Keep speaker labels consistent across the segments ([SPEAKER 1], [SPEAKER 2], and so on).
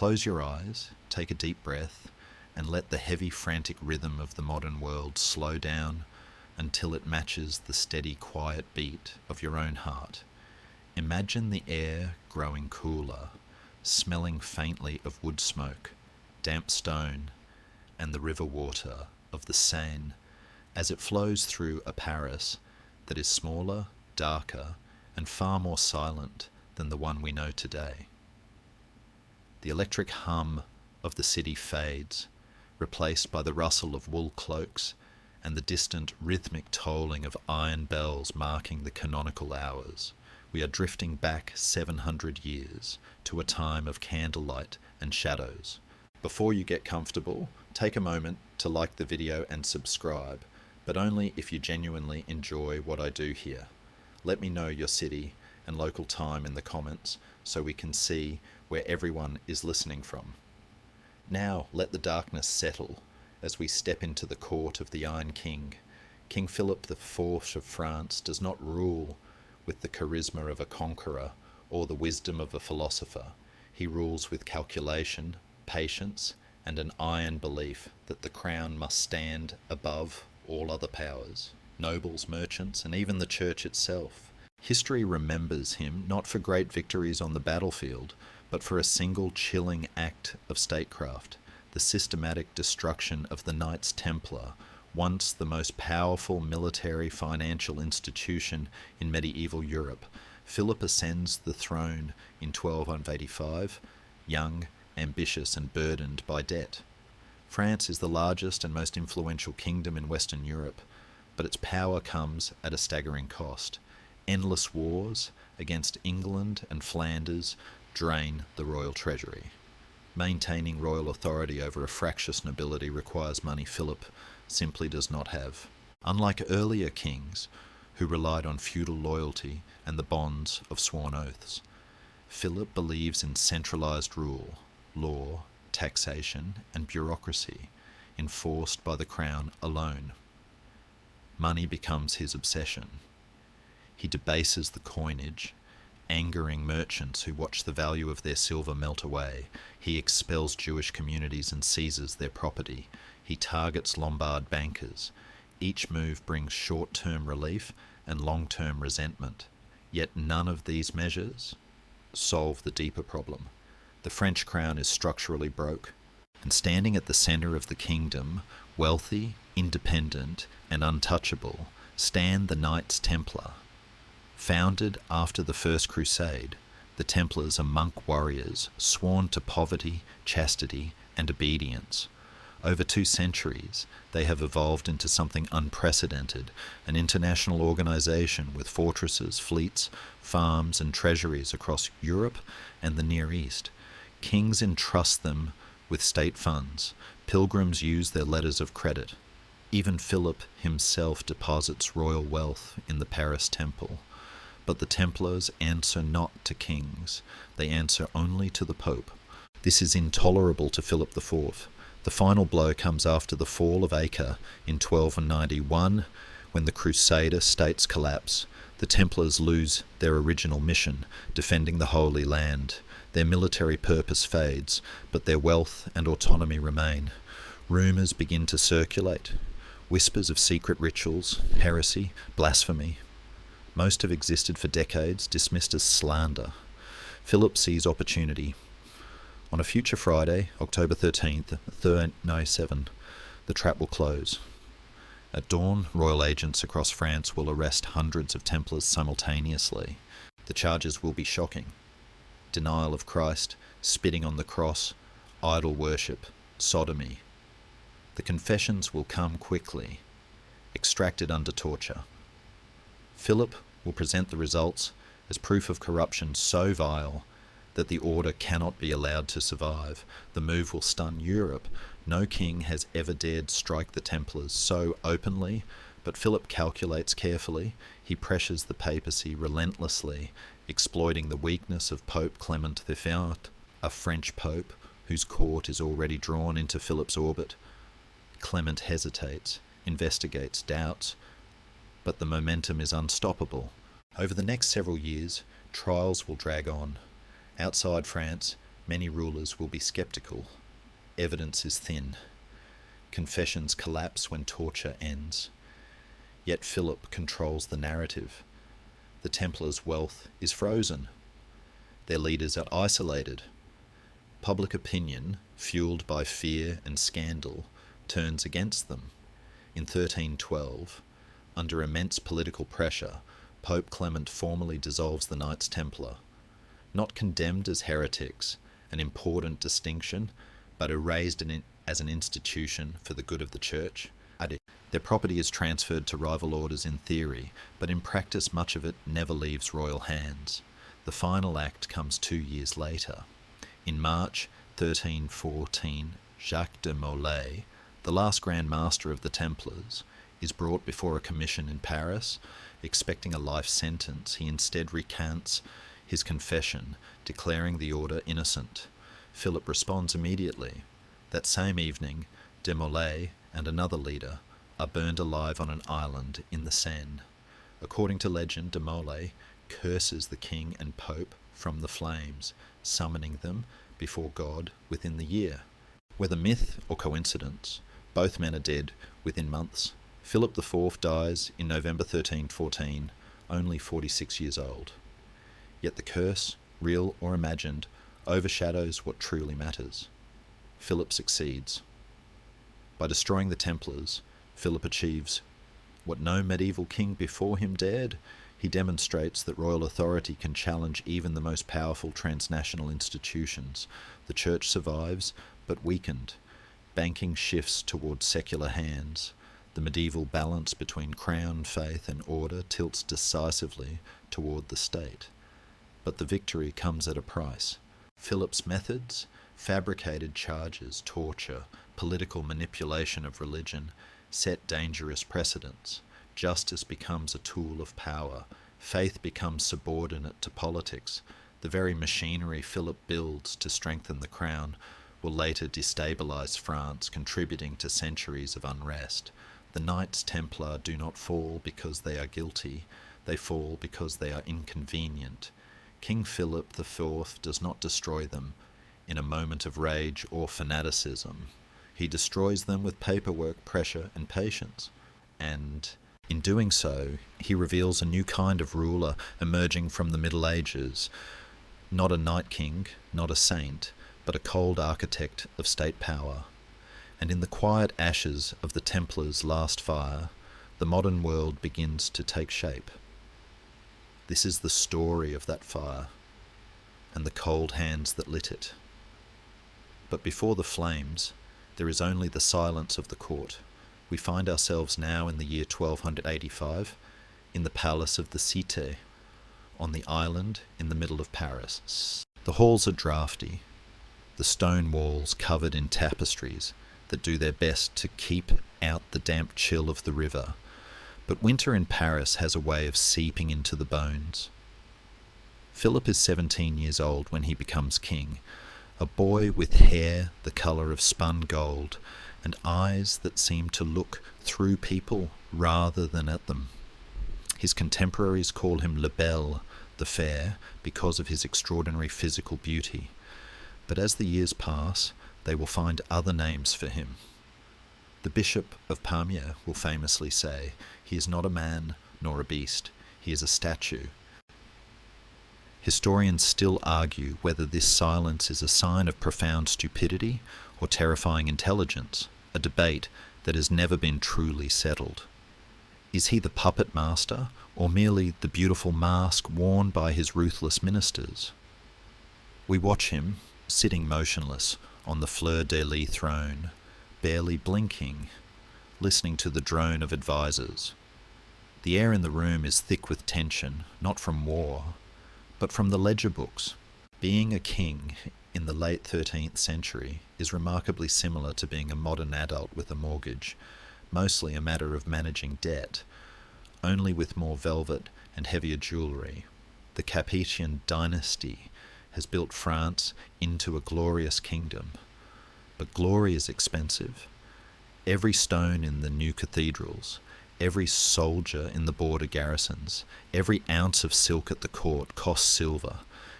[SPEAKER 1] close your eyes, take a deep breath, and let the heavy, frantic rhythm of the modern world slow down until it matches the steady, quiet beat of your own heart. Imagine the air growing cooler, smelling faintly of wood smoke, damp stone, and the river water of the Seine as it flows through a Paris that is smaller, darker, and far more silent than the one we know today. The electric hum of the city fades, replaced by the rustle of wool cloaks and the distant rhythmic tolling of iron bells marking the canonical hours. We are drifting back 700 years to a time of candlelight and shadows. Before you get comfortable, take a moment to like the video and subscribe, but only if you genuinely enjoy what I do here. Let me know your city and local time in the comments so we can see where everyone is listening from. Now let the darkness settle as we step into the court of the Iron King. King Philip IV of France does not rule with the charisma of a conqueror or the wisdom of a philosopher. He rules with calculation, patience, and an iron belief that the crown must stand above all other powers, nobles, merchants, and even the church itself. History remembers him not for great victories on the battlefield, but for a single chilling act of statecraft, the systematic destruction of the Knights Templar, once the most powerful military financial institution in medieval Europe. Philip ascends the throne in 1285, young, ambitious, and burdened by debt. France is the largest and most influential kingdom in Western Europe, but its power comes at a staggering cost. Endless wars against England and Flanders drain the royal treasury. Maintaining royal authority over a fractious nobility requires money Philip simply does not have. Unlike earlier kings, who relied on feudal loyalty and the bonds of sworn oaths, Philip believes in centralized rule, law, taxation, and bureaucracy, enforced by the crown alone. Money becomes his obsession. He debases the coinage, angering merchants who watch the value of their silver melt away. He expels Jewish communities and seizes their property. He targets Lombard bankers. Each move brings short-term relief and long-term resentment. Yet none of these measures solve the deeper problem. The French crown is structurally broke, and standing at the centre of the kingdom, wealthy, independent, and untouchable, stand the Knights Templar. Founded after the First Crusade, the Templars are monk warriors sworn to poverty, chastity, and obedience. Over 2 centuries, they have evolved into something unprecedented, an international organization with fortresses, fleets, farms, and treasuries across Europe and the Near East. Kings entrust them with state funds. Pilgrims use their letters of credit. Even Philip himself deposits royal wealth in the Paris Temple. But the Templars answer not to kings. They answer only to the Pope. This is intolerable to Philip IV. The final blow comes after the fall of Acre in 1291, when the Crusader states collapse. The Templars lose their original mission, defending the Holy Land. Their military purpose fades, but their wealth and autonomy remain. Rumours begin to circulate. Whispers of secret rituals, heresy, blasphemy. Most have existed for decades, dismissed as slander. Philip sees opportunity. On a future Friday, October 13th, 1397, the trap will close. At dawn, royal agents across France will arrest hundreds of Templars simultaneously. The charges will be shocking. Denial of Christ, spitting on the cross, idol worship, sodomy. The confessions will come quickly, extracted under torture. Philip will present the results as proof of corruption so vile that the order cannot be allowed to survive. The move will stun Europe. No king has ever dared strike the Templars so openly, but Philip calculates carefully. He pressures the papacy relentlessly, exploiting the weakness of Pope Clement V, a French pope whose court is already drawn into Philip's orbit. Clement hesitates, investigates, doubts, but the momentum is unstoppable. Over the next several years, trials will drag on. Outside France, Many rulers will be skeptical. Evidence is thin. Confessions collapse when torture ends. Yet Philip controls the narrative. The Templars' wealth is frozen. Their leaders are isolated. Public opinion, fueled by fear and scandal, turns against them. In 1312, under immense political pressure, Pope Clement formally dissolves the Knights Templar. Not condemned as heretics, an important distinction, but erased as an institution for the good of the Church. Their property is transferred to rival orders in theory, but in practice much of it never leaves royal hands. The final act comes 2 years later. In March 1314, Jacques de Molay, the last Grand Master of the Templars, is brought before a commission in Paris. Expecting a life sentence, he instead recants his confession, declaring the order innocent. Philip responds immediately. That same evening, de Molay and another leader are burned alive on an island in the Seine. According to legend, de Molay curses the king and pope from the flames, summoning them before God within the year. Whether myth or coincidence, both men are dead within months. Philip IV dies in November 1314, only 46 years old. Yet the curse, real or imagined, overshadows what truly matters. Philip succeeds. By destroying the Templars, Philip achieves what no medieval king before him dared. He demonstrates that royal authority can challenge even the most powerful transnational institutions. The Church survives, but weakened. Banking shifts towards secular hands. The medieval balance between crown, faith, and order tilts decisively toward the state. But the victory comes at a price. Philip's methods, fabricated charges, torture, political manipulation of religion, set dangerous precedents. Justice becomes a tool of power. Faith becomes subordinate to politics. The very machinery Philip builds to strengthen the crown will later destabilize France, contributing to centuries of unrest. The Knights Templar do not fall because they are guilty. They fall because they are inconvenient. King Philip IV does not destroy them in a moment of rage or fanaticism. He destroys them with paperwork, pressure, and patience. And in doing so, he reveals a new kind of ruler emerging from the Middle Ages. Not a knight king, not a saint, but a cold architect of state power. And in the quiet ashes of the Templars' last fire, the modern world begins to take shape. This is the story of that fire, and the cold hands that lit it. But before the flames, there is only the silence of the court. We find ourselves now in the year 1285, in the palace of the Cité, on the island in the middle of Paris. The halls are draughty, the stone walls covered in tapestries that do their best to keep out the damp chill of the river. But winter in Paris has a way of seeping into the bones. Philip is 17 years old when he becomes king, a boy with hair the colour of spun gold and eyes that seem to look through people rather than at them. His contemporaries call him Le Bel, the fair, because of his extraordinary physical beauty. But as the years pass, they will find other names for him. The Bishop of Pamiers will famously say, "He is not a man nor a beast, he is a statue." Historians still argue whether this silence is a sign of profound stupidity or terrifying intelligence, a debate that has never been truly settled. Is he the puppet master, or merely the beautiful mask worn by his ruthless ministers? We watch him, sitting motionless on the fleur-de-lis throne, barely blinking, listening to the drone of advisers. The air in the room is thick with tension, not from war, but from the ledger books. Being a king in the late 13th century is remarkably similar to being a modern adult with a mortgage, mostly a matter of managing debt, only with more velvet and heavier jewellery. The Capetian dynasty has built France into a glorious kingdom. But glory is expensive. Every stone in the new cathedrals, every soldier in the border garrisons, every ounce of silk at the court costs silver,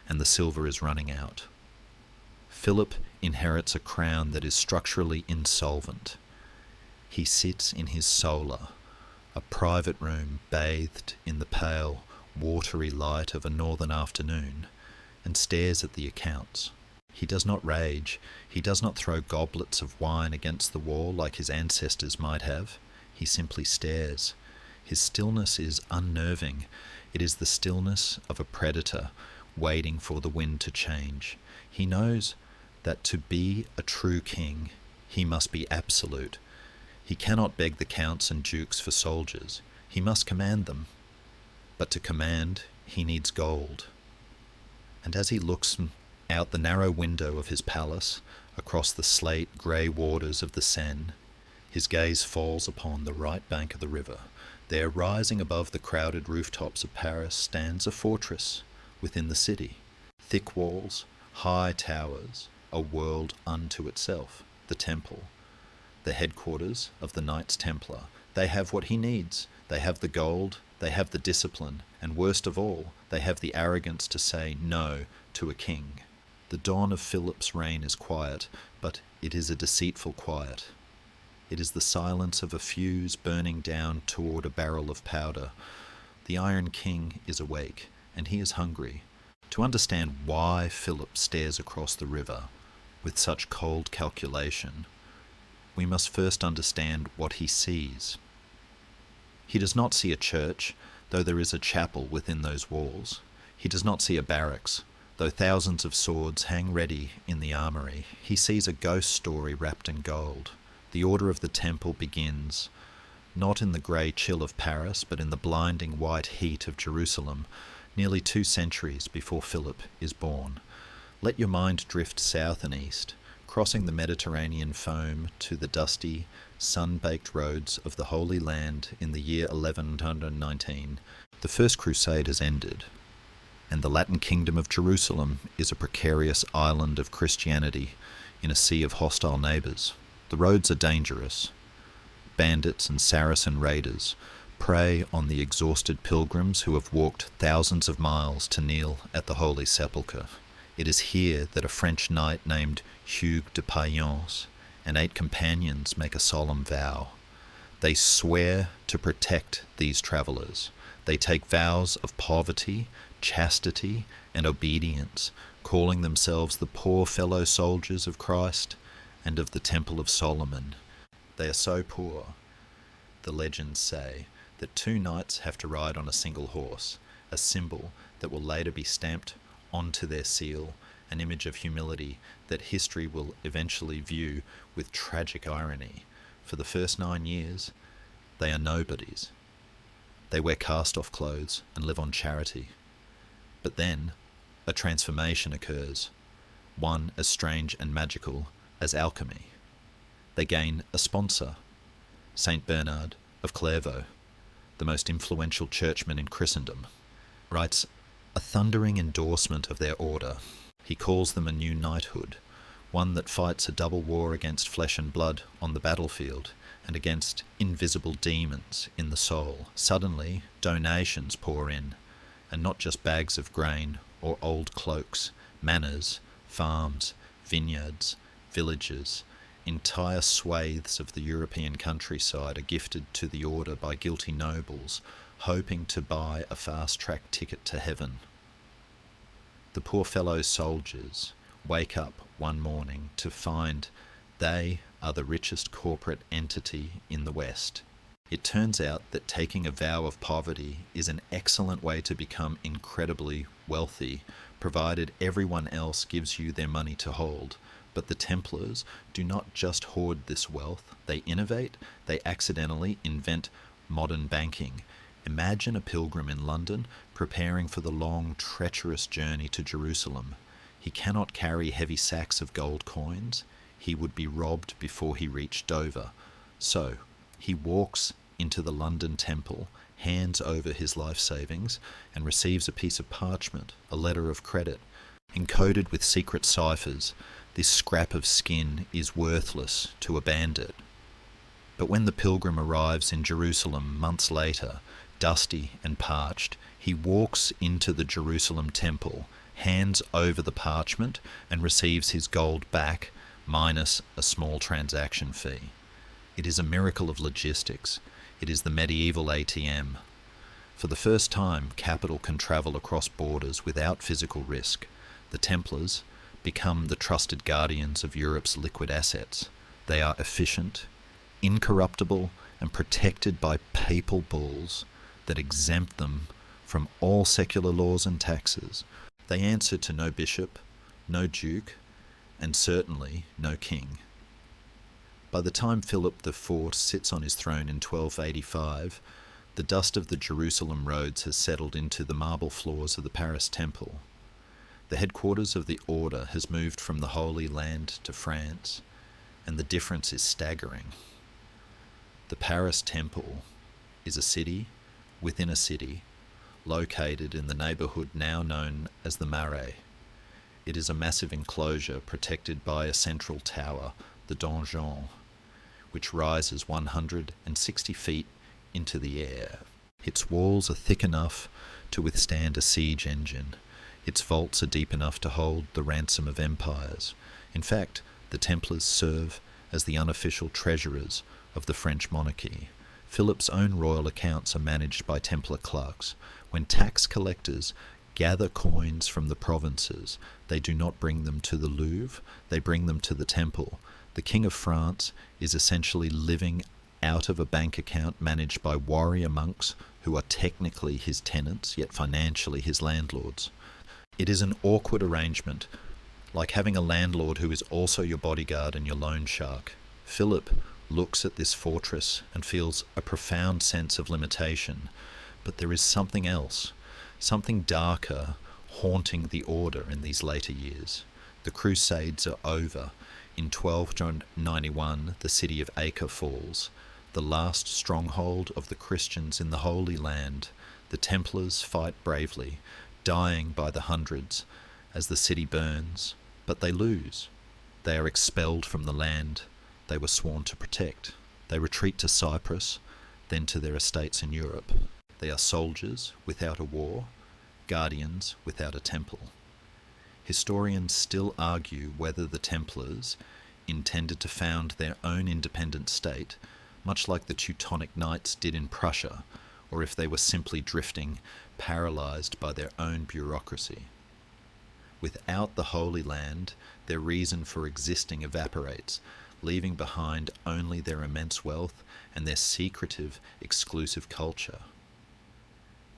[SPEAKER 1] and the silver is running out. Philip inherits a crown that is structurally insolvent. He sits in his solar, a private room bathed in the pale, watery light of a northern afternoon, and stares at the accounts. He does not rage. He does not throw goblets of wine against the wall like his ancestors might have. He simply stares. His stillness is unnerving. It is the stillness of a predator waiting for the wind to change. He knows that to be a true king, he must be absolute. He cannot beg the counts and dukes for soldiers. He must command them. But to command, he needs gold. And as he looks out the narrow window of his palace, across the slate grey waters of the Seine, his gaze falls upon the right bank of the river. There, rising above the crowded rooftops of Paris, stands a fortress within the city. Thick walls, high towers, a world unto itself, the temple, the headquarters of the Knights Templar. They have what he needs. They have the gold, they have the discipline, and worst of all, they have the arrogance to say no to a king. The dawn of Philip's reign is quiet, but it is a deceitful quiet. It is the silence of a fuse burning down toward a barrel of powder. The Iron King is awake, and he is hungry. To understand why Philip stares across the river with such cold calculation, we must first understand what he sees. He does not see a church, though there is a chapel within those walls. He does not see a barracks, though thousands of swords hang ready in the armory. He sees a ghost story wrapped in gold. The order of the temple begins, not in the grey chill of Paris, but in the blinding white heat of Jerusalem, nearly 2 centuries before Philip is born. Let your mind drift south and east, crossing the Mediterranean foam to the dusty, sun-baked roads of the Holy Land in the year 1119. The First Crusade has ended, and the Latin kingdom of Jerusalem is a precarious island of Christianity in a sea of hostile neighbours. The roads are dangerous. Bandits and Saracen raiders prey on the exhausted pilgrims who have walked thousands of miles to kneel at the Holy Sepulchre. It is here that a French knight named Hugues de Payens and 8 companions make a solemn vow. They swear to protect these travellers. They take vows of poverty, chastity, and obedience, calling themselves the poor fellow soldiers of Christ and of the Temple of Solomon. They are so poor, the legends say, that 2 knights have to ride on a single horse, a symbol that will later be stamped onto their seal, an image of humility that history will eventually view with tragic irony. For the first 9 years, they are nobodies. They wear cast-off clothes and live on charity. But then, a transformation occurs, one as strange and magical as alchemy. They gain a sponsor, Saint Bernard of Clairvaux, the most influential churchman in Christendom, writes a thundering endorsement of their order. He calls them a new knighthood, one that fights a double war against flesh and blood on the battlefield and against invisible demons in the soul. Suddenly, donations pour in, and not just bags of grain or old cloaks, manors, farms, vineyards, villages. Entire swathes of the European countryside are gifted to the order by guilty nobles, hoping to buy a fast-track ticket to heaven. The poor fellow soldiers wake up one morning to find they are the richest corporate entity in the West. It turns out that taking a vow of poverty is an excellent way to become incredibly wealthy, provided everyone else gives you their money to hold. But the Templars do not just hoard this wealth, they innovate, they accidentally invent modern banking. Imagine a pilgrim in London preparing for the long, treacherous journey to Jerusalem. He cannot carry heavy sacks of gold coins. He would be robbed before he reached Dover. So, he walks into the London temple, hands over his life savings, and receives a piece of parchment, a letter of credit. Encoded with secret ciphers, this scrap of skin is worthless to a bandit. But when the pilgrim arrives in Jerusalem months later, dusty and parched, he walks into the Jerusalem temple, hands over the parchment and receives his gold back minus a small transaction fee. It is a miracle of logistics. It is the medieval ATM. For the first time, capital can travel across borders without physical risk. The Templars become the trusted guardians of Europe's liquid assets. They are efficient, incorruptible, and protected by papal bulls that exempt them from all secular laws and taxes. They answer to no bishop, no duke, and certainly no king. By the time Philip IV sits on his throne in 1285, the dust of the Jerusalem roads has settled into the marble floors of the Paris Temple. The headquarters of the order has moved from the Holy Land to France, and the difference is staggering. The Paris Temple is a city within a city, located in the neighbourhood now known as the Marais. It is a massive enclosure protected by a central tower, the donjon, which rises 160 feet into the air. Its walls are thick enough to withstand a siege engine. Its vaults are deep enough to hold the ransom of empires. In fact, the Templars serve as the unofficial treasurers of the French monarchy. Philip's own royal accounts are managed by Templar clerks. When tax collectors gather coins from the provinces, they do not bring them to the Louvre, they bring them to the temple. The King of France is essentially living out of a bank account managed by warrior monks who are technically his tenants, yet financially his landlords. It is an awkward arrangement, like having a landlord who is also your bodyguard and your loan shark. Philip looks at this fortress and feels a profound sense of limitation, but there is something else, something darker haunting the order in these later years. The Crusades are over. In 1291, the city of Acre falls, the last stronghold of the Christians in the Holy Land. The Templars fight bravely, dying by the hundreds as the city burns, but they lose. They are expelled from the land they were sworn to protect. They retreat to Cyprus, then to their estates in Europe. They are soldiers without a war, guardians without a temple. Historians still argue whether the Templars intended to found their own independent state, much like the Teutonic Knights did in Prussia, or if they were simply drifting, paralysed by their own bureaucracy. Without the Holy Land, their reason for existing evaporates, leaving behind only their immense wealth and their secretive, exclusive culture.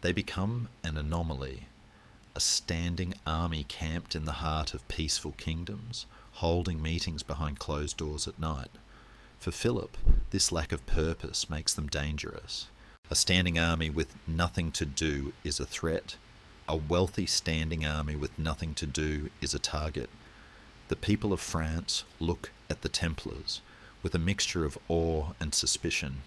[SPEAKER 1] They become an anomaly, a standing army camped in the heart of peaceful kingdoms, holding meetings behind closed doors at night. For Philip, this lack of purpose makes them dangerous. A standing army with nothing to do is a threat. A wealthy standing army with nothing to do is a target. The people of France look at the Templars with a mixture of awe and suspicion.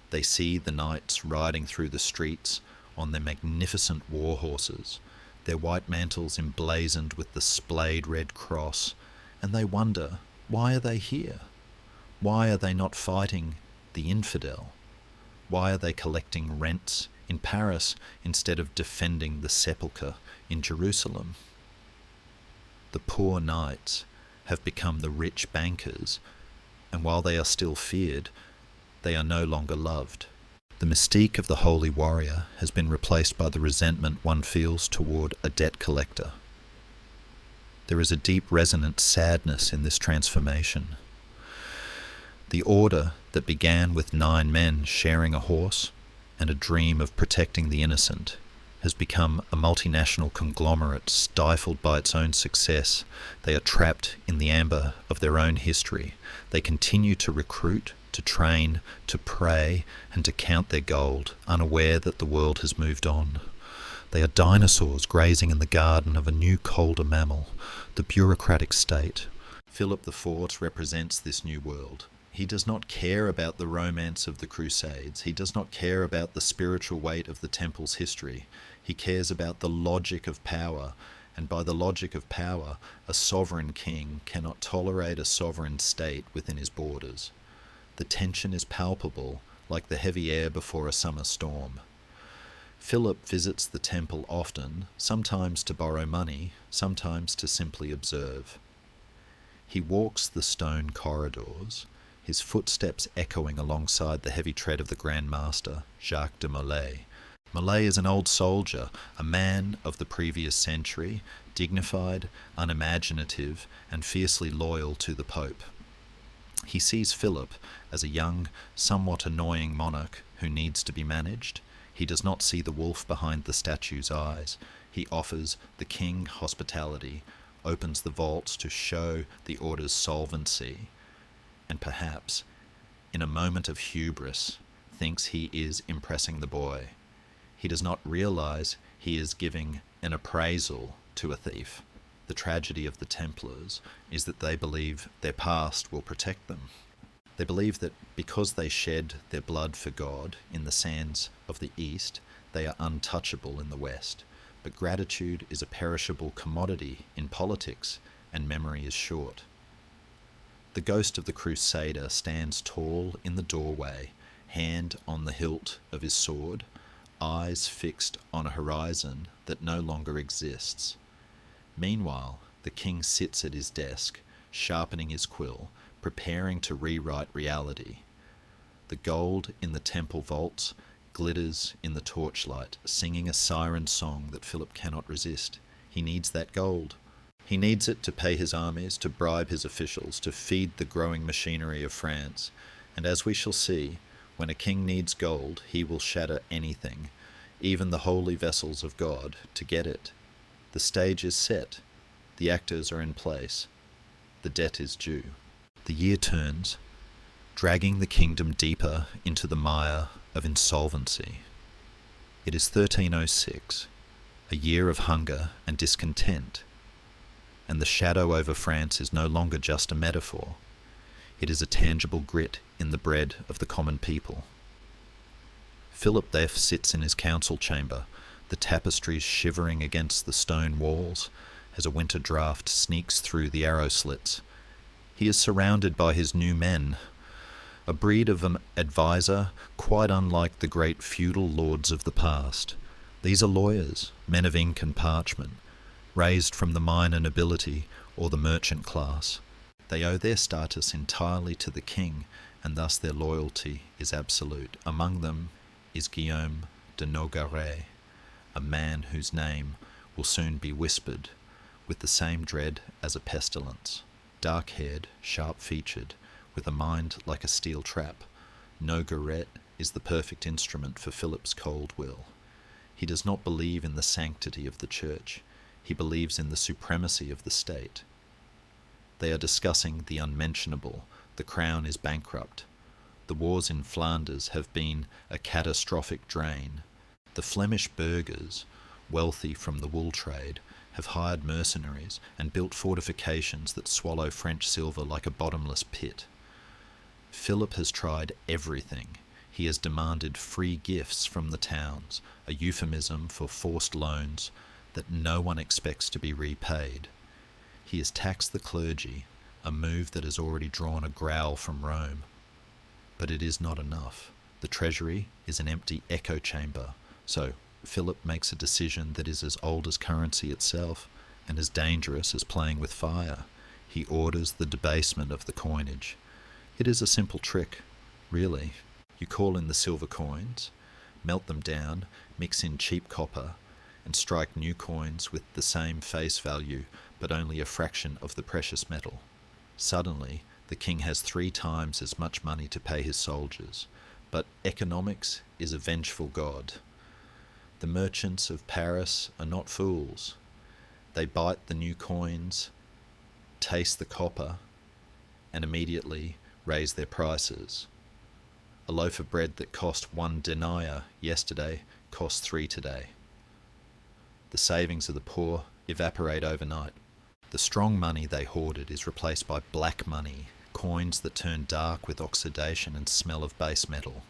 [SPEAKER 1] They see the knights riding through the streets on their magnificent war horses, their white mantles emblazoned with the splayed red cross, and they wonder, why are they here? Why are they not fighting the infidel? Why are they collecting rents in Paris instead of defending the sepulchre in Jerusalem? The poor knights have become the rich bankers, and while they are still feared, they are no longer loved. The mystique of the holy warrior has been replaced by the resentment one feels toward a debt collector. There is a deep resonant sadness in this transformation. The order that began with 9 men sharing a horse and a dream of protecting the innocent has become a multinational conglomerate stifled by its own success. They are trapped in the amber of their own history. They continue to recruit, to train, to pray, and to count their gold, unaware that the world has moved on. They are dinosaurs grazing in the garden of a new colder mammal, the bureaucratic state. Philip IV represents this new world. He does not care about the romance of the Crusades. He does not care about the spiritual weight of the temple's history. He cares about the logic of power, and by the logic of power, a sovereign king cannot tolerate a sovereign state within his borders. The tension is palpable, like the heavy air before a summer storm. Philip visits the temple often, sometimes to borrow money, sometimes to simply observe. He walks the stone corridors, his footsteps echoing alongside the heavy tread of the Grand Master, Jacques de Molay. Molay is an old soldier, a man of the previous century, dignified, unimaginative, and fiercely loyal to the Pope. He sees Philip as a young, somewhat annoying monarch who needs to be managed. He does not see the wolf behind the statue's eyes. He offers the king hospitality, opens the vaults to show the order's solvency, and perhaps, in a moment of hubris, thinks he is impressing the boy. He does not realize he is giving an appraisal to a thief. The tragedy of the Templars is that they believe their past will protect them. They believe that because they shed their blood for God in the sands of the East, they are untouchable in the West. But gratitude is a perishable commodity in politics, and memory is short. The ghost of the Crusader stands tall in the doorway, hand on the hilt of his sword, eyes fixed on a horizon that no longer exists. Meanwhile, the king sits at his desk, sharpening his quill, preparing to rewrite reality. The gold in the temple vaults glitters in the torchlight, singing a siren song that Philip cannot resist. He needs that gold. He needs it to pay his armies, to bribe his officials, to feed the growing machinery of France. And as we shall see, when a king needs gold, he will shatter anything, even the holy vessels of God, to get it. The stage is set. The actors are in place. The debt is due. The year turns, dragging the kingdom deeper into the mire of insolvency. It is 1306, a year of hunger and discontent, and the shadow over France is no longer just a metaphor. It is a tangible grit in the bread of the common people. Philip thus sits in his council chamber, the tapestries shivering against the stone walls as a winter draught sneaks through the arrow slits. He is surrounded by his new men, a breed of an advisor quite unlike the great feudal lords of the past. These are lawyers, men of ink and parchment, raised from the minor nobility or the merchant class. They owe their status entirely to the king, and thus their loyalty is absolute. Among them is Guillaume de Nogaret, a man whose name will soon be whispered with the same dread as a pestilence. Dark-haired, sharp-featured, with a mind like a steel trap, Nogaret is the perfect instrument for Philip's cold will. He does not believe in the sanctity of the church. He believes in the supremacy of the state. They are discussing the unmentionable. The crown is bankrupt. The wars in Flanders have been a catastrophic drain. The Flemish burghers, wealthy from the wool trade, have hired mercenaries and built fortifications that swallow French silver like a bottomless pit. Philip has tried everything. He has demanded free gifts from the towns, a euphemism for forced loans that no one expects to be repaid. He has taxed the clergy, a move that has already drawn a growl from Rome. But it is not enough. The treasury is an empty echo chamber, so Philip makes a decision that is as old as currency itself and as dangerous as playing with fire. He orders the debasement of the coinage. It is a simple trick, really. You call in the silver coins, melt them down, mix in cheap copper, and strike new coins with the same face value, but only a fraction of the precious metal. Suddenly, the king has 3 times as much money to pay his soldiers. But economics is a vengeful god. The merchants of Paris are not fools. They bite the new coins, taste the copper, and immediately raise their prices. A loaf of bread that cost 1 denier yesterday costs 3 today. The savings of the poor evaporate overnight. The strong money they hoarded is replaced by black money, coins that turn dark with oxidation and smell of base metal.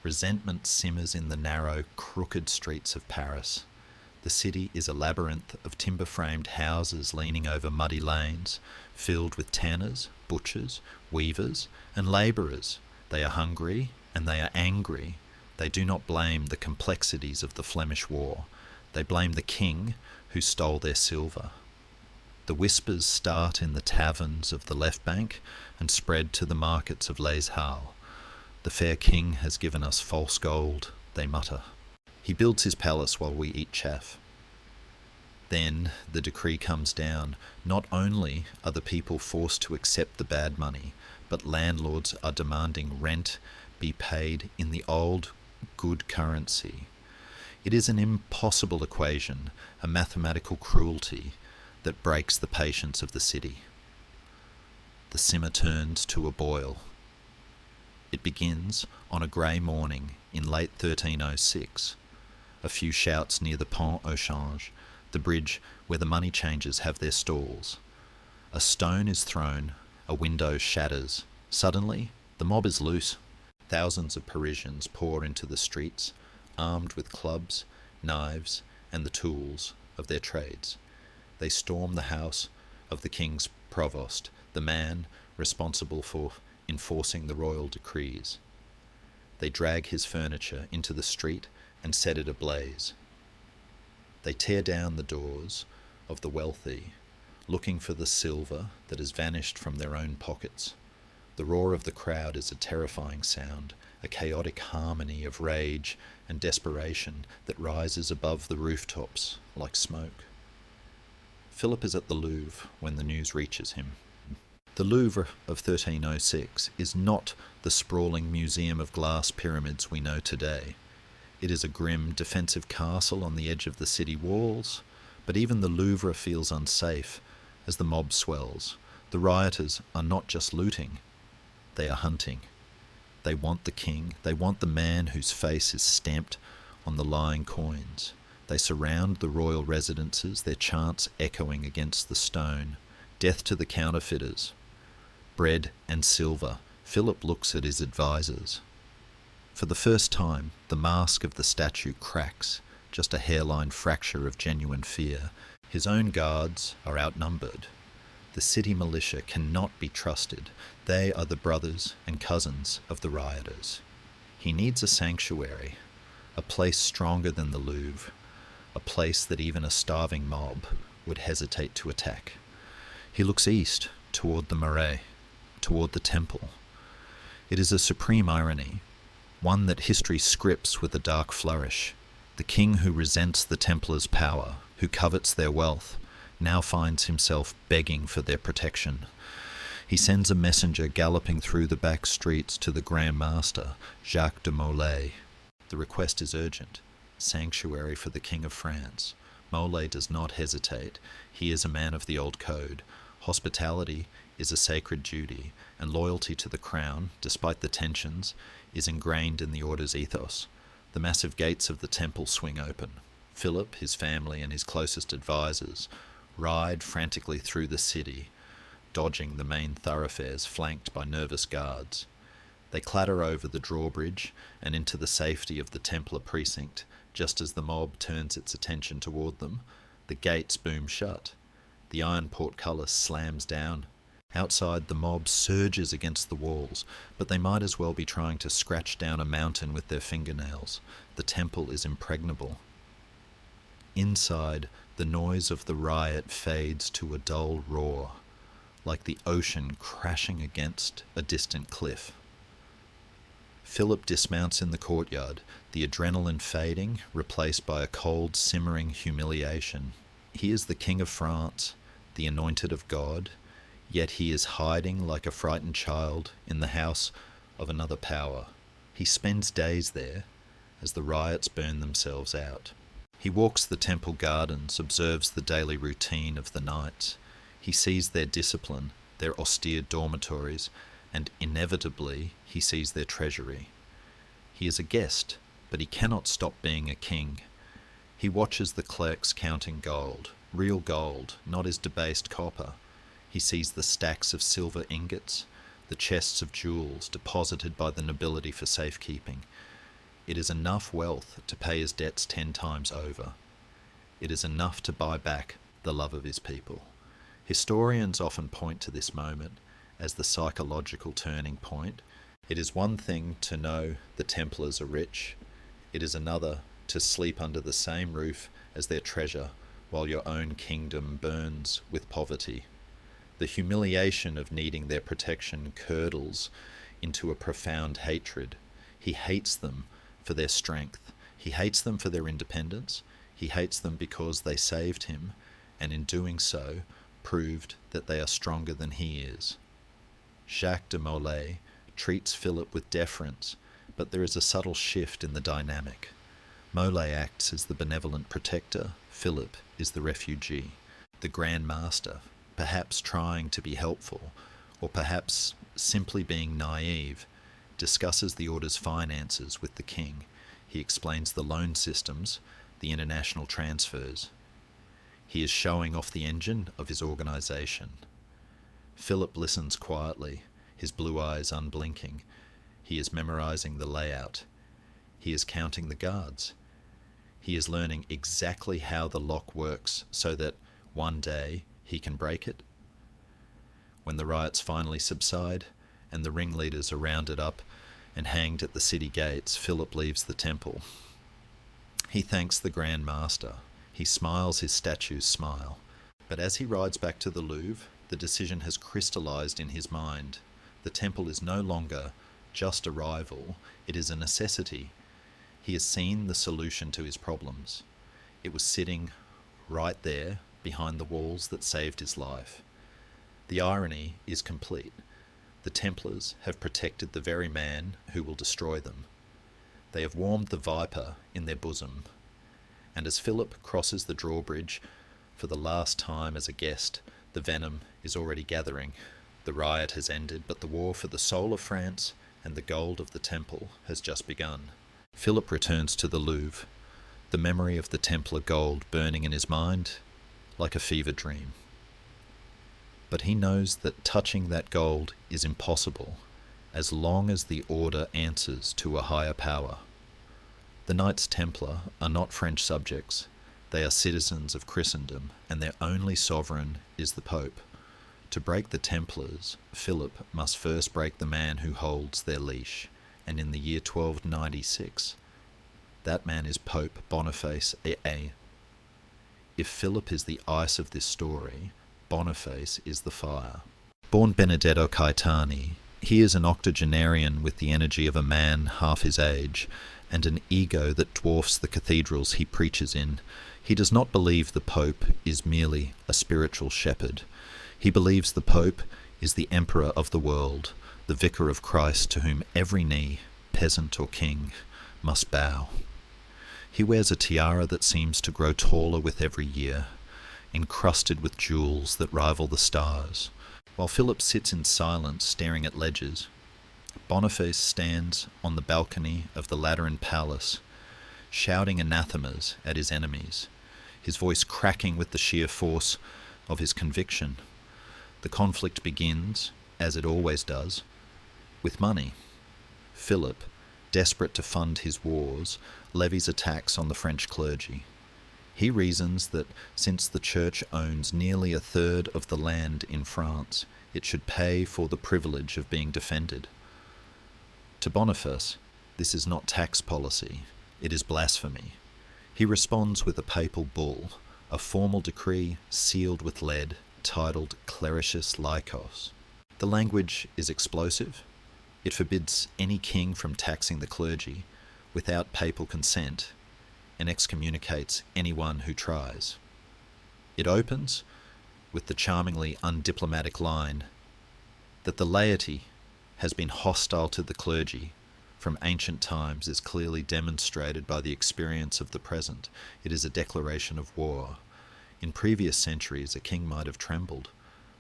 [SPEAKER 1] Resentment simmers in the narrow, crooked streets of Paris. The city is a labyrinth of timber-framed houses leaning over muddy lanes, filled with tanners, butchers, weavers, and labourers. They are hungry and they are angry. They do not blame the complexities of the Flemish War. They blame the king who stole their silver. The whispers start in the taverns of the left bank and spread to the markets of Les Halles. The fair king has given us false gold, they mutter. He builds his palace while we eat chaff. Then the decree comes down. Not only are the people forced to accept the bad money, but landlords are demanding rent be paid in the old good currency. It is an impossible equation, a mathematical cruelty that breaks the patience of the city. The simmer turns to a boil. It begins on a grey morning in late 1306. A few shouts near the Pont au Change, the bridge where the money changers have their stalls. A stone is thrown, a window shatters. Suddenly, the mob is loose. Thousands of Parisians pour into the streets, armed with clubs, knives, and the tools of their trades. They storm the house of the king's provost, the man responsible for enforcing the royal decrees. They drag his furniture into the street and set it ablaze. They tear down the doors of the wealthy, looking for the silver that has vanished from their own pockets. The roar of the crowd is a terrifying sound, a chaotic harmony of rage and desperation that rises above the rooftops like smoke. Philip is at the Louvre when the news reaches him. The Louvre of 1306 is not the sprawling museum of glass pyramids we know today. It is a grim, defensive castle on the edge of the city walls, but even the Louvre feels unsafe as the mob swells. The rioters are not just looting, they are hunting. They want the king, they want the man whose face is stamped on the lying coins. They surround the royal residences, their chants echoing against the stone. Death to the counterfeiters. Bread and silver. Philip looks at his advisors. For the first time, the mask of the statue cracks, just a hairline fracture of genuine fear. His own guards are outnumbered. The city militia cannot be trusted. They are the brothers and cousins of the rioters. He needs a sanctuary, a place stronger than the Louvre, a place that even a starving mob would hesitate to attack. He looks east, toward the Marais, toward the temple. It is a supreme irony, one that history scripts with a dark flourish. The king who resents the Templars' power, who covets their wealth, now finds himself begging for their protection. He sends a messenger galloping through the back streets to the Grand Master, Jacques de Molay. The request is urgent. Sanctuary for the King of France. Molay does not hesitate. He is a man of the old code. Hospitality is a sacred duty, and loyalty to the crown, despite the tensions, is ingrained in the order's ethos. The massive gates of the temple swing open. Philip, his family, and his closest advisors ride frantically through the city, dodging the main thoroughfares flanked by nervous guards. They clatter over the drawbridge and into the safety of the Templar precinct. Just as the mob turns its attention toward them, the gates boom shut. The iron portcullis slams down. Outside, the mob surges against the walls, but they might as well be trying to scratch down a mountain with their fingernails. The temple is impregnable. Inside, the noise of the riot fades to a dull roar, like the ocean crashing against a distant cliff. Philip dismounts in the courtyard, the adrenaline fading, replaced by a cold, simmering humiliation. He is the King of France, the anointed of God, yet he is hiding like a frightened child in the house of another power. He spends days there as the riots burn themselves out. He walks the temple gardens, observes the daily routine of the knights. He sees their discipline, their austere dormitories, and inevitably he sees their treasury. He is a guest, but he cannot stop being a king. He watches the clerks counting gold, real gold, not his debased copper. He sees the stacks of silver ingots, the chests of jewels deposited by the nobility for safekeeping. It is enough wealth to pay his debts 10 times over. It is enough to buy back the love of his people. Historians often point to this moment as the psychological turning point It is one thing to know the Templars are rich. It is another to sleep under the same roof as their treasure while your own kingdom burns with poverty. The humiliation of needing their protection curdles into a profound hatred. He hates them for their strength. He hates them for their independence. He hates them because they saved him, and in doing so, proved that they are stronger than he is. Jacques de Molay treats Philip with deference, but there is a subtle shift in the dynamic. Molay acts as the benevolent protector, Philip is the refugee. The Grand Master, perhaps trying to be helpful, or perhaps simply being naive, discusses the order's finances with the king. He explains the loan systems, the international transfers. He is showing off the engine of his organisation. Philip listens quietly, his blue eyes unblinking. He is memorising the layout. He is counting the guards. He is learning exactly how the lock works so that one day he can break it. When the riots finally subside and the ringleaders are rounded up and hanged at the city gates, Philip leaves the temple. He thanks the Grand Master. He smiles his statue's smile. But as he rides back to the Louvre, the decision has crystallized in his mind. The temple is no longer just a rival, it is a necessity. He has seen the solution to his problems. It was sitting right there behind the walls that saved his life. The irony is complete. The Templars have protected the very man who will destroy them. They have warmed the viper in their bosom. And as Philip crosses the drawbridge for the last time as a guest, the venom is already gathering. The riot has ended, but the war for the soul of France and the gold of the temple has just begun. Philip returns to the Louvre, the memory of the Templar gold burning in his mind like a fever dream. But he knows that touching that gold is impossible as long as the order answers to a higher power. The Knights Templar are not French subjects. They are citizens of Christendom, and their only sovereign is the Pope. To break the Templars, Philip must first break the man who holds their leash, and in the year 1296, that man is Pope Boniface II. If Philip is the ice of this story, Boniface is the fire. Born Benedetto Caetani, he is an octogenarian with the energy of a man half his age, and an ego that dwarfs the cathedrals he preaches in. He does not believe the Pope is merely a spiritual shepherd. He believes the Pope is the emperor of the world, the vicar of Christ to whom every knee, peasant or king, must bow. He wears a tiara that seems to grow taller with every year, encrusted with jewels that rival the stars. While Philip sits in silence staring at ledgers, Boniface stands on the balcony of the Lateran Palace, shouting anathemas at his enemies, his voice cracking with the sheer force of his conviction. The conflict begins, as it always does, with money. Philip, desperate to fund his wars, levies attacks on the French clergy. He reasons that since the Church owns nearly a third of the land in France, it should pay for the privilege of being defended. To Boniface, this is not tax policy, it is blasphemy. He responds with a papal bull, a formal decree sealed with lead, titled Clericis Laicos. The language is explosive. It forbids any king from taxing the clergy without papal consent and excommunicates anyone who tries. It opens with the charmingly undiplomatic line that the laity has been hostile to the clergy from ancient times is clearly demonstrated by the experience of the present. It is a declaration of war. In previous centuries, a king might have trembled.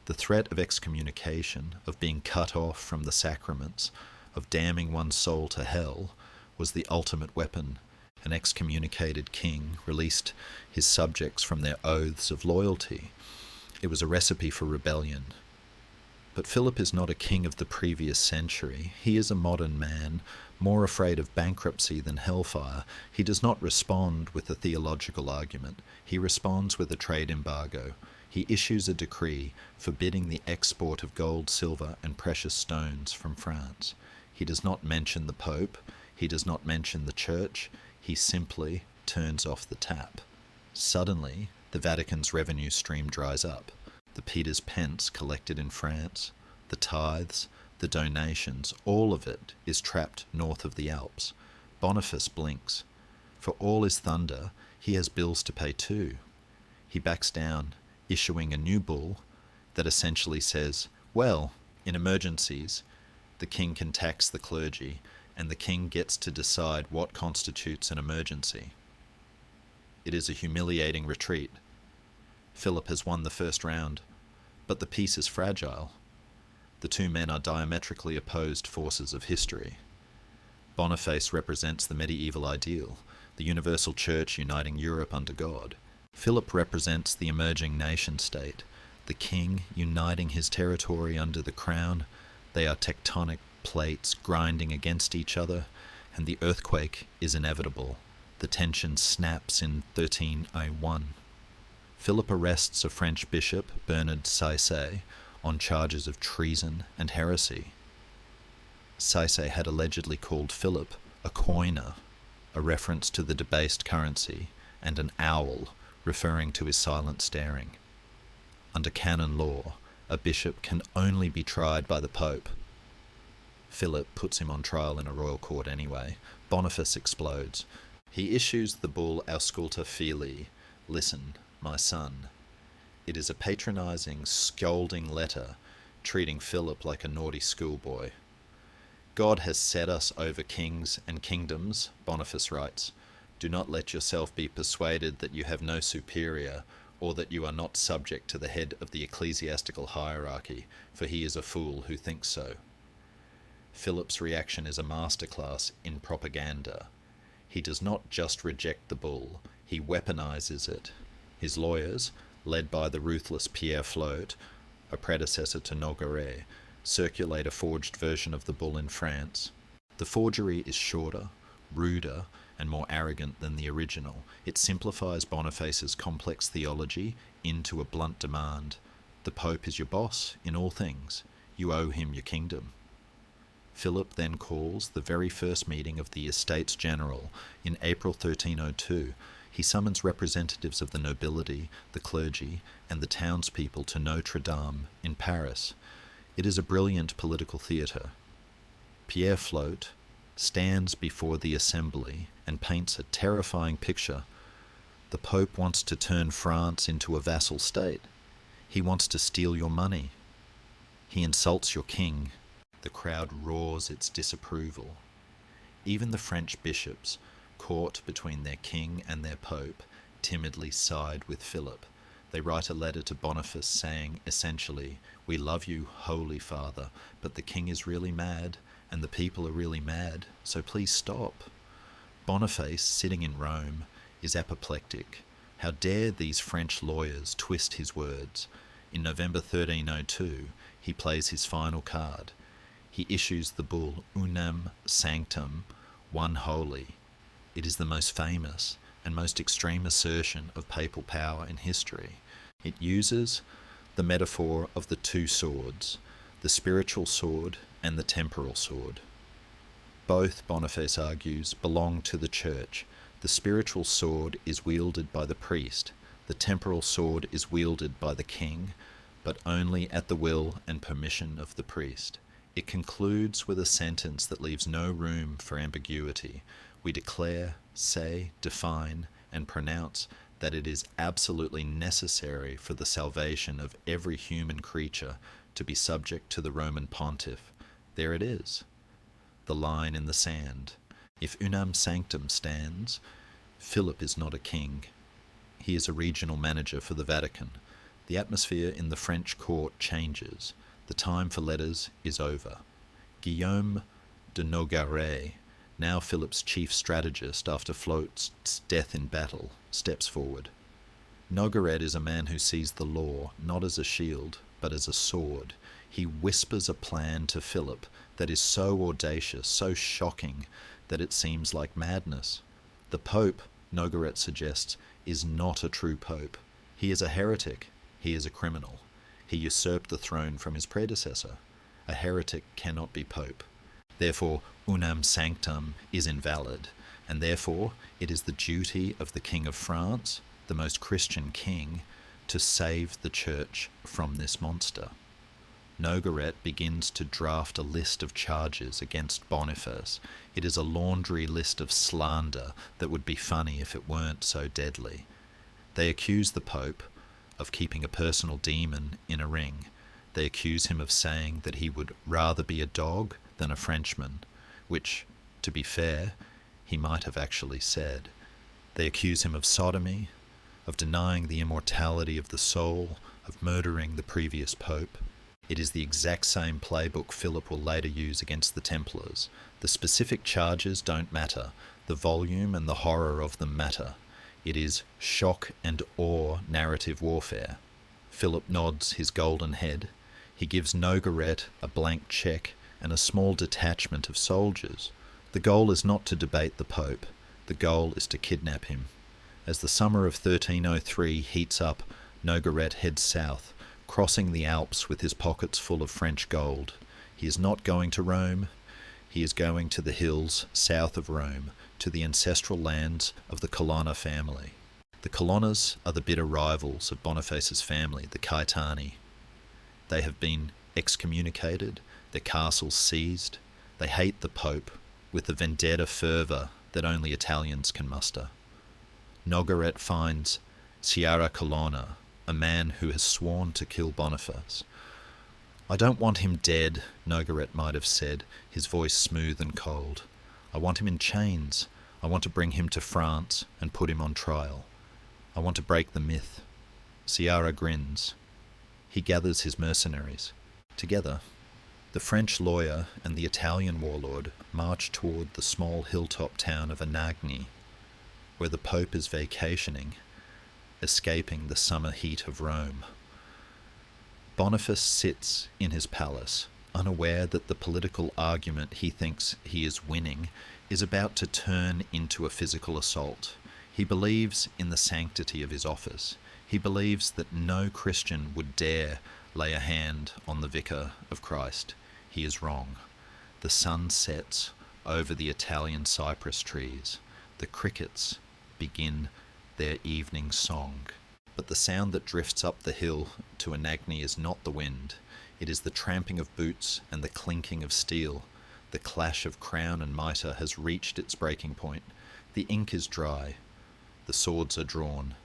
[SPEAKER 1] The threat of excommunication, of being cut off from the sacraments, of damning one's soul to hell, was the ultimate weapon. An excommunicated king released his subjects from their oaths of loyalty. It was a recipe for rebellion. But Philip is not a king of the previous century. He is a modern man, more afraid of bankruptcy than hellfire. He does not respond with a theological argument. He responds with a trade embargo. He issues a decree forbidding the export of gold, silver, and precious stones from France. He does not mention the Pope, he does not mention the Church, he simply turns off the tap. Suddenly, the Vatican's revenue stream dries up. The Peter's pence collected in France, the tithes, the donations, all of it is trapped north of the Alps. Boniface blinks. For all his thunder, he has bills to pay too. He backs down, issuing a new bull that essentially says, well, in emergencies, the king can tax the clergy, and the king gets to decide what constitutes an emergency. It is a humiliating retreat. Philip has won the first round, but the peace is fragile. The two men are diametrically opposed forces of history. Boniface represents the medieval ideal, the universal church uniting Europe under God. Philip represents the emerging nation-state, the king uniting his territory under the crown. They are tectonic plates grinding against each other, and the earthquake is inevitable. The tension snaps in 1301. Philip arrests a French bishop, Bernard Saisset, on charges of treason and heresy. Saisset had allegedly called Philip a coiner, a reference to the debased currency, and an owl, referring to his silent staring. Under canon law, a bishop can only be tried by the Pope. Philip puts him on trial in a royal court anyway. Boniface explodes. He issues the bull Ausculta Filii, listen, my son. It is a patronizing, scolding letter, treating Philip like a naughty schoolboy. God has set us over kings and kingdoms, Boniface writes. Do not let yourself be persuaded that you have no superior, or that you are not subject to the head of the ecclesiastical hierarchy, for he is a fool who thinks so. Philip's reaction is a masterclass in propaganda. He does not just reject the bull, he weaponizes it. His lawyers, led by the ruthless Pierre Flotte, a predecessor to Nogaret, circulate a forged version of the bull in France. The forgery is shorter, ruder, and more arrogant than the original. It simplifies Boniface's complex theology into a blunt demand. The Pope is your boss in all things. You owe him your kingdom. Philip then calls the very first meeting of the Estates General in April 1302. He summons representatives of the nobility, the clergy, and the townspeople to Notre Dame in Paris. It is a brilliant political theatre. Pierre Flotte stands before the assembly and paints a terrifying picture. The Pope wants to turn France into a vassal state. He wants to steal your money. He insults your king. The crowd roars its disapproval. Even the French bishops, caught between their king and their pope, timidly side with Philip. They write a letter to Boniface saying, essentially, we love you, Holy Father, but the king is really mad, and the people are really mad, so please stop. Boniface, sitting in Rome, is apoplectic. How dare these French lawyers twist his words? In November 1302, he plays his final card. He issues the bull Unam Sanctum, one holy. It is the most famous and most extreme assertion of papal power in history. It uses the metaphor of the two swords, the spiritual sword and the temporal sword. Both, Boniface argues, belong to the Church. The spiritual sword is wielded by the priest. The temporal sword is wielded by the king, but only at the will and permission of the priest. It concludes with a sentence that leaves no room for ambiguity. We declare, say, define, and pronounce that it is absolutely necessary for the salvation of every human creature to be subject to the Roman pontiff. There it is, the line in the sand. If Unam Sanctum stands, Philip is not a king. He is a regional manager for the Vatican. The atmosphere in the French court changes. The time for letters is over. Guillaume de Nogaret, now Philip's chief strategist after Flotte's death in battle, steps forward. Nogaret is a man who sees the law not as a shield, but as a sword. He whispers a plan to Philip that is so audacious, so shocking, that it seems like madness. The Pope, Nogaret suggests, is not a true pope. He is a heretic. He is a criminal. He usurped the throne from his predecessor. A heretic cannot be pope. Therefore, unam sanctam is invalid, and therefore it is the duty of the King of France, the most Christian king, to save the church from this monster. Nogaret begins to draft a list of charges against Boniface. It is a laundry list of slander that would be funny if it weren't so deadly. They accuse the Pope of keeping a personal demon in a ring. They accuse him of saying that he would rather be a dog than a Frenchman, which, to be fair, he might have actually said. They accuse him of sodomy, of denying the immortality of the soul, of murdering the previous Pope. It is the exact same playbook Philip will later use against the Templars. The specific charges don't matter. The volume and the horror of them matter. It is shock and awe narrative warfare. Philip nods his golden head. He gives Nogaret a blank check and a small detachment of soldiers. The goal is not to debate the Pope. The goal is to kidnap him. As the summer of 1303 heats up, Nogaret heads south, crossing the Alps with his pockets full of French gold. He is not going to Rome. He is going to the hills south of Rome, to the ancestral lands of the Colonna family. The Colonnas are the bitter rivals of Boniface's family, the Caetani. They have been excommunicated, their castles seized. They hate the Pope with the vendetta fervour that only Italians can muster. Nogaret finds Sciarra Colonna, a man who has sworn to kill Boniface. "I don't want him dead," Nogaret might have said, his voice smooth and cold. "I want him in chains. I want to bring him to France and put him on trial. I want to break the myth." Sciarra grins. He gathers his mercenaries. Together, the French lawyer and the Italian warlord march toward the small hilltop town of Anagni, where the Pope is vacationing, escaping the summer heat of Rome. Boniface sits in his palace, unaware that the political argument he thinks he is winning is about to turn into a physical assault. He believes in the sanctity of his office. He believes that no Christian would dare lay a hand on the vicar of Christ. He is wrong. The sun sets over the Italian cypress trees. The crickets begin their evening song. But the sound that drifts up the hill to Anagni is not the wind. It is the tramping of boots and the clinking of steel. The clash of crown and mitre has reached its breaking point. The ink is dry. The swords are drawn.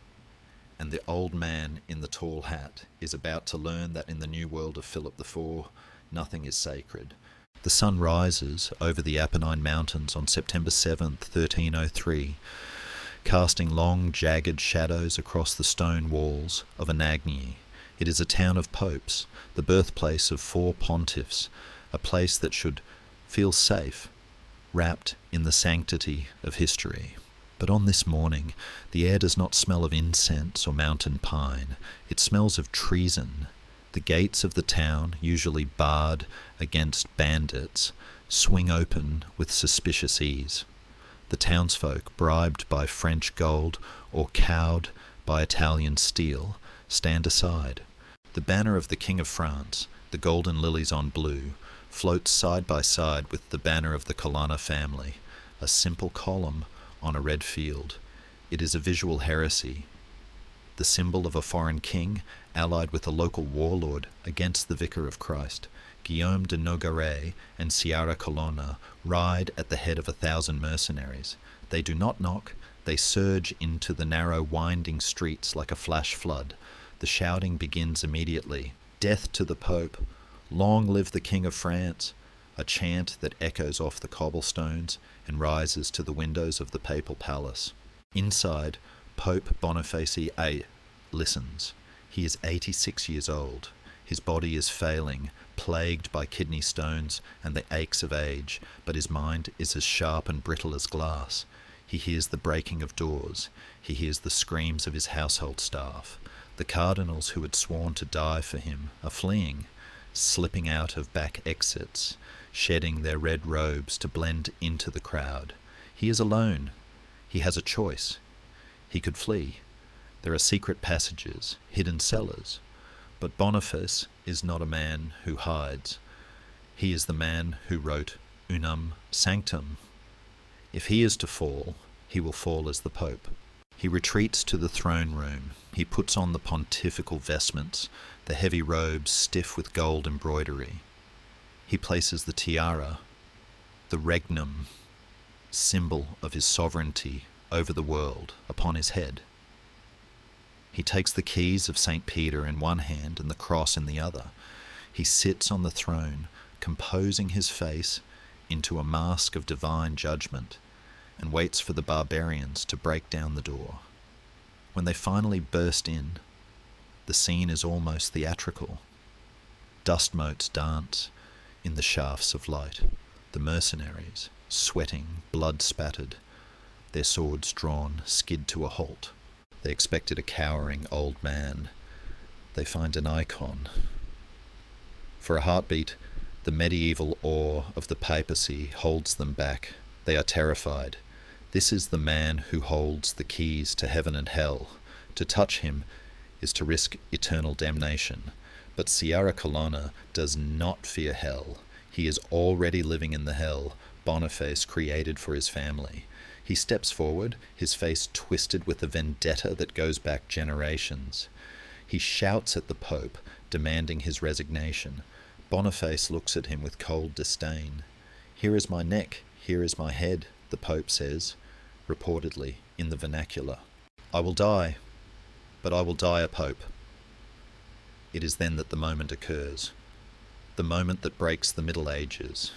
[SPEAKER 1] And the old man in the tall hat is about to learn that in the new world of Philip IV, nothing is sacred. The sun rises over the Apennine Mountains on September 7th, 1303, casting long, jagged shadows across the stone walls of Anagni. It is a town of popes, the birthplace of 4 pontiffs, a place that should feel safe, wrapped in the sanctity of history. But on this morning, the air does not smell of incense or mountain pine. It smells of treason. The gates of the town, usually barred against bandits, swing open with suspicious ease. The townsfolk, bribed by French gold or cowed by Italian steel, stand aside. The banner of the King of France, the golden lilies on blue, floats side by side with the banner of the Colonna family, a simple column on a red field. It is a visual heresy, the symbol of a foreign king allied with a local warlord against the Vicar of Christ. Guillaume de Nogaret and Sciarra Colonna ride at the head of 1,000 mercenaries. They do not knock, they surge into the narrow winding streets like a flash flood. The shouting begins immediately. "Death to the Pope! Long live the King of France!" A chant that echoes off the cobblestones and rises to the windows of the papal palace. Inside, Pope Boniface VIII listens. He is 86 years old. His body is failing, plagued by kidney stones and the aches of age, but his mind is as sharp and brittle as glass. He hears the breaking of doors. He hears the screams of his household staff. The cardinals who had sworn to die for him are fleeing, slipping out of back exits, shedding their red robes to blend into the crowd. He is alone. He has a choice. He could flee. There are secret passages, hidden cellars. But Boniface is not a man who hides. He is the man who wrote unum sanctum. If he is to fall, he will fall as the Pope. He retreats to the throne room. He puts on the pontifical vestments, the heavy robes stiff with gold embroidery. He places the tiara, the regnum, symbol of his sovereignty over the world, upon his head. He takes the keys of St. Peter in one hand and the cross in the other. He sits on the throne, composing his face into a mask of divine judgment, and waits for the barbarians to break down the door. When they finally burst in, the scene is almost theatrical. Dust motes dance in the shafts of light. The mercenaries, sweating, blood-spattered, their swords drawn, skid to a halt. They expected a cowering old man. They find an icon. For a heartbeat, the medieval awe of the papacy holds them back. They are terrified. This is the man who holds the keys to heaven and hell. To touch him is to risk eternal damnation. But Sciarra Colonna does not fear hell. He is already living in the hell Boniface created for his family. He steps forward, his face twisted with a vendetta that goes back generations. He shouts at the Pope, demanding his resignation. Boniface looks at him with cold disdain. "Here is my neck, here is my head," the Pope says, reportedly in the vernacular. "I will die, but I will die a Pope." It is then that the moment occurs, the moment that breaks the Middle Ages.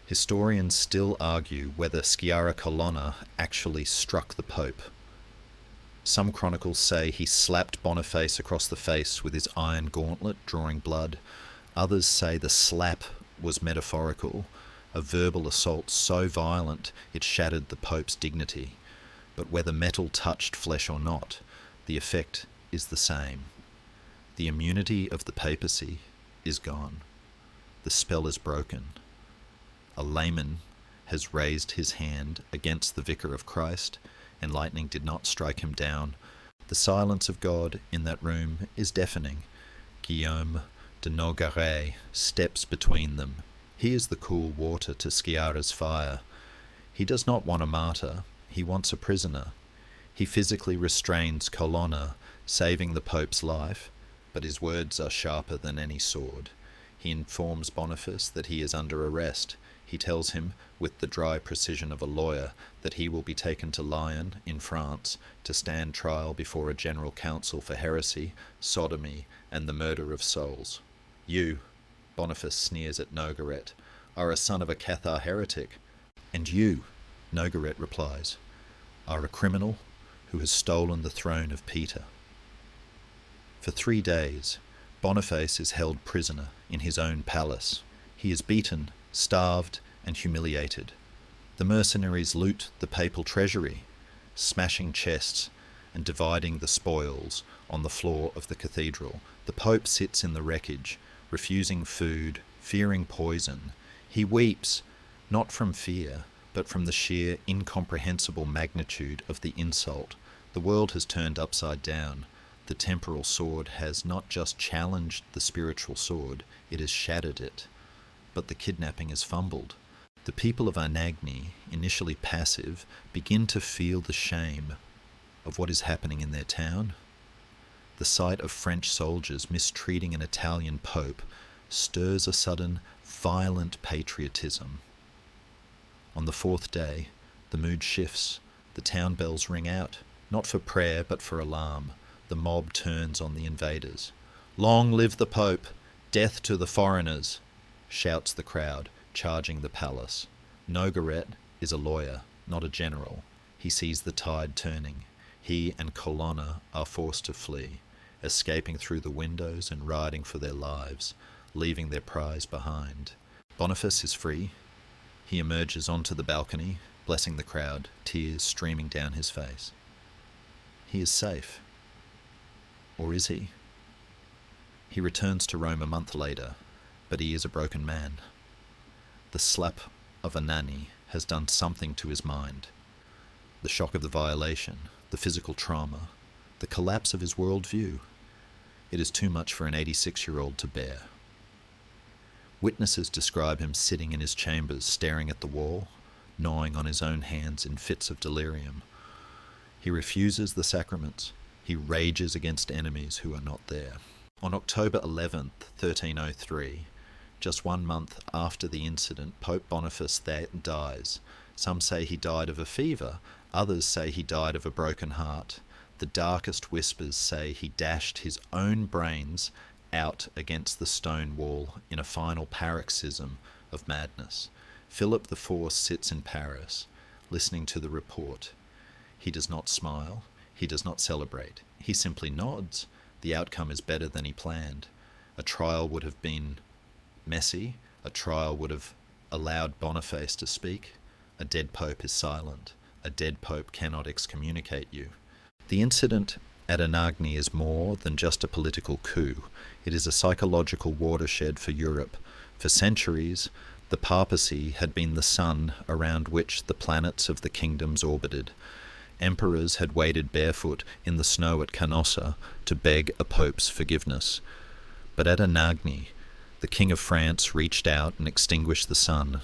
[SPEAKER 1] Historians still argue whether Sciarra Colonna actually struck the Pope. Some chronicles say he slapped Boniface across the face with his iron gauntlet, drawing blood. Others say the slap was metaphorical, a verbal assault so violent it shattered the Pope's dignity. But whether metal touched flesh or not, the effect is the same. The immunity of the papacy is gone. The spell is broken. A layman has raised his hand against the Vicar of Christ, and lightning did not strike him down. The silence of God in that room is deafening. Guillaume de Nogaret steps between them. He is the cool water to Sciarra's fire. He does not want a martyr, he wants a prisoner. He physically restrains Colonna, saving the Pope's life, but his words are sharper than any sword. He informs Boniface that he is under arrest. He tells him, with the dry precision of a lawyer, that he will be taken to Lyon, in France, to stand trial before a general council for heresy, sodomy, and the murder of souls. "You," Boniface sneers at Nogaret, "are a son of a Cathar heretic." "And you," Nogaret replies, "are a criminal who has stolen the throne of Peter." For 3 days, Boniface is held prisoner in his own palace. He is beaten, starved, and humiliated. The mercenaries loot the papal treasury, smashing chests and dividing the spoils on the floor of the cathedral. The Pope sits in the wreckage, refusing food, fearing poison. He weeps, not from fear, but from the sheer incomprehensible magnitude of the insult. The world has turned upside down. The temporal sword has not just challenged the spiritual sword, it has shattered it. But the kidnapping is fumbled. The people of Anagni, initially passive, begin to feel the shame of what is happening in their town. The sight of French soldiers mistreating an Italian pope stirs a sudden, violent patriotism. On the 4th day, the mood shifts. The town bells ring out, not for prayer but for alarm. The mob turns on the invaders. "Long live the Pope! Death to the foreigners!" shouts the crowd, charging the palace. Nogaret is a lawyer, not a general. He sees the tide turning. He and Colonna are forced to flee, escaping through the windows and riding for their lives, leaving their prize behind. Boniface is free. He emerges onto the balcony, blessing the crowd, tears streaming down his face. He is safe. Or is he? He returns to Rome a month later, but he is a broken man. The slap of a nanny has done something to his mind. The shock of the violation, the physical trauma, the collapse of his worldview. It is too much for an 86-year-old to bear. Witnesses describe him sitting in his chambers staring at the wall, gnawing on his own hands in fits of delirium. He refuses the sacraments. He rages against enemies who are not there. On October 11th, 1303, just 1 month after the incident, Pope Boniface dies. Some say he died of a fever, others say he died of a broken heart. The darkest whispers say he dashed his own brains out against the stone wall in a final paroxysm of madness. Philip IV sits in Paris, listening to the report. He does not smile. He does not celebrate. He simply nods. The outcome is better than he planned. A trial would have been messy. A trial would have allowed Boniface to speak. A dead pope is silent. A dead pope cannot excommunicate you. The incident at Anagni is more than just a political coup. It is a psychological watershed for Europe. For centuries, the papacy had been the sun around which the planets of the kingdoms orbited. Emperors had waded barefoot in the snow at Canossa to beg a pope's forgiveness. But at Anagni, the King of France reached out and extinguished the sun.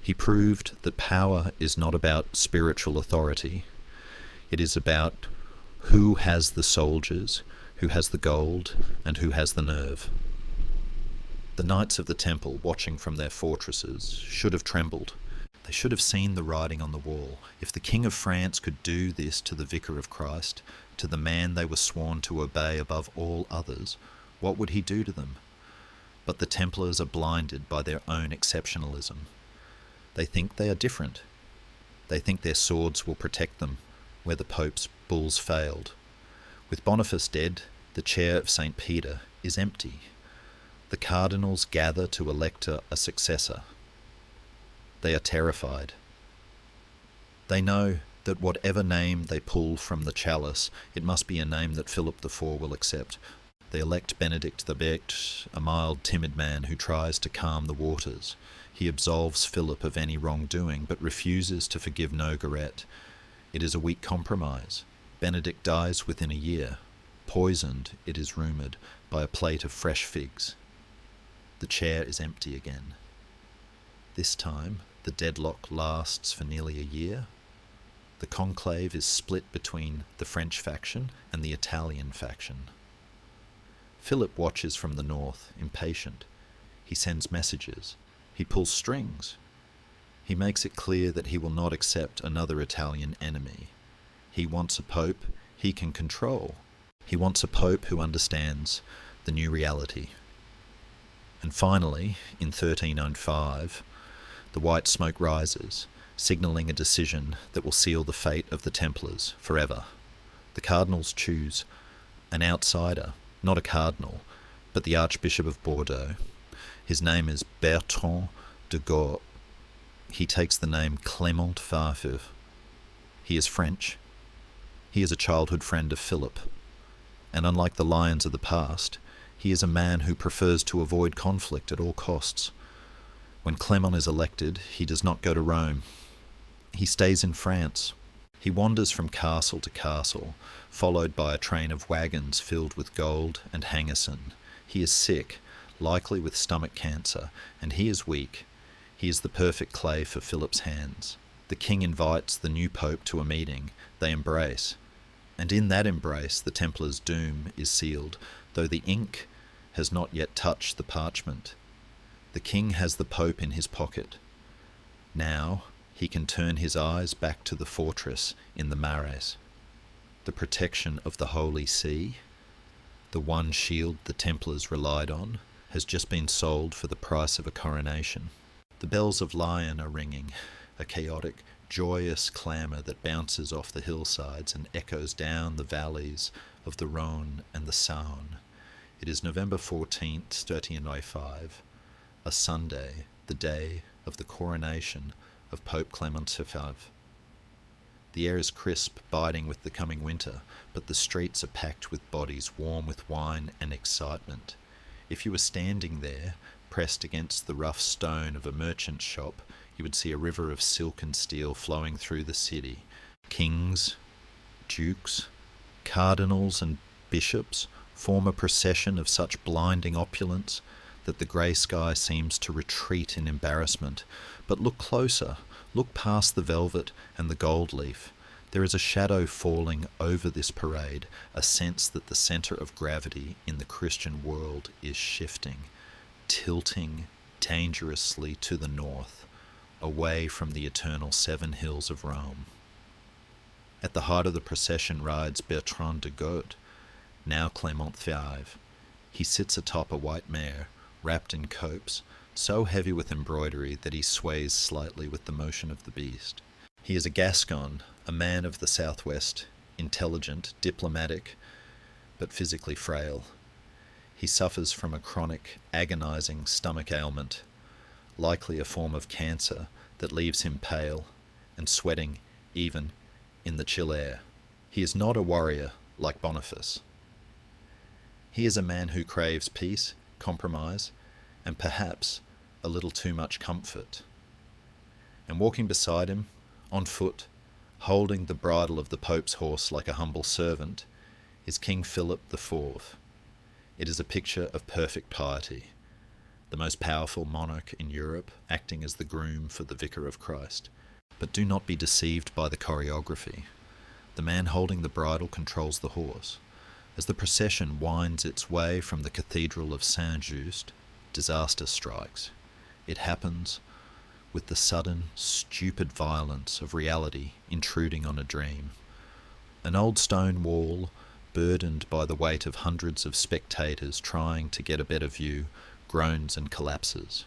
[SPEAKER 1] He proved that power is not about spiritual authority. It is about who has the soldiers, who has the gold, and who has the nerve. The Knights of the Temple, watching from their fortresses, should have trembled. They should have seen the writing on the wall. If the King of France could do this to the Vicar of Christ, to the man they were sworn to obey above all others, what would he do to them? But the Templars are blinded by their own exceptionalism. They think they are different. They think their swords will protect them where the Pope's bulls failed. With Boniface dead, the chair of St. Peter is empty. The cardinals gather to elect a successor. They are terrified. They know that whatever name they pull from the chalice, it must be a name that Philip IV will accept. They elect Benedict the Becht, a mild, timid man who tries to calm the waters. He absolves Philip of any wrongdoing, but refuses to forgive Nogaret. It is a weak compromise. Benedict dies within a year, poisoned, it is rumoured, by a plate of fresh figs. The chair is empty again. This time, the deadlock lasts for nearly a year. The conclave is split between the French faction and the Italian faction. Philip watches from the north, impatient. He sends messages. He pulls strings. He makes it clear that he will not accept another Italian enemy. He wants a pope he can control. He wants a pope who understands the new reality. And finally, in 1305, the white smoke rises, signalling a decision that will seal the fate of the Templars forever. The cardinals choose an outsider, not a cardinal, but the Archbishop of Bordeaux. His name is Bertrand de Gourt. He takes the name Clément Farfeux. He is French. He is a childhood friend of Philip. And unlike the lions of the past, he is a man who prefers to avoid conflict at all costs. When Clément is elected, he does not go to Rome. He stays in France. He wanders from castle to castle, followed by a train of wagons filled with gold and hangerson. He is sick, likely with stomach cancer, and he is weak. He is the perfect clay for Philip's hands. The king invites the new pope to a meeting. They embrace. And in that embrace, the Templars' doom is sealed, though the ink has not yet touched the parchment. The king has the pope in his pocket. Now he can turn his eyes back to the fortress in the Marais. The protection of the Holy See, the one shield the Templars relied on, has just been sold for the price of a coronation. The bells of Lyon are ringing, a chaotic, joyous clamour that bounces off the hillsides and echoes down the valleys of the Rhône and the Saône. It is November 14th, 1305, a Sunday, the day of the coronation of Pope Clement V. The air is crisp, biting with the coming winter, but the streets are packed with bodies warm with wine and excitement. If you were standing there, pressed against the rough stone of a merchant's shop, you would see a river of silk and steel flowing through the city. Kings, dukes, cardinals and bishops form a procession of such blinding opulence that the grey sky seems to retreat in embarrassment. But look closer, look past the velvet and the gold leaf. There is a shadow falling over this parade, a sense that the centre of gravity in the Christian world is shifting, tilting dangerously to the north, away from the eternal 7 hills of Rome. At the heart of the procession rides Bertrand de Goth, now Clement V. He sits atop a white mare, wrapped in copes, so heavy with embroidery that he sways slightly with the motion of the beast. He is a Gascon, a man of the southwest, intelligent, diplomatic, but physically frail. He suffers from a chronic, agonizing stomach ailment, likely a form of cancer that leaves him pale and sweating even in the chill air. He is not a warrior like Boniface. He is a man who craves peace, compromise, and perhaps a little too much comfort. And walking beside him, on foot, holding the bridle of the Pope's horse like a humble servant, is King Philip IV. It is a picture of perfect piety, the most powerful monarch in Europe, acting as the groom for the Vicar of Christ. But do not be deceived by the choreography. The man holding the bridle controls the horse. As the procession winds its way from the Cathedral of Saint-Just, disaster strikes. It happens with the sudden, stupid violence of reality intruding on a dream. An old stone wall, burdened by the weight of hundreds of spectators trying to get a better view, groans and collapses.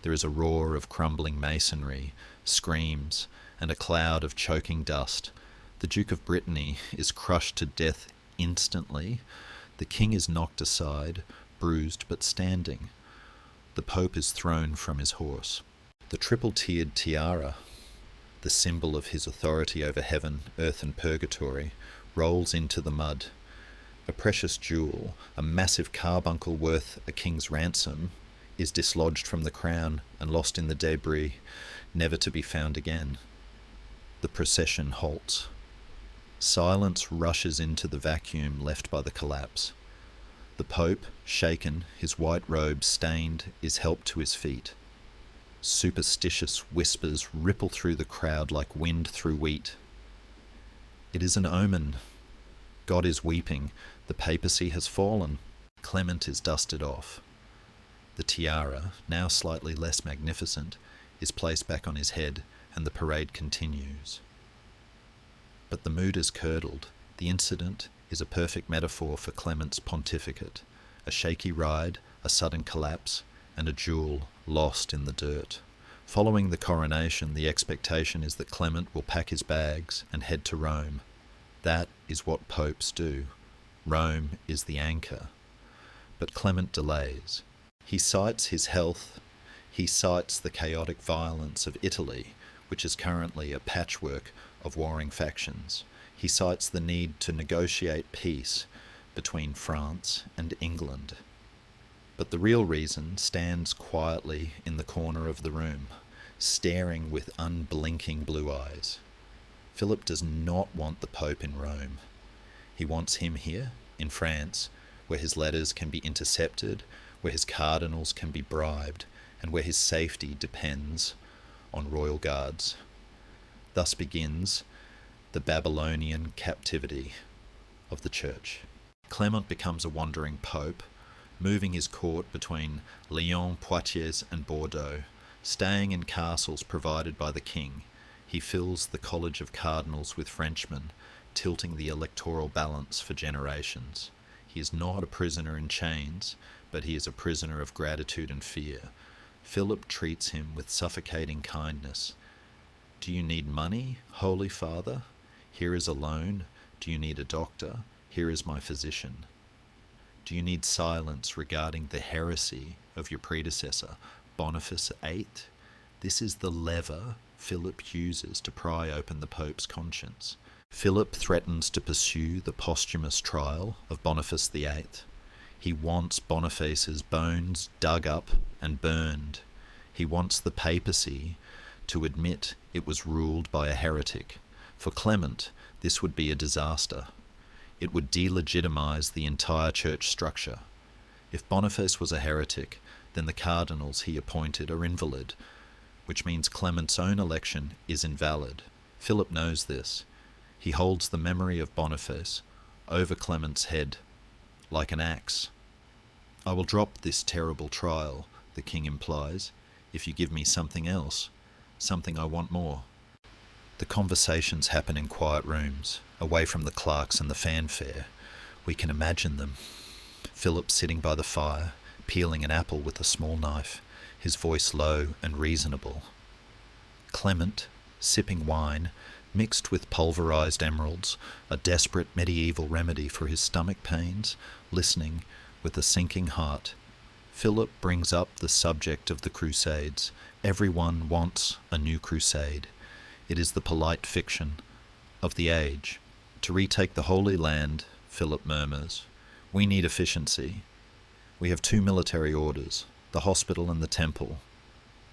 [SPEAKER 1] There is a roar of crumbling masonry, screams, and a cloud of choking dust. The Duke of Brittany is crushed to death instantly. The king is knocked aside, bruised but standing. The Pope is thrown from his horse. The triple-tiered tiara, the symbol of his authority over heaven, earth and purgatory, rolls into the mud. A precious jewel, a massive carbuncle worth a king's ransom, is dislodged from the crown and lost in the debris, never to be found again. The procession halts. Silence rushes into the vacuum left by the collapse. The Pope, shaken, his white robe stained, is helped to his feet. Superstitious whispers ripple through the crowd like wind through wheat. It is an omen. God is weeping. The papacy has fallen. Clement is dusted off. The tiara, now slightly less magnificent, is placed back on his head, and the parade continues. But the mood is curdled. The incident is a perfect metaphor for Clement's pontificate. A shaky ride, a sudden collapse, and a jewel lost in the dirt. Following the coronation, the expectation is that Clement will pack his bags and head to Rome. That is what popes do. Rome is the anchor. But Clement delays. He cites his health. He cites the chaotic violence of Italy, which is currently a patchwork of warring factions. He cites the need to negotiate peace between France and England. But the real reason stands quietly in the corner of the room, staring with unblinking blue eyes. Philip does not want the Pope in Rome. He wants him here, in France, where his letters can be intercepted, where his cardinals can be bribed, and where his safety depends on royal guards. Thus begins the Babylonian captivity of the Church. Clement becomes a wandering pope, moving his court between Lyon, Poitiers, and Bordeaux, staying in castles provided by the king. He fills the College of Cardinals with Frenchmen, tilting the electoral balance for generations. He is not a prisoner in chains, but he is a prisoner of gratitude and fear. Philip treats him with suffocating kindness. Do you need money, Holy Father? Here is a loan. Do you need a doctor? Here is my physician. Do you need silence regarding the heresy of your predecessor, Boniface VIII? This is the lever Philip uses to pry open the Pope's conscience. Philip threatens to pursue the posthumous trial of Boniface VIII. He wants Boniface's bones dug up and burned. He wants the papacy to admit it was ruled by a heretic. For Clement, this would be a disaster. It would delegitimize the entire church structure. If Boniface was a heretic, then the cardinals he appointed are invalid, which means Clement's own election is invalid. Philip knows this. He holds the memory of Boniface over Clement's head like an axe. "I will drop this terrible trial," the king implies, "if you give me something else, something I want more." The conversations happen in quiet rooms, away from the clerks and the fanfare. We can imagine them. Philip sitting by the fire, peeling an apple with a small knife, his voice low and reasonable. Clement, sipping wine, mixed with pulverized emeralds, a desperate medieval remedy for his stomach pains, listening with a sinking heart. Philip brings up the subject of the Crusades. Everyone wants a new crusade. It is the polite fiction of the age. To retake the Holy Land, Philip murmurs, we need efficiency. We have 2 military orders, the hospital and the temple.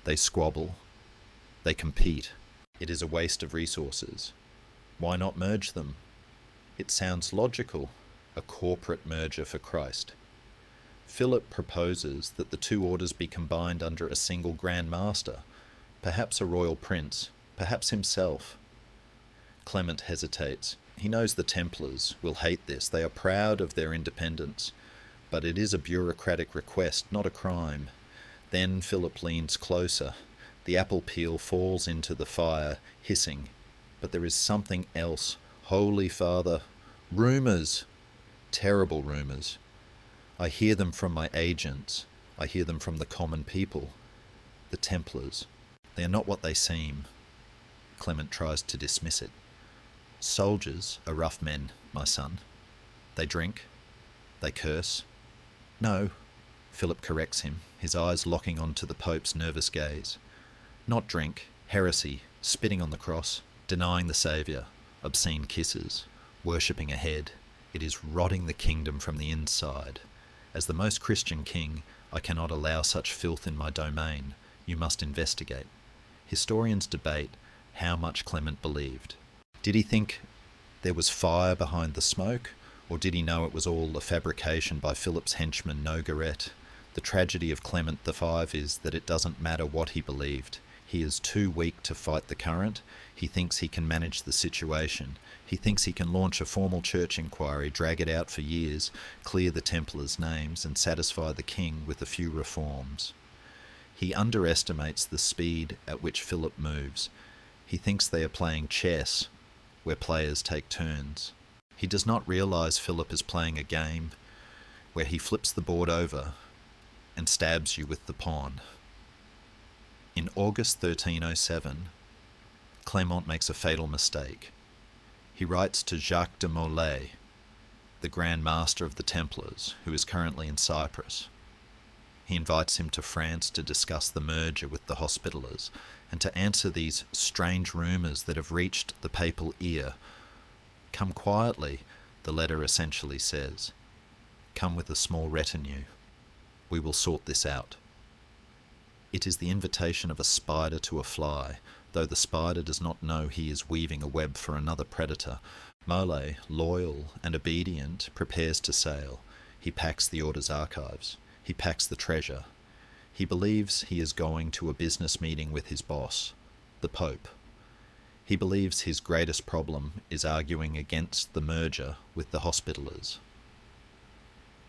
[SPEAKER 1] They squabble. They compete. It is a waste of resources. Why not merge them? It sounds logical, a corporate merger for Christ. Philip proposes that the 2 orders be combined under a single Grand Master, perhaps a royal prince, perhaps himself. Clement hesitates. He knows the Templars will hate this. They are proud of their independence, but it is a bureaucratic request, not a crime. Then Philip leans closer. The apple peel falls into the fire, hissing. But there is something else. Holy Father, rumours! Terrible rumours. I hear them from my agents. I hear them from the common people. The Templars. They are not what they seem. Clement tries to dismiss it. Soldiers are rough men, my son. They drink. They curse. No, Philip corrects him, his eyes locking onto the Pope's nervous gaze. Not drink, heresy, spitting on the cross, denying the Saviour, obscene kisses, worshipping a head. It is rotting the kingdom from the inside. As the most Christian king, I cannot allow such filth in my domain. You must investigate. Historians debate how much Clement believed. Did he think there was fire behind the smoke, or did he know it was all a fabrication by Philip's henchman Nogaret? The tragedy of Clement V is that it doesn't matter what he believed. He is too weak to fight the current. He thinks he can manage the situation. He thinks he can launch a formal church inquiry, drag it out for years, clear the Templars' names, and satisfy the king with a few reforms. He underestimates the speed at which Philip moves. He thinks they are playing chess, where players take turns. He does not realise Philip is playing a game where he flips the board over and stabs you with the pawn. In August 1307, Clement makes a fatal mistake. He writes to Jacques de Molay, the Grand Master of the Templars, who is currently in Cyprus. He invites him to France to discuss the merger with the Hospitallers and to answer these strange rumours that have reached the papal ear. Come quietly, the letter essentially says. Come with a small retinue. We will sort this out. It is the invitation of a spider to a fly, though the spider does not know he is weaving a web for another predator. Molay, loyal and obedient, prepares to sail. He packs the order's archives. He packs the treasure. He believes he is going to a business meeting with his boss, the Pope. He believes his greatest problem is arguing against the merger with the Hospitallers.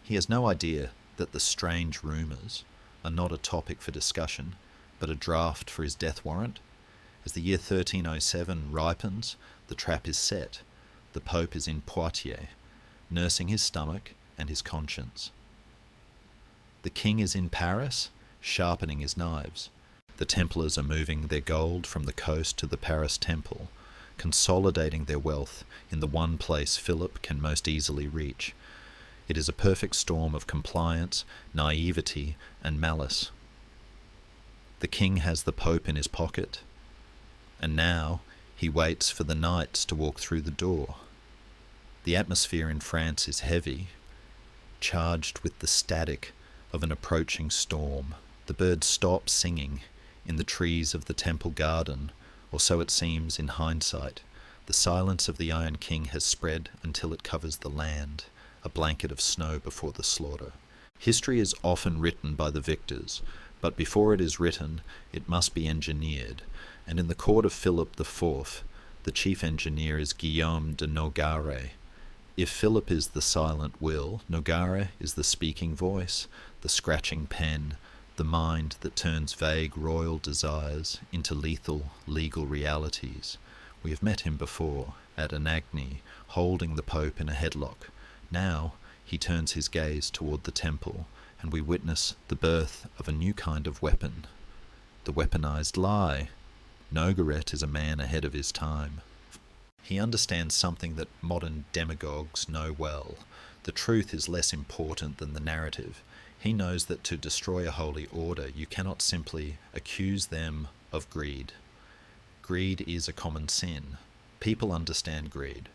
[SPEAKER 1] He has no idea that the strange rumours are not a topic for discussion, but a draft for his death warrant. As the year 1307 ripens, the trap is set. The Pope is in Poitiers, nursing his stomach and his conscience. The king is in Paris, sharpening his knives. The Templars are moving their gold from the coast to the Paris temple, consolidating their wealth in the one place Philip can most easily reach. It is a perfect storm of compliance, naivety, and malice. The king has the Pope in his pocket, and now he waits for the knights to walk through the door. The atmosphere in France is heavy, charged with the static of an approaching storm. The birds stop singing in the trees of the temple garden, or so it seems in hindsight. The silence of the Iron King has spread until it covers the land, a blanket of snow before the slaughter. History is often written by the victors, but before it is written, it must be engineered, and in the court of Philip IV, the chief engineer is Guillaume de Nogaret. If Philip is the silent will, Nogaret is the speaking voice, the scratching pen, the mind that turns vague royal desires into lethal legal realities. We have met him before, at Anagni, holding the Pope in a headlock. Now he turns his gaze toward the temple, and we witness the birth of a new kind of weapon, the weaponized lie. Nogaret is a man ahead of his time. He understands something that modern demagogues know well. The truth is less important than the narrative. He knows that to destroy a holy order, you cannot simply accuse them of greed. Greed is a common sin. People understand greed.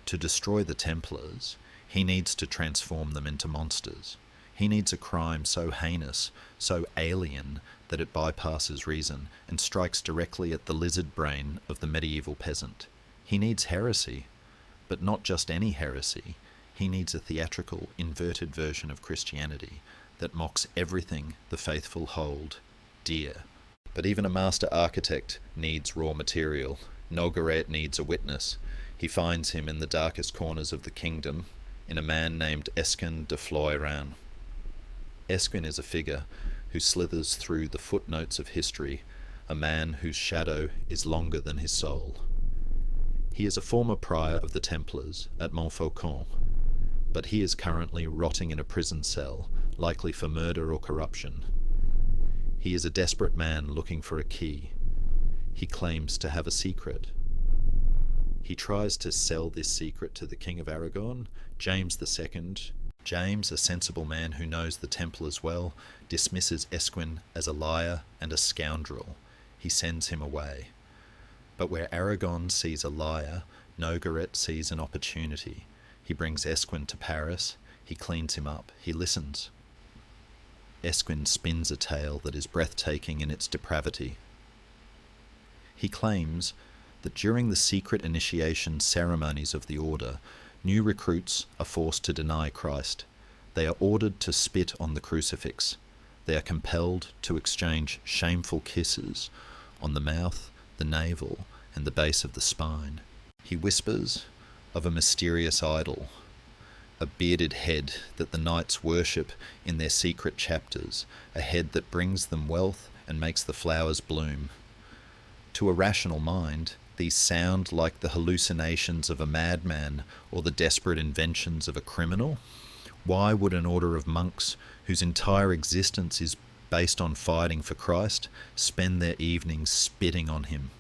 [SPEAKER 1] To destroy the Templars, he needs to transform them into monsters. He needs a crime so heinous, so alien, that it bypasses reason and strikes directly at the lizard brain of the medieval peasant. He needs heresy, but not just any heresy. He needs a theatrical, inverted version of Christianity that mocks everything the faithful hold dear. But even a master architect needs raw material. Nogaret needs a witness. He finds him in the darkest corners of the kingdom, in a man named Esquin de Floyran. Esquin is a figure who slithers through the footnotes of history, a man whose shadow is longer than his soul. He is a former prior of the Templars at Montfaucon, but he is currently rotting in a prison cell, likely for murder or corruption. He is a desperate man looking for a key. He claims to have a secret. He tries to sell this secret to the King of Aragon, James II. James, a sensible man who knows the Templars well, dismisses Esquin as a liar and a scoundrel. He sends him away. But where Aragon sees a liar, Nogaret sees an opportunity. He brings Esquin to Paris. He cleans him up. He listens. Esquin spins a tale that is breathtaking in its depravity. He claims that during the secret initiation ceremonies of the order, new recruits are forced to deny Christ. They are ordered to spit on the crucifix. They are compelled to exchange shameful kisses on the mouth, the navel, and the base of the spine. He whispers of a mysterious idol, a bearded head that the knights worship in their secret chapters, a head that brings them wealth and makes the flowers bloom. To a rational mind, these sound like the hallucinations of a madman or the desperate inventions of a criminal. Why would an order of monks whose entire existence is based on fighting for Christ spend their evenings spitting on him?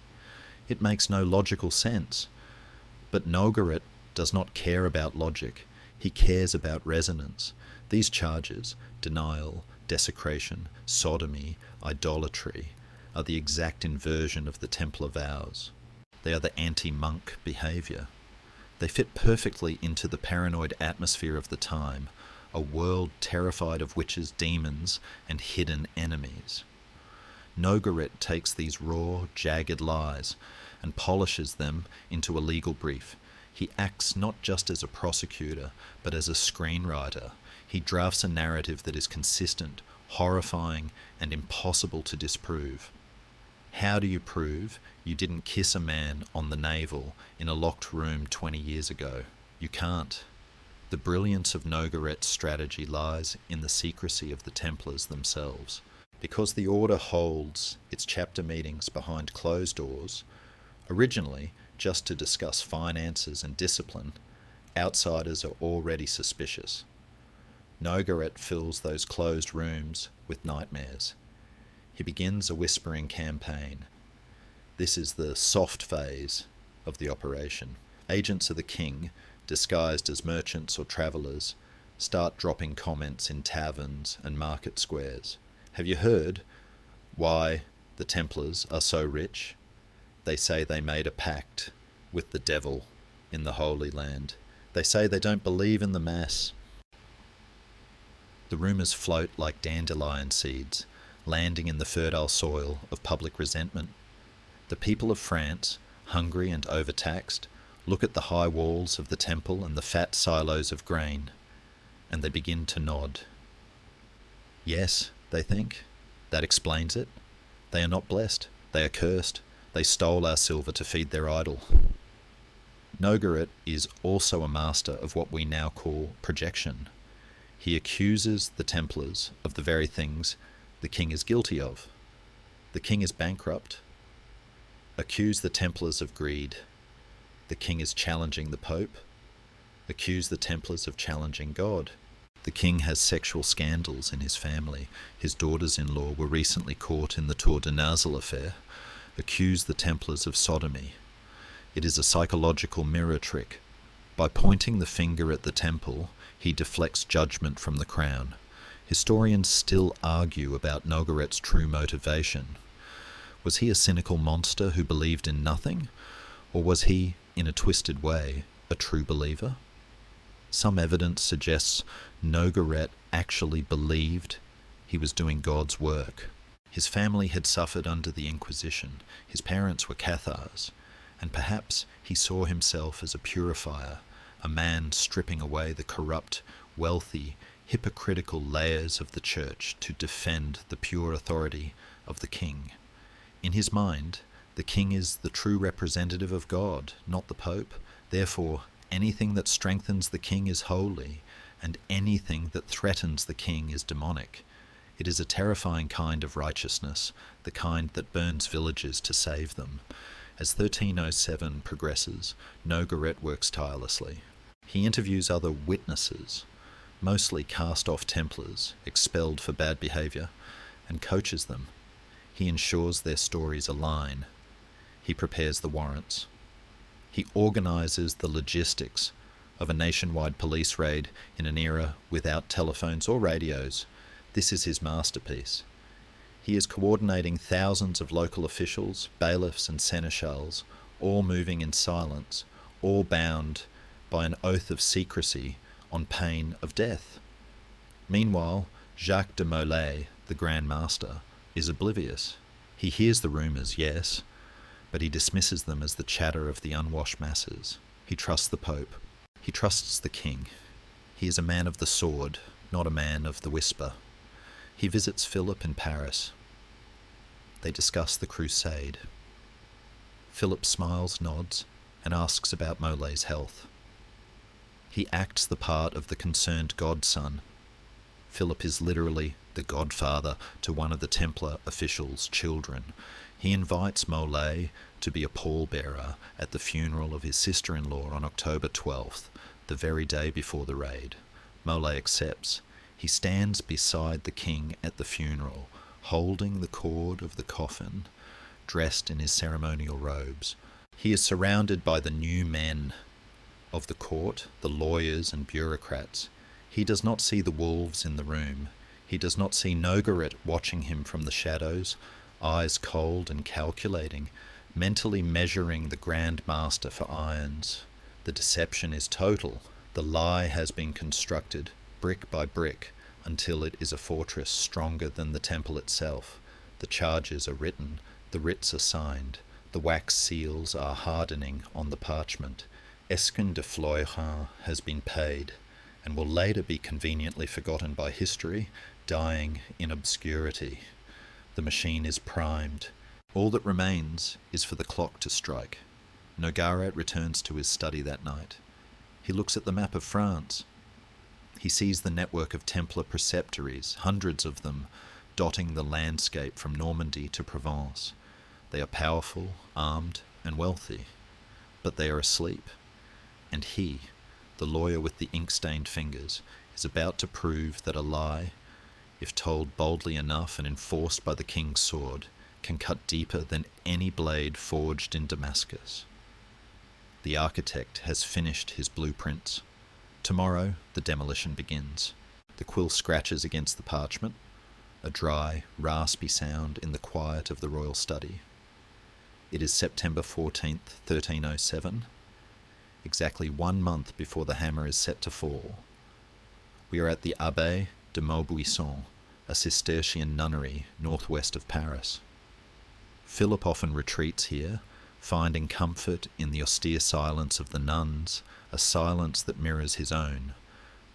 [SPEAKER 1] It makes no logical sense. But Nogaret does not care about logic. He cares about resonance. These charges, denial, desecration, sodomy, idolatry, are the exact inversion of the Templar vows. They are the anti-monk behaviour. They fit perfectly into the paranoid atmosphere of the time, a world terrified of witches, demons, and hidden enemies. Nogaret takes these raw, jagged lies and polishes them into a legal brief. He acts not just as a prosecutor, but as a screenwriter. He drafts a narrative that is consistent, horrifying, and impossible to disprove. How do you prove you didn't kiss a man on the navel in a locked room 20 years ago? You can't. The brilliance of Nogaret's strategy lies in the secrecy of the Templars themselves. Because the order holds its chapter meetings behind closed doors, originally just to discuss finances and discipline, outsiders are already suspicious. Nogaret fills those closed rooms with nightmares. He begins a whispering campaign. This is the soft phase of the operation. Agents of the king, disguised as merchants or travellers, start dropping comments in taverns and market squares. Have you heard why the Templars are so rich? They say they made a pact with the devil in the Holy Land. They say they don't believe in the Mass. The rumours float like dandelion seeds, landing in the fertile soil of public resentment. The people of France, hungry and overtaxed, look at the high walls of the temple and the fat silos of grain. and they begin to nod. Yes, they think, that explains it. They are not blessed, they are cursed. They stole our silver to feed their idol. Nogaret is also a master of what we now call projection. He accuses the Templars of the very things the king is guilty of. The king is bankrupt. Accuse the Templars of greed. The king is challenging the Pope. Accuse the Templars of challenging God. The king has sexual scandals in his family. His daughters-in-law were recently caught in the Tour de Nazle affair. Accuse the Templars of sodomy. It is a psychological mirror trick. By pointing the finger at the temple, he deflects judgment from the crown. Historians still argue about Nogaret's true motivation. Was he a cynical monster who believed in nothing? Or was he, in a twisted way, a true believer? Some evidence suggests Nogaret actually believed he was doing God's work. His family had suffered under the Inquisition. His parents were Cathars, and perhaps he saw himself as a purifier, a man stripping away the corrupt, wealthy, hypocritical layers of the church to defend the pure authority of the king. In his mind, the king is the true representative of God, not the Pope. Therefore, anything that strengthens the king is holy, and anything that threatens the king is demonic. It is a terrifying kind of righteousness, the kind that burns villages to save them. As 1307 progresses, Nogaret works tirelessly. He interviews other witnesses, mostly cast-off Templars, expelled for bad behaviour, and coaches them. He ensures their stories align. He prepares the warrants. He organises the logistics of a nationwide police raid in an era without telephones or radios. This is his masterpiece. He is coordinating thousands of local officials, bailiffs and seneschals, all moving in silence, all bound by an oath of secrecy on pain of death. Meanwhile, Jacques de Molay, the Grand Master, is oblivious. He hears the rumours, yes, but he dismisses them as the chatter of the unwashed masses. He trusts the Pope. He trusts the king. He is a man of the sword, not a man of the whisper. He visits Philip in Paris. They discuss the crusade. Philip smiles, nods, and asks about Molay's health. He acts the part of the concerned godson. Philip is literally the godfather to one of the Templar officials' children. He invites Molay to be a pallbearer at the funeral of his sister-in-law on October 12th, the very day before the raid. Molay accepts. He stands beside the king at the funeral, holding the cord of the coffin, dressed in his ceremonial robes. He is surrounded by the new men of the court, the lawyers and bureaucrats. He does not see the wolves in the room. He does not see Nogaret watching him from the shadows, eyes cold and calculating, mentally measuring the Grand Master for irons. The deception is total. The lie has been constructed, brick by brick, until it is a fortress stronger than the temple itself. The charges are written, the writs are signed, the wax seals are hardening on the parchment. Esquin de Floyrin has been paid, and will later be conveniently forgotten by history, dying in obscurity. The machine is primed. All that remains is for the clock to strike. Nogaret returns to his study that night. He looks at the map of France. He sees the network of Templar preceptories, hundreds of them, dotting the landscape from Normandy to Provence. They are powerful, armed, and wealthy, but they are asleep. And he, the lawyer with the ink-stained fingers, is about to prove that a lie, if told boldly enough and enforced by the king's sword, can cut deeper than any blade forged in Damascus. The architect has finished his blueprints. Tomorrow, the demolition begins. The quill scratches against the parchment, a dry, raspy sound in the quiet of the royal study. It is September 14th, 1307, exactly 1 month before the hammer is set to fall. We are at the Abbaye de Maubuisson, a Cistercian nunnery northwest of Paris. Philip often retreats here, finding comfort in the austere silence of the nuns, a silence that mirrors his own.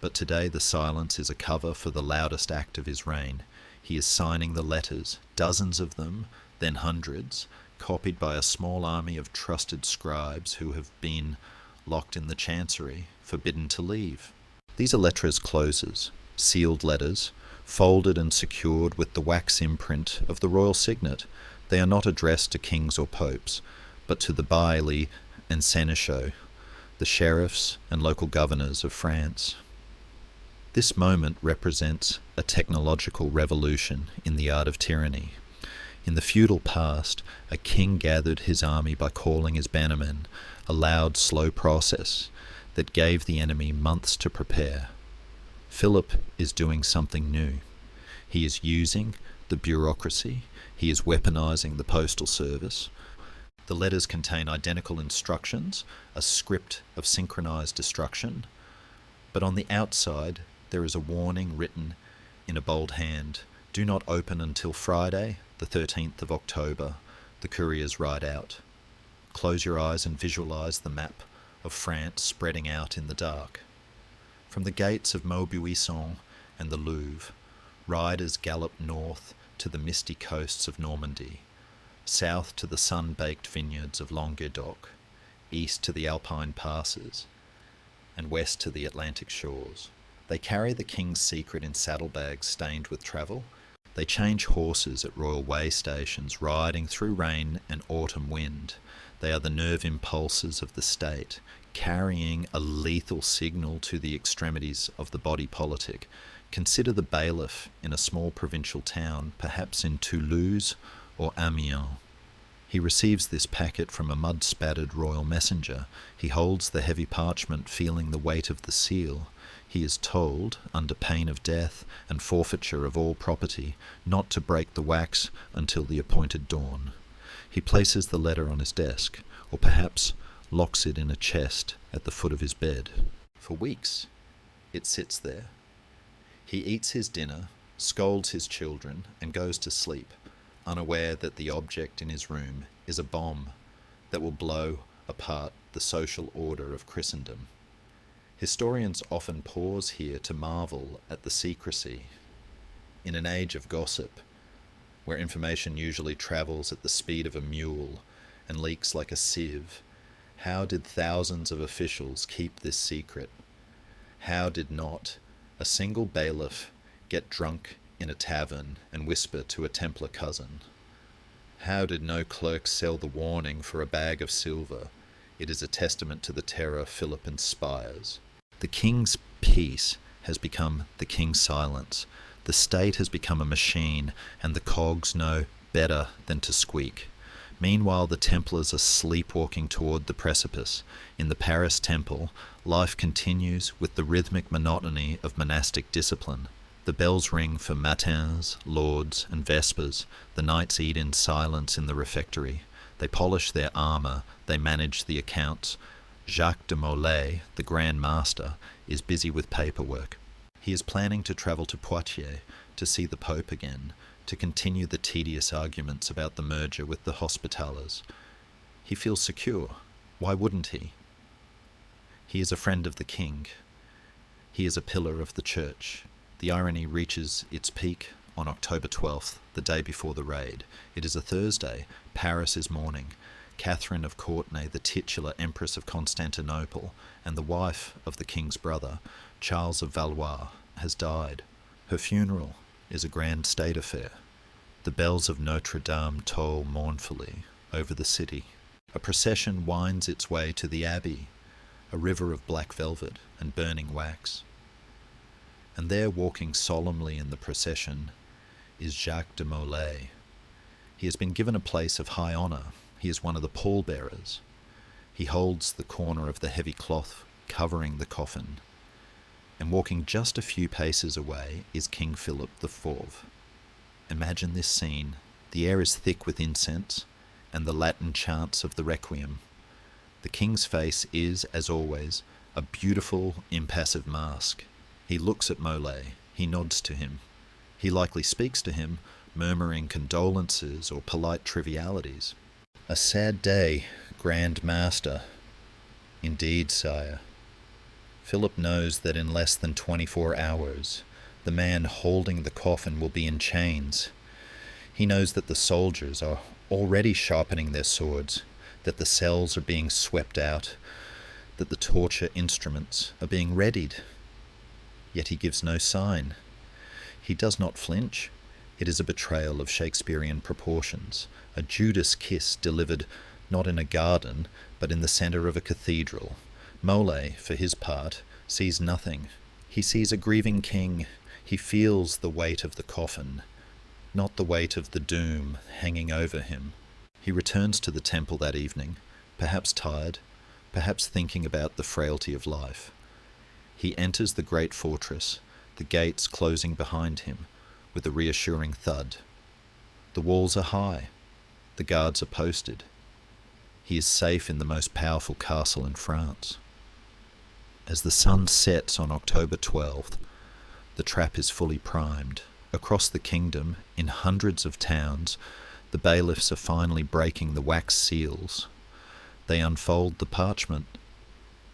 [SPEAKER 1] But today the silence is a cover for the loudest act of his reign. He is signing the letters, dozens of them, then hundreds, copied by a small army of trusted scribes who have been locked in the chancery, forbidden to leave. These are lettres closes, sealed letters, folded and secured with the wax imprint of the royal signet. They are not addressed to kings or popes, but to the bailli and seneschaux, the sheriffs and local governors of France. This moment represents a technological revolution in the art of tyranny. In the feudal past, a king gathered his army by calling his bannermen, a loud, slow process that gave the enemy months to prepare. Philip is doing something new. He is using the bureaucracy. He is weaponizing the postal service. The letters contain identical instructions, a script of synchronized destruction, but on the outside there is a warning written in a bold hand. Do not open until Friday, the 13th of October. The couriers ride out. Close your eyes and visualize the map of France spreading out in the dark. From the gates of Maubuisson and the Louvre, riders gallop north to the misty coasts of Normandy, south to the sun-baked vineyards of Languedoc, east to the Alpine passes, and west to the Atlantic shores. They carry the king's secret in saddlebags stained with travel. They change horses at royal way stations, riding through rain and autumn wind. They are the nerve impulses of the state, carrying a lethal signal to the extremities of the body politic. Consider the bailiff in a small provincial town, perhaps in Toulouse or Amiens. He receives this packet from a mud-spattered royal messenger. He holds the heavy parchment, feeling the weight of the seal. He is told, under pain of death and forfeiture of all property, not to break the wax until the appointed dawn. He places the letter on his desk, or perhaps locks it in a chest at the foot of his bed. For weeks, it sits there. He eats his dinner, scolds his children, and goes to sleep, unaware that the object in his room is a bomb that will blow apart the social order of Christendom. Historians often pause here to marvel at the secrecy. In an age of gossip, where information usually travels at the speed of a mule and leaks like a sieve, how did thousands of officials keep this secret? How did not a single bailiff get drunk in a tavern and whisper to a Templar cousin? How did no clerk sell the warning for a bag of silver? It is a testament to the terror Philip inspires. The king's peace has become the king's silence. The state has become a machine, and the cogs know better than to squeak. Meanwhile, the Templars are sleepwalking toward the precipice. In the Paris temple, life continues with the rhythmic monotony of monastic discipline. The bells ring for matins, lauds, and vespers. The knights eat in silence in the refectory. They polish their armour. They manage the accounts. Jacques de Molay, the Grand Master, is busy with paperwork. He is planning to travel to Poitiers to see the Pope again, to continue the tedious arguments about the merger with the Hospitallers. He feels secure. Why wouldn't he? He is a friend of the king. He is a pillar of the church. The irony reaches its peak on October 12th, the day before the raid. It is a Thursday. Paris is mourning. Catherine of Courtenay, the titular Empress of Constantinople, and the wife of the king's brother, Charles of Valois, has died. Her funeral is a grand state affair. The bells of Notre Dame toll mournfully over the city. A procession winds its way to the abbey, a river of black velvet and burning wax. And there, walking solemnly in the procession, is Jacques de Molay. He has been given a place of high honour. He is one of the pallbearers. He holds the corner of the heavy cloth covering the coffin. And walking just a few paces away is King Philip IV. Imagine this scene. The air is thick with incense and the Latin chants of the Requiem. The king's face is, as always, a beautiful, impassive mask. He looks at Molay. He nods to him. He likely speaks to him, murmuring condolences or polite trivialities. A sad day, Grand Master. Indeed, sire. Philip knows that in less than 24 hours, the man holding the coffin will be in chains. He knows that the soldiers are already sharpening their swords, that the cells are being swept out, that the torture instruments are being readied. Yet he gives no sign. He does not flinch. It is a betrayal of Shakespearean proportions, a Judas kiss delivered not in a garden, but in the centre of a cathedral. Mole, for his part, sees nothing. He sees a grieving king. He feels the weight of the coffin, not the weight of the doom hanging over him. He returns to the temple that evening, perhaps tired, perhaps thinking about the frailty of life. He enters the great fortress, the gates closing behind him, with a reassuring thud. The walls are high. The guards are posted. He is safe in the most powerful castle in France. As the sun sets on October 12th, the trap is fully primed. Across the kingdom, in hundreds of towns, the bailiffs are finally breaking the wax seals. They unfold the parchment.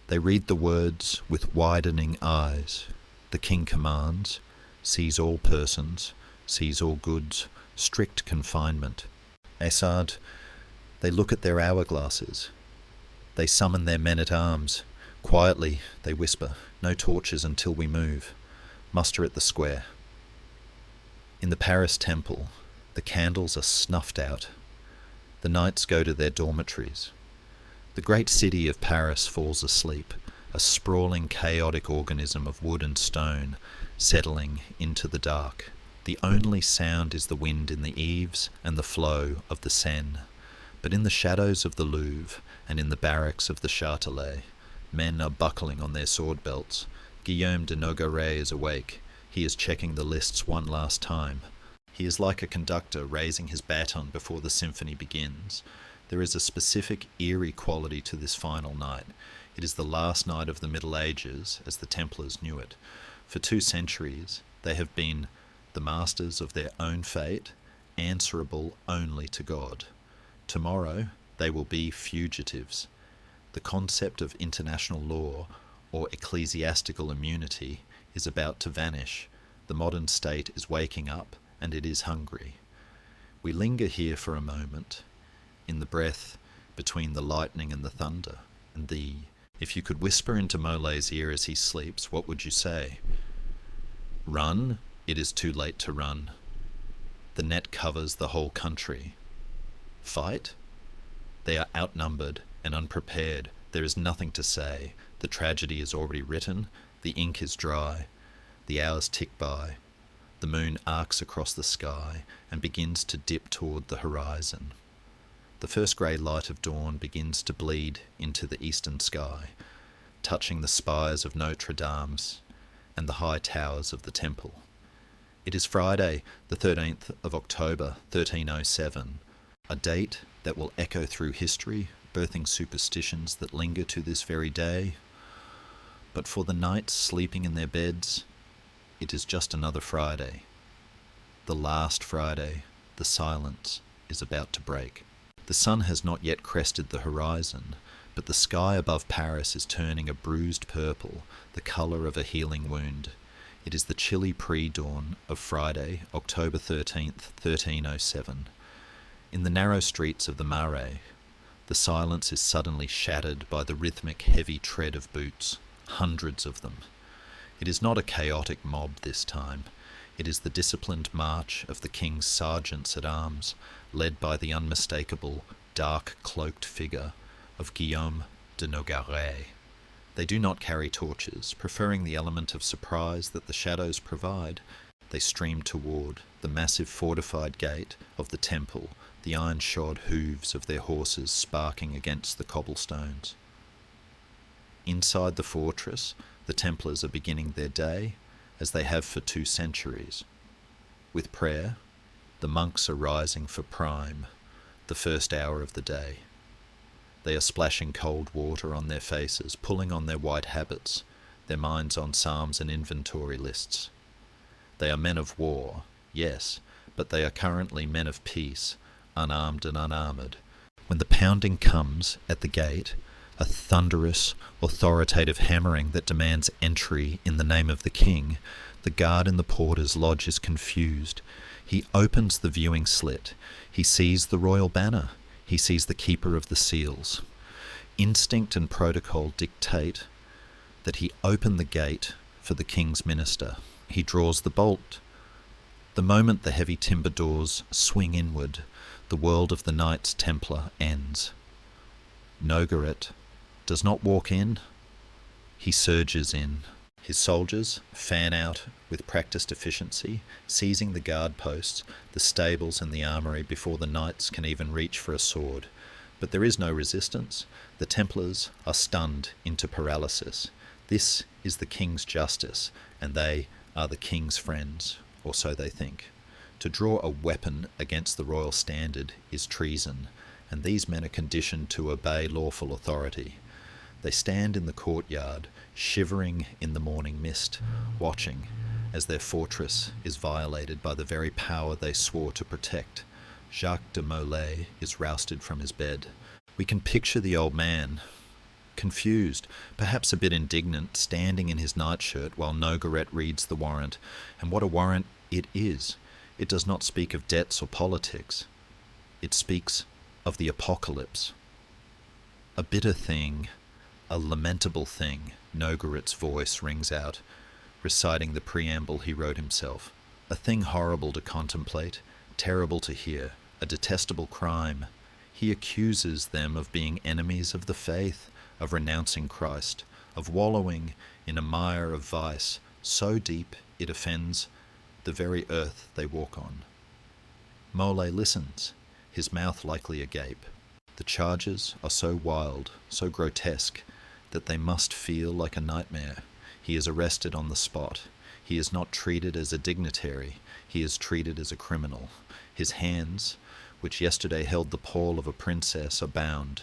[SPEAKER 1] They read the words with widening eyes. The king commands, seize all persons, seize all goods, strict confinement. Essard, they look at their hourglasses. They summon their men-at-arms. Quietly, they whisper, no torches until we move. Muster at the square. In the Paris temple, the candles are snuffed out. The knights go to their dormitories. The great city of Paris falls asleep, a sprawling, chaotic organism of wood and stone, settling into the dark. The only sound is the wind in the eaves and the flow of the Seine. But in the shadows of the Louvre and in the barracks of the Châtelet, men are buckling on their sword belts. Guillaume de Nogaret is awake. He is checking the lists one last time. He is like a conductor raising his baton before the symphony begins. There is a specific eerie quality to this final night. It is the last night of the Middle Ages, as the Templars knew it. For 2 centuries, they have been the masters of their own fate, answerable only to God. Tomorrow, they will be fugitives. The concept of international law, or ecclesiastical immunity, is about to vanish. The modern state is waking up, and it is hungry. We linger here for a moment, in the breath between the lightning and the thunder, and the... If you could whisper into Mole's ear as he sleeps, what would you say? Run? It is too late to run. The net covers the whole country. Fight? They are outnumbered and unprepared. There is nothing to say. The tragedy is already written. The ink is dry. The hours tick by. The moon arcs across the sky and begins to dip toward the horizon. The first grey light of dawn begins to bleed into the eastern sky, touching the spires of Notre Dame and the high towers of the temple. It is Friday, the 13th of October, 1307, a date that will echo through history, birthing superstitions that linger to this very day. But for the knights sleeping in their beds, it is just another Friday. The last Friday, the silence is about to break. The sun has not yet crested the horizon, but the sky above Paris is turning a bruised purple, the colour of a healing wound. It is the chilly pre-dawn of Friday, October 13th, 1307. In the narrow streets of the Marais, the silence is suddenly shattered by the rhythmic, heavy tread of boots, hundreds of them. It is not a chaotic mob this time. It is the disciplined march of the king's sergeants-at-arms, led by the unmistakable, dark-cloaked figure of Guillaume de Nogaret. They do not carry torches, preferring the element of surprise that the shadows provide. They stream toward the massive fortified gate of the temple, the iron-shod hooves of their horses sparking against the cobblestones. Inside the fortress, the Templars are beginning their day, as they have for 2 centuries. With prayer, the monks are rising for prime, the first hour of the day. They are splashing cold water on their faces, pulling on their white habits, their minds on psalms and inventory lists. They are men of war, yes, but they are currently men of peace, unarmed and unarmoured. When the pounding comes at the gate, a thunderous, authoritative hammering that demands entry in the name of the king, the guard in the porter's lodge is confused. He opens the viewing slit. He sees the royal banner. He sees the keeper of the seals. Instinct and protocol dictate that he open the gate for the king's minister. He draws the bolt. The moment the heavy timber doors swing inward, the world of the Knights Templar ends. Nogaret does not walk in, he surges in. His soldiers fan out with practiced efficiency, seizing the guard posts, the stables and the armoury before the knights can even reach for a sword. But there is no resistance. The Templars are stunned into paralysis. This is the king's justice, and they are the king's friends, or so they think. To draw a weapon against the royal standard is treason, and these men are conditioned to obey lawful authority. They stand in the courtyard, shivering in the morning mist, watching as their fortress is violated by the very power they swore to protect. Jacques de Molay is rousted from his bed. We can picture the old man, confused, perhaps a bit indignant, standing in his nightshirt while Nogaret reads the warrant. And what a warrant it is! It does not speak of debts or politics. It speaks of the apocalypse. A bitter thing, a lamentable thing, Nogaret's voice rings out, reciting the preamble he wrote himself. A thing horrible to contemplate, terrible to hear, a detestable crime. He accuses them of being enemies of the faith, of renouncing Christ, of wallowing in a mire of vice so deep it offends the very earth they walk on. Molay listens, his mouth likely agape. The charges are so wild, so grotesque, that they must feel like a nightmare. He is arrested on the spot. He is not treated as a dignitary. He is treated as a criminal. His hands, which yesterday held the pall of a princess, are bound.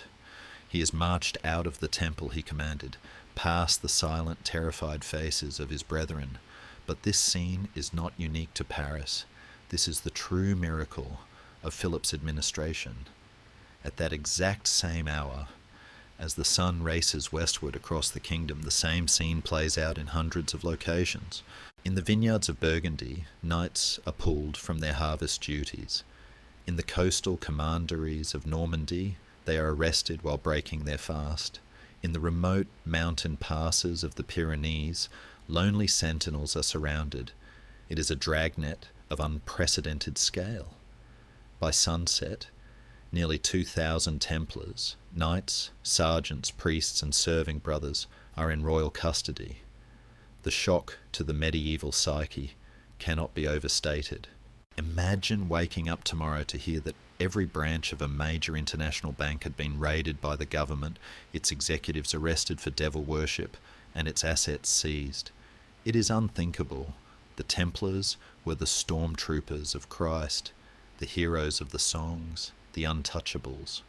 [SPEAKER 1] He is marched out of the temple he commanded, past the silent, terrified faces of his brethren. But this scene is not unique to Paris. This is the true miracle of Philip's administration. At that exact same hour, as the sun races westward across the kingdom, the same scene plays out in hundreds of locations. In the vineyards of Burgundy, knights are pulled from their harvest duties. In the coastal commanderies of Normandy, they are arrested while breaking their fast. In the remote mountain passes of the Pyrenees, lonely sentinels are surrounded. It is a dragnet of unprecedented scale. By sunset, nearly 2,000 Templars, knights, sergeants, priests and serving brothers are in royal custody. The shock to the medieval psyche cannot be overstated. Imagine waking up tomorrow to hear that every branch of a major international bank had been raided by the government, its executives arrested for devil worship, and its assets seized. It is unthinkable. The Templars were the stormtroopers of Christ, the heroes of the songs, the untouchables.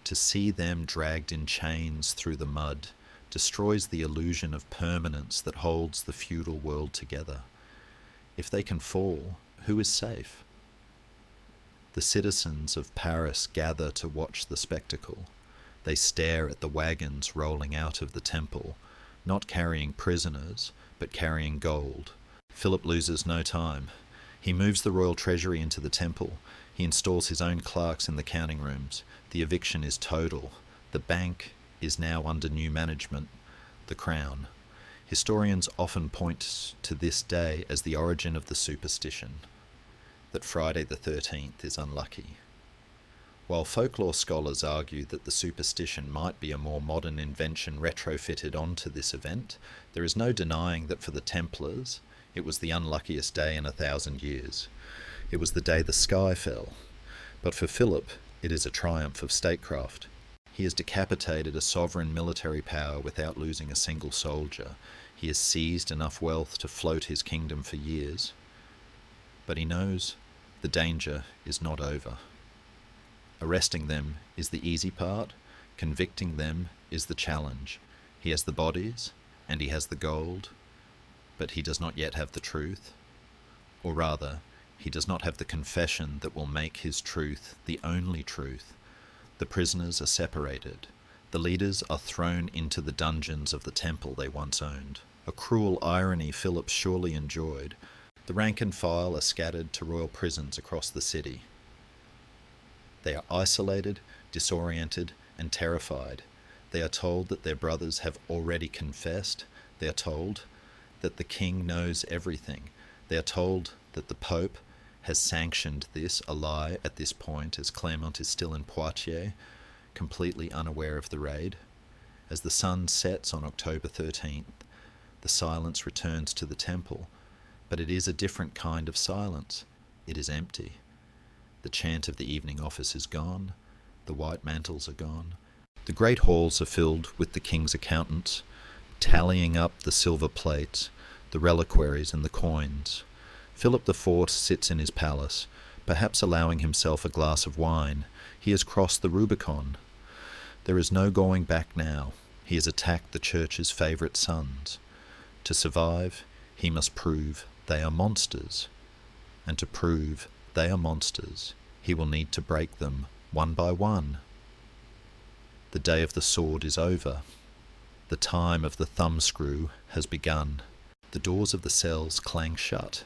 [SPEAKER 1] To see them dragged in chains through the mud destroys the illusion of permanence that holds the feudal world together. If they can fall, who is safe? The citizens of Paris gather to watch the spectacle. They stare at the wagons rolling out of the temple, not carrying prisoners, but carrying gold. Philip loses no time. He moves the royal treasury into the temple. He installs his own clerks in the counting rooms. The eviction is total. The bank is now under new management, the Crown. Historians often point to this day as the origin of the superstition, that Friday the 13th is unlucky. While folklore scholars argue that the superstition might be a more modern invention retrofitted onto this event, there is no denying that for the Templars, it was the unluckiest day in 1,000 years. It was the day the sky fell. But for Philip, it is a triumph of statecraft. He has decapitated a sovereign military power without losing a single soldier. He has seized enough wealth to float his kingdom for years. But he knows the danger is not over. Arresting them is the easy part. Convicting them is the challenge. He has the bodies, and he has the gold, but he does not yet have the truth. Or rather, he does not have the confession that will make his truth the only truth. The prisoners are separated. The leaders are thrown into the dungeons of the temple they once owned, a cruel irony Philip surely enjoyed. The rank and file are scattered to royal prisons across the city. They are isolated, disoriented, and terrified. They are told that their brothers have already confessed. They are told that the king knows everything. They are told that the Pope has sanctioned this, a lie at this point, as Clermont is still in Poitiers, completely unaware of the raid. As the sun sets on October 13th, the silence returns to the temple, but it is a different kind of silence. It is empty. The chant of the evening office is gone. The white mantles are gone. The great halls are filled with the king's accountants, tallying up the silver plates, the reliquaries and the coins. Philip IV sits in his palace, perhaps allowing himself a glass of wine. He has crossed the Rubicon. There is no going back now. He has attacked the church's favourite sons. To survive, he must prove they are monsters. And to prove they are monsters, he will need to break them one by one. The day of the sword is over. The time of the thumbscrew has begun. The doors of the cells clang shut,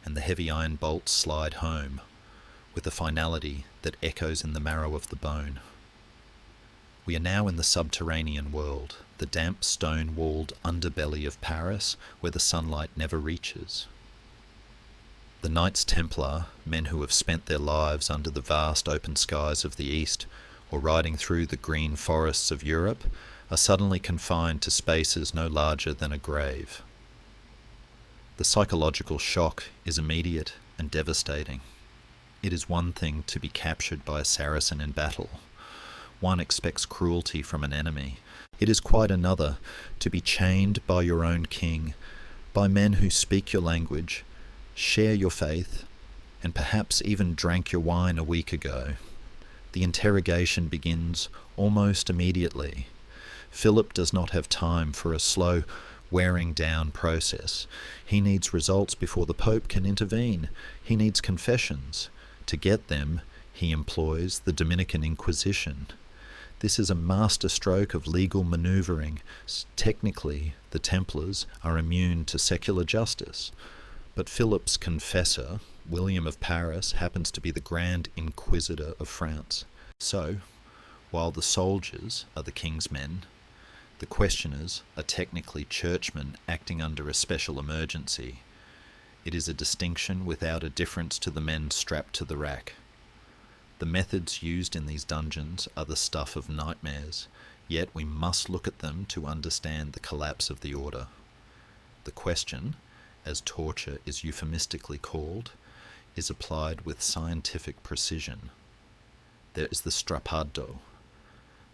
[SPEAKER 1] and the heavy iron bolts slide home, with a finality that echoes in the marrow of the bone. We are now in the subterranean world, the damp stone-walled underbelly of Paris, where the sunlight never reaches. The Knights Templar, men who have spent their lives under the vast open skies of the East, or riding through the green forests of Europe, are suddenly confined to spaces no larger than a grave. The psychological shock is immediate and devastating. It is one thing to be captured by a Saracen in battle. One expects cruelty from an enemy. It is quite another to be chained by your own king, by men who speak your language, share your faith, and perhaps even drank your wine a week ago. The interrogation begins almost immediately. Philip does not have time for a slow wearing down process. He needs results before the Pope can intervene. He needs confessions. To get them, he employs the Dominican Inquisition. This is a masterstroke of legal manoeuvring. Technically, the Templars are immune to secular justice. But Philip's confessor, William of Paris, happens to be the Grand Inquisitor of France. So, while the soldiers are the king's men, the questioners are technically churchmen acting under a special emergency. It is a distinction without a difference to the men strapped to the rack. The methods used in these dungeons are the stuff of nightmares, yet we must look at them to understand the collapse of the order. The question, as torture is euphemistically called, is applied with scientific precision. There is the strappado.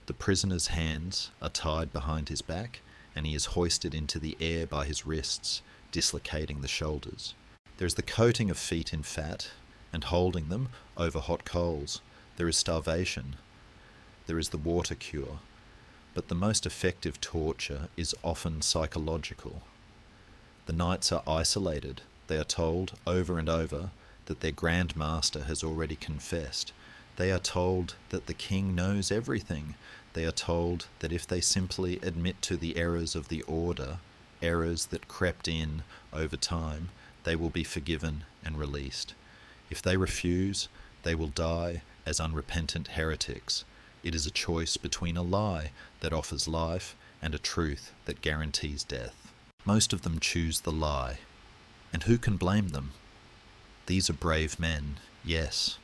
[SPEAKER 1] The prisoner's hands are tied behind his back, and he is hoisted into the air by his wrists, dislocating the shoulders. There is the coating of feet in fat, and holding them over hot coals. There is starvation. There is the water cure. But the most effective torture is often psychological. The knights are isolated. They are told over and over that their Grand Master has already confessed. They are told that the king knows everything. They are told that if they simply admit to the errors of the order, errors that crept in over time, they will be forgiven and released. If they refuse, they will die as unrepentant heretics. It is a choice between a lie that offers life and a truth that guarantees death. Most of them choose the lie. And who can blame them? These are brave men, yes.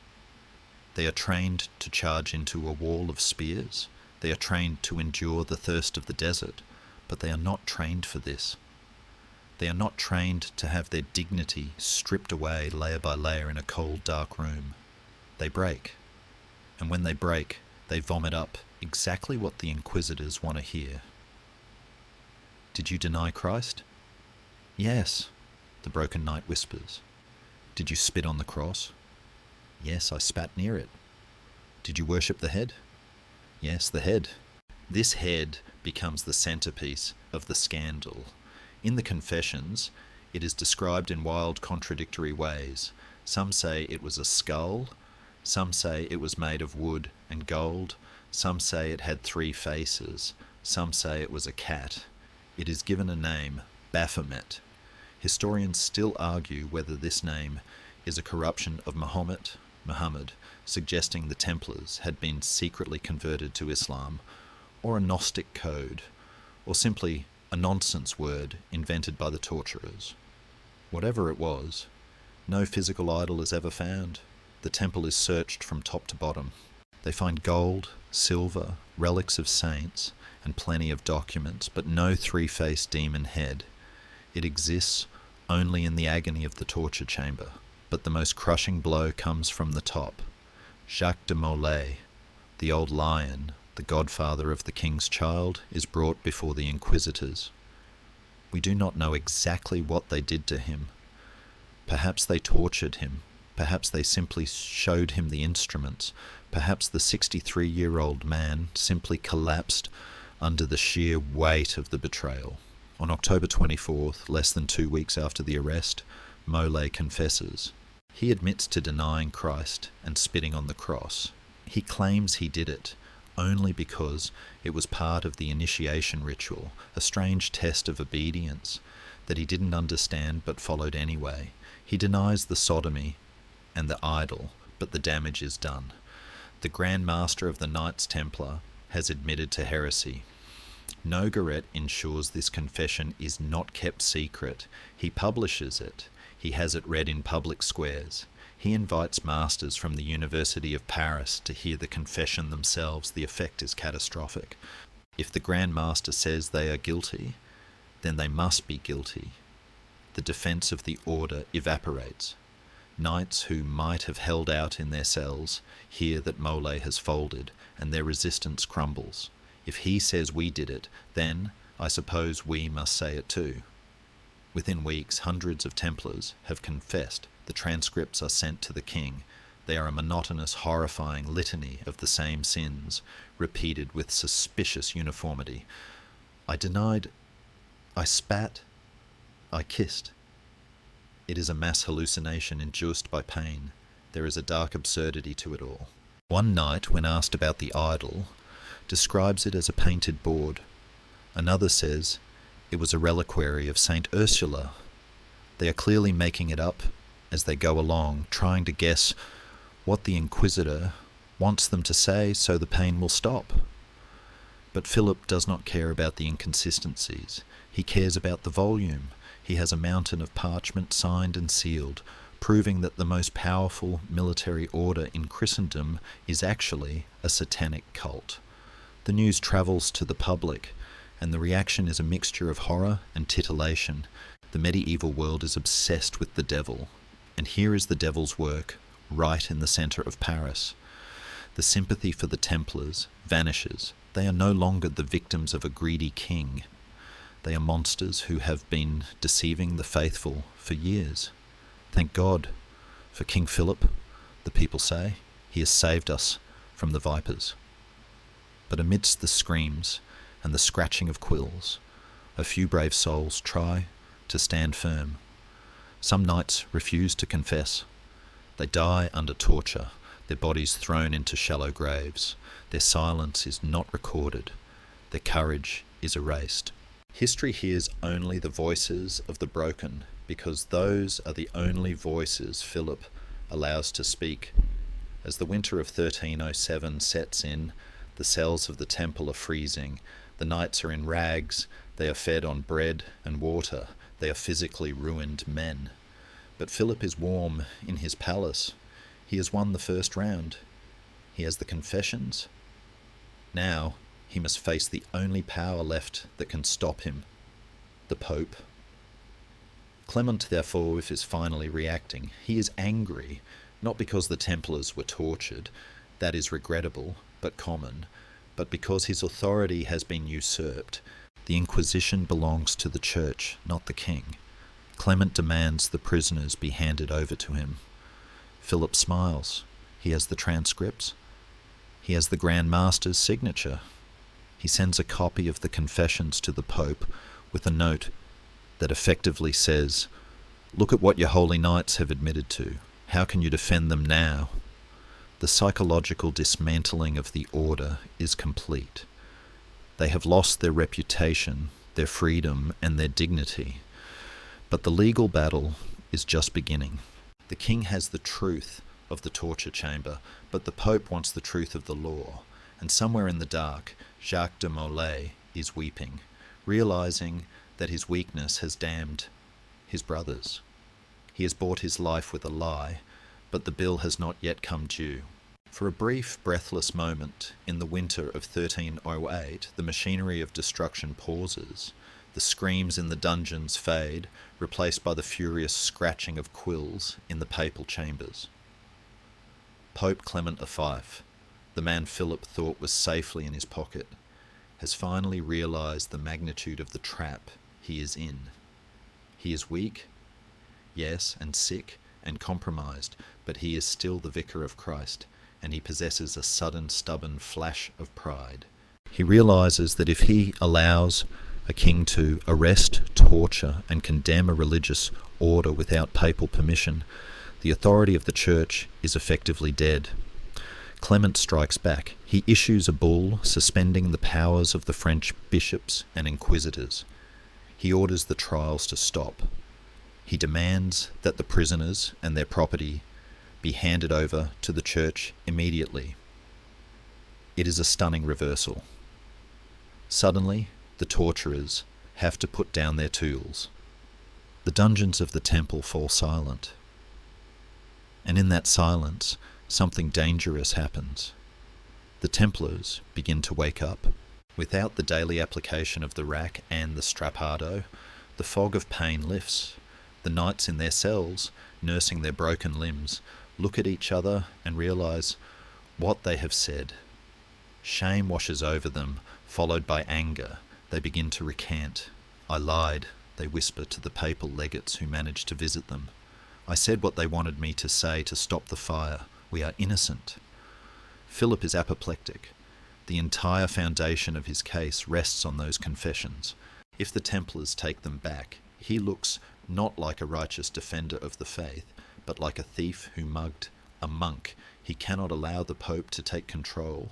[SPEAKER 1] They are trained to charge into a wall of spears. They are trained to endure the thirst of the desert, but they are not trained for this. They are not trained to have their dignity stripped away layer by layer in a cold, dark room. They break. And when they break, they vomit up exactly what the inquisitors want to hear. Did you deny Christ? Yes, the broken knight whispers. Did you spit on the cross? Yes, I spat near it. Did you worship the head? Yes, the head. This head becomes the centerpiece of the scandal. In the confessions, it is described in wild, contradictory ways. Some say it was a skull, some say it was made of wood And gold, some say it had 3 faces, some say it was a cat. It is given a name, Baphomet. Historians still argue whether this name is a corruption of Muhammad, suggesting the Templars had been secretly converted to Islam, or a Gnostic code, or simply a nonsense word invented by the torturers. Whatever it was, no physical idol is ever found. The temple is searched from top to bottom. They find gold, silver, relics of saints, and plenty of documents, but no 3-faced demon head. It exists only in the agony of the torture chamber. But the most crushing blow comes from the top. Jacques de Molay, the old lion, the godfather of the king's child, is brought before the inquisitors. We do not know exactly what they did to him. Perhaps they tortured him. Perhaps they simply showed him the instruments. Perhaps the 63-year-old man simply collapsed under the sheer weight of the betrayal. On October 24th, less than 2 weeks after the arrest, Molay confesses. He admits to denying Christ and spitting on the cross. He claims he did it only because it was part of the initiation ritual, a strange test of obedience that he didn't understand but followed anyway. He denies the sodomy and the idol, but the damage is done. The Grand Master of the Knights Templar has admitted to heresy. Nogaret ensures this confession is not kept secret. He publishes it. He has it read in public squares. He invites masters from the University of Paris to hear the confession themselves. The effect is catastrophic. If the Grand Master says they are guilty, then they must be guilty. The defence of the order evaporates. Knights who might have held out in their cells hear that Molay has folded, and their resistance crumbles. If he says we did it, then I suppose we must say it too. Within weeks, hundreds of Templars have confessed. The transcripts are sent to the king. They are a monotonous, horrifying litany of the same sins, repeated with suspicious uniformity. I denied, I spat, I kissed. It is a mass hallucination induced by pain. There is a dark absurdity to it all. One knight, when asked about the idol, describes it as a painted board. Another says it was a reliquary of Saint Ursula. They are clearly making it up as they go along, trying to guess what the Inquisitor wants them to say so the pain will stop. But Philip does not care about the inconsistencies. He cares about the volume. He has a mountain of parchment signed and sealed, proving that the most powerful military order in Christendom is actually a satanic cult. The news travels to the public, and the reaction is a mixture of horror and titillation. The medieval world is obsessed with the devil, and here is the devil's work, right in the centre of Paris. The sympathy for the Templars vanishes. They are no longer the victims of a greedy king. They are monsters who have been deceiving the faithful for years. Thank God for King Philip, the people say. He has saved us from the vipers. But amidst the screams and the scratching of quills, a few brave souls try to stand firm. Some knights refuse to confess. They die under torture, their bodies thrown into shallow graves. Their silence is not recorded. Their courage is erased. History hears only the voices of the broken, because those are the only voices Philip allows to speak. As the winter of 1307 sets in, the cells of the temple are freezing. The knights are in rags. They are fed on bread and water. They are physically ruined men. But Philip is warm in his palace. He has won the first round. He has the confessions. Now he must face the only power left that can stop him, the Pope. Clement, therefore, is finally reacting. He is angry, not because the Templars were tortured, that is regrettable, but common, but because his authority has been usurped. The Inquisition belongs to the Church, not the king. Clement demands the prisoners be handed over to him. Philip smiles. He has the transcripts. He has the Grand Master's signature. He sends a copy of the confessions to the Pope with a note that effectively says, "Look at what your holy knights have admitted to. How can you defend them now?" The psychological dismantling of the order is complete. They have lost their reputation, their freedom, and their dignity. But the legal battle is just beginning. The king has the truth of the torture chamber, but the Pope wants the truth of the law. And somewhere in the dark, Jacques de Molay is weeping, realizing that his weakness has damned his brothers. He has bought his life with a lie, but the bill has not yet come due. For a brief, breathless moment, in the winter of 1308, the machinery of destruction pauses. The screams in the dungeons fade, replaced by the furious scratching of quills in the papal chambers. Pope Clement V, the man Philip thought was safely in his pocket, has finally realized the magnitude of the trap he is in. He is weak, yes, and sick and compromised, but he is still the vicar of Christ, and he possesses a sudden, stubborn flash of pride. He realizes that if he allows a king to arrest, torture, and condemn a religious order without papal permission, the authority of the church is effectively dead. Clement strikes back. He issues a bull suspending the powers of the French bishops and inquisitors. He orders the trials to stop. He demands that the prisoners and their property be handed over to the church immediately. It is a stunning reversal. Suddenly, the torturers have to put down their tools. The dungeons of the temple fall silent. And in that silence, something dangerous happens. The Templars begin to wake up. Without the daily application of the rack and the strappado, the fog of pain lifts. The knights in their cells, nursing their broken limbs, look at each other and realize what they have said. Shame washes over them, followed by anger. They begin to recant. "I lied," they whisper to the papal legates who manage to visit them. "I said what they wanted me to say to stop the fire. We are innocent." Philip is apoplectic. The entire foundation of his case rests on those confessions. If the Templars take them back, he looks not like a righteous defender of the faith, but like a thief who mugged a monk. He cannot allow the Pope to take control.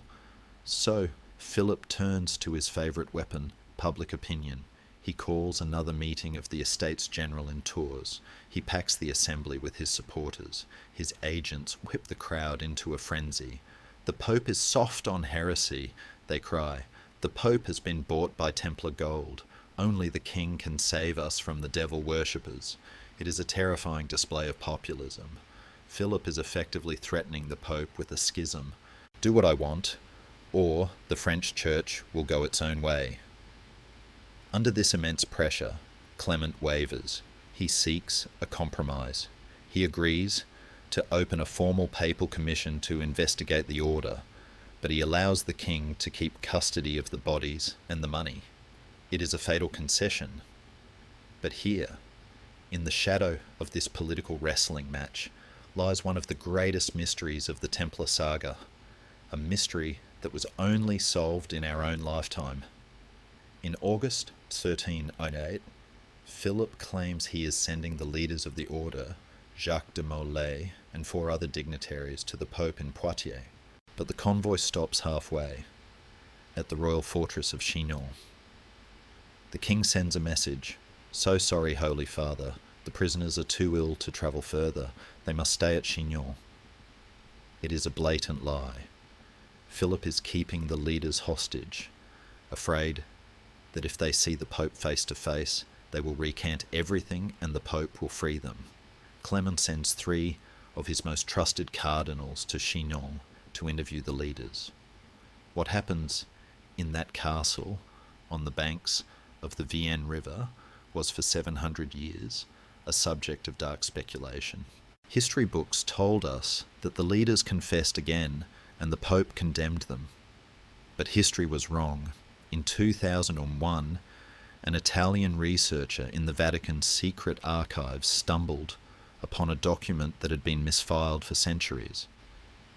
[SPEAKER 1] So Philip turns to his favourite weapon, public opinion. He calls another meeting of the Estates General in Tours. He packs the assembly with his supporters. His agents whip the crowd into a frenzy. "The Pope is soft on heresy," they cry. "The Pope has been bought by Templar gold. Only the king can save us from the devil worshippers." It is a terrifying display of populism. Philip is effectively threatening the Pope with a schism. "Do what I want, or the French church will go its own way." Under this immense pressure, Clement wavers. He seeks a compromise. He agrees to open a formal papal commission to investigate the order, but he allows the king to keep custody of the bodies and the money. It is a fatal concession. But here, in the shadow of this political wrestling match, lies one of the greatest mysteries of the Templar saga, a mystery that was only solved in our own lifetime. In August 1308, Philip claims he is sending the leaders of the order, Jacques de Molay and 4 other dignitaries, to the Pope in Poitiers. But the convoy stops halfway, at the royal fortress of Chinon. The king sends a message. "So sorry, Holy Father. The prisoners are too ill to travel further. They must stay at Chinon." It is a blatant lie. Philip is keeping the leaders hostage, afraid that if they see the Pope face to face, they will recant everything and the Pope will free them. Clement sends 3 of his most trusted cardinals to Chinon to interview the leaders. What happens in that castle on the banks of the Vienne River was for 700 years a subject of dark speculation. History books told us that the leaders confessed again and the Pope condemned them. But history was wrong. In 2001, an Italian researcher in the Vatican's secret archives stumbled upon a document that had been misfiled for centuries.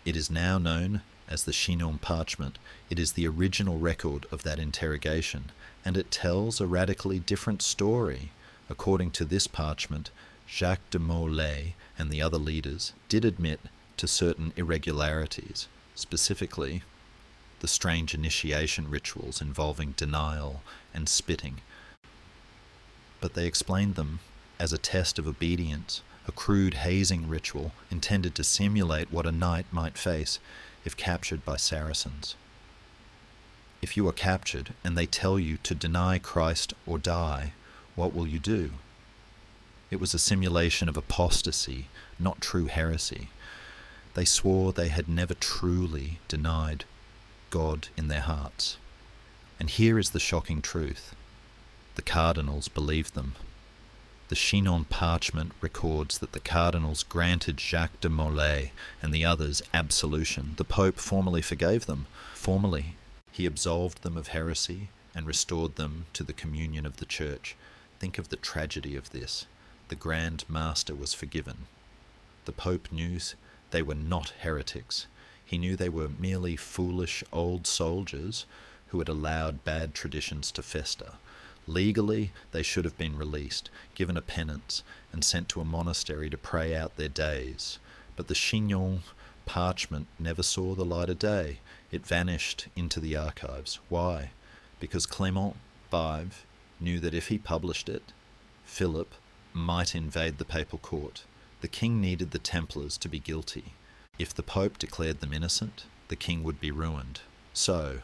[SPEAKER 1] It is now known as the Chinon Parchment. It is the original record of that interrogation, and it tells a radically different story. According to this parchment, Jacques de Molay and the other leaders did admit to certain irregularities, specifically the strange initiation rituals involving denial and spitting. But they explained them as a test of obedience, a crude hazing ritual intended to simulate what a knight might face if captured by Saracens. If you are captured and they tell you to deny Christ or die, what will you do? It was a simulation of apostasy, not true heresy. They swore they had never truly denied God in their hearts. And here is the shocking truth. The cardinals believed them. The Chinon parchment records that the cardinals granted Jacques de Molay and the others absolution. The Pope formally forgave them. Formally, he absolved them of heresy and restored them to the communion of the Church. Think of the tragedy of this. The Grand Master was forgiven. The Pope knew they were not heretics. He knew they were merely foolish old soldiers who had allowed bad traditions to fester. Legally, they should have been released, given a penance, and sent to a monastery to pray out their days. But the Chinon parchment never saw the light of day. It vanished into the archives. Why? Because Clement V knew that if he published it, Philip might invade the papal court. The king needed the Templars to be guilty. If the Pope declared them innocent, the king would be ruined. So,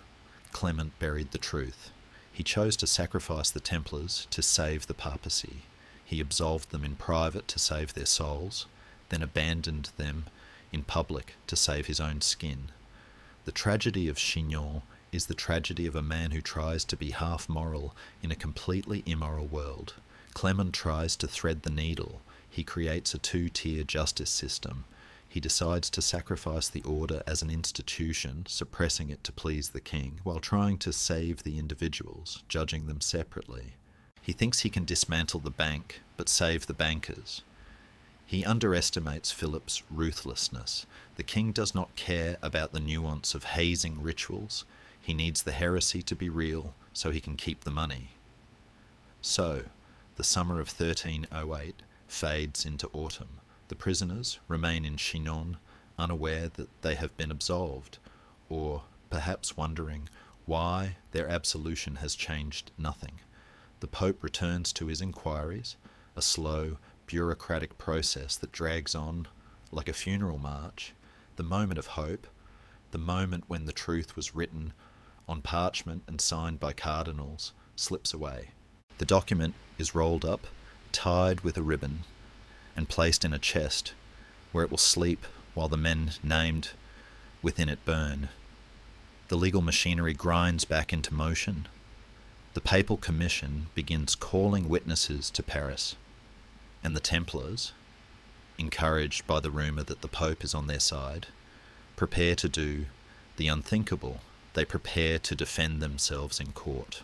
[SPEAKER 1] Clement buried the truth. He chose to sacrifice the Templars to save the papacy. He absolved them in private to save their souls, then abandoned them in public to save his own skin. The tragedy of Chinon is the tragedy of a man who tries to be half moral in a completely immoral world. Clement tries to thread the needle. He creates a two-tier justice system. He decides to sacrifice the order as an institution, suppressing it to please the king, while trying to save the individuals, judging them separately. He thinks he can dismantle the bank, but save the bankers. He underestimates Philip's ruthlessness. The king does not care about the nuance of hazing rituals. He needs the heresy to be real so he can keep the money. So, the summer of 1308 fades into autumn. The prisoners remain in Chinon, unaware that they have been absolved, or perhaps wondering why their absolution has changed nothing. The Pope returns to his inquiries, a slow, bureaucratic process that drags on like a funeral march. The moment of hope, the moment when the truth was written on parchment and signed by cardinals, slips away. The document is rolled up, tied with a ribbon, and placed in a chest, where it will sleep while the men named within it burn. The legal machinery grinds back into motion. The papal commission begins calling witnesses to Paris, and the Templars, encouraged by the rumour that the Pope is on their side, prepare to do the unthinkable. They prepare to defend themselves in court.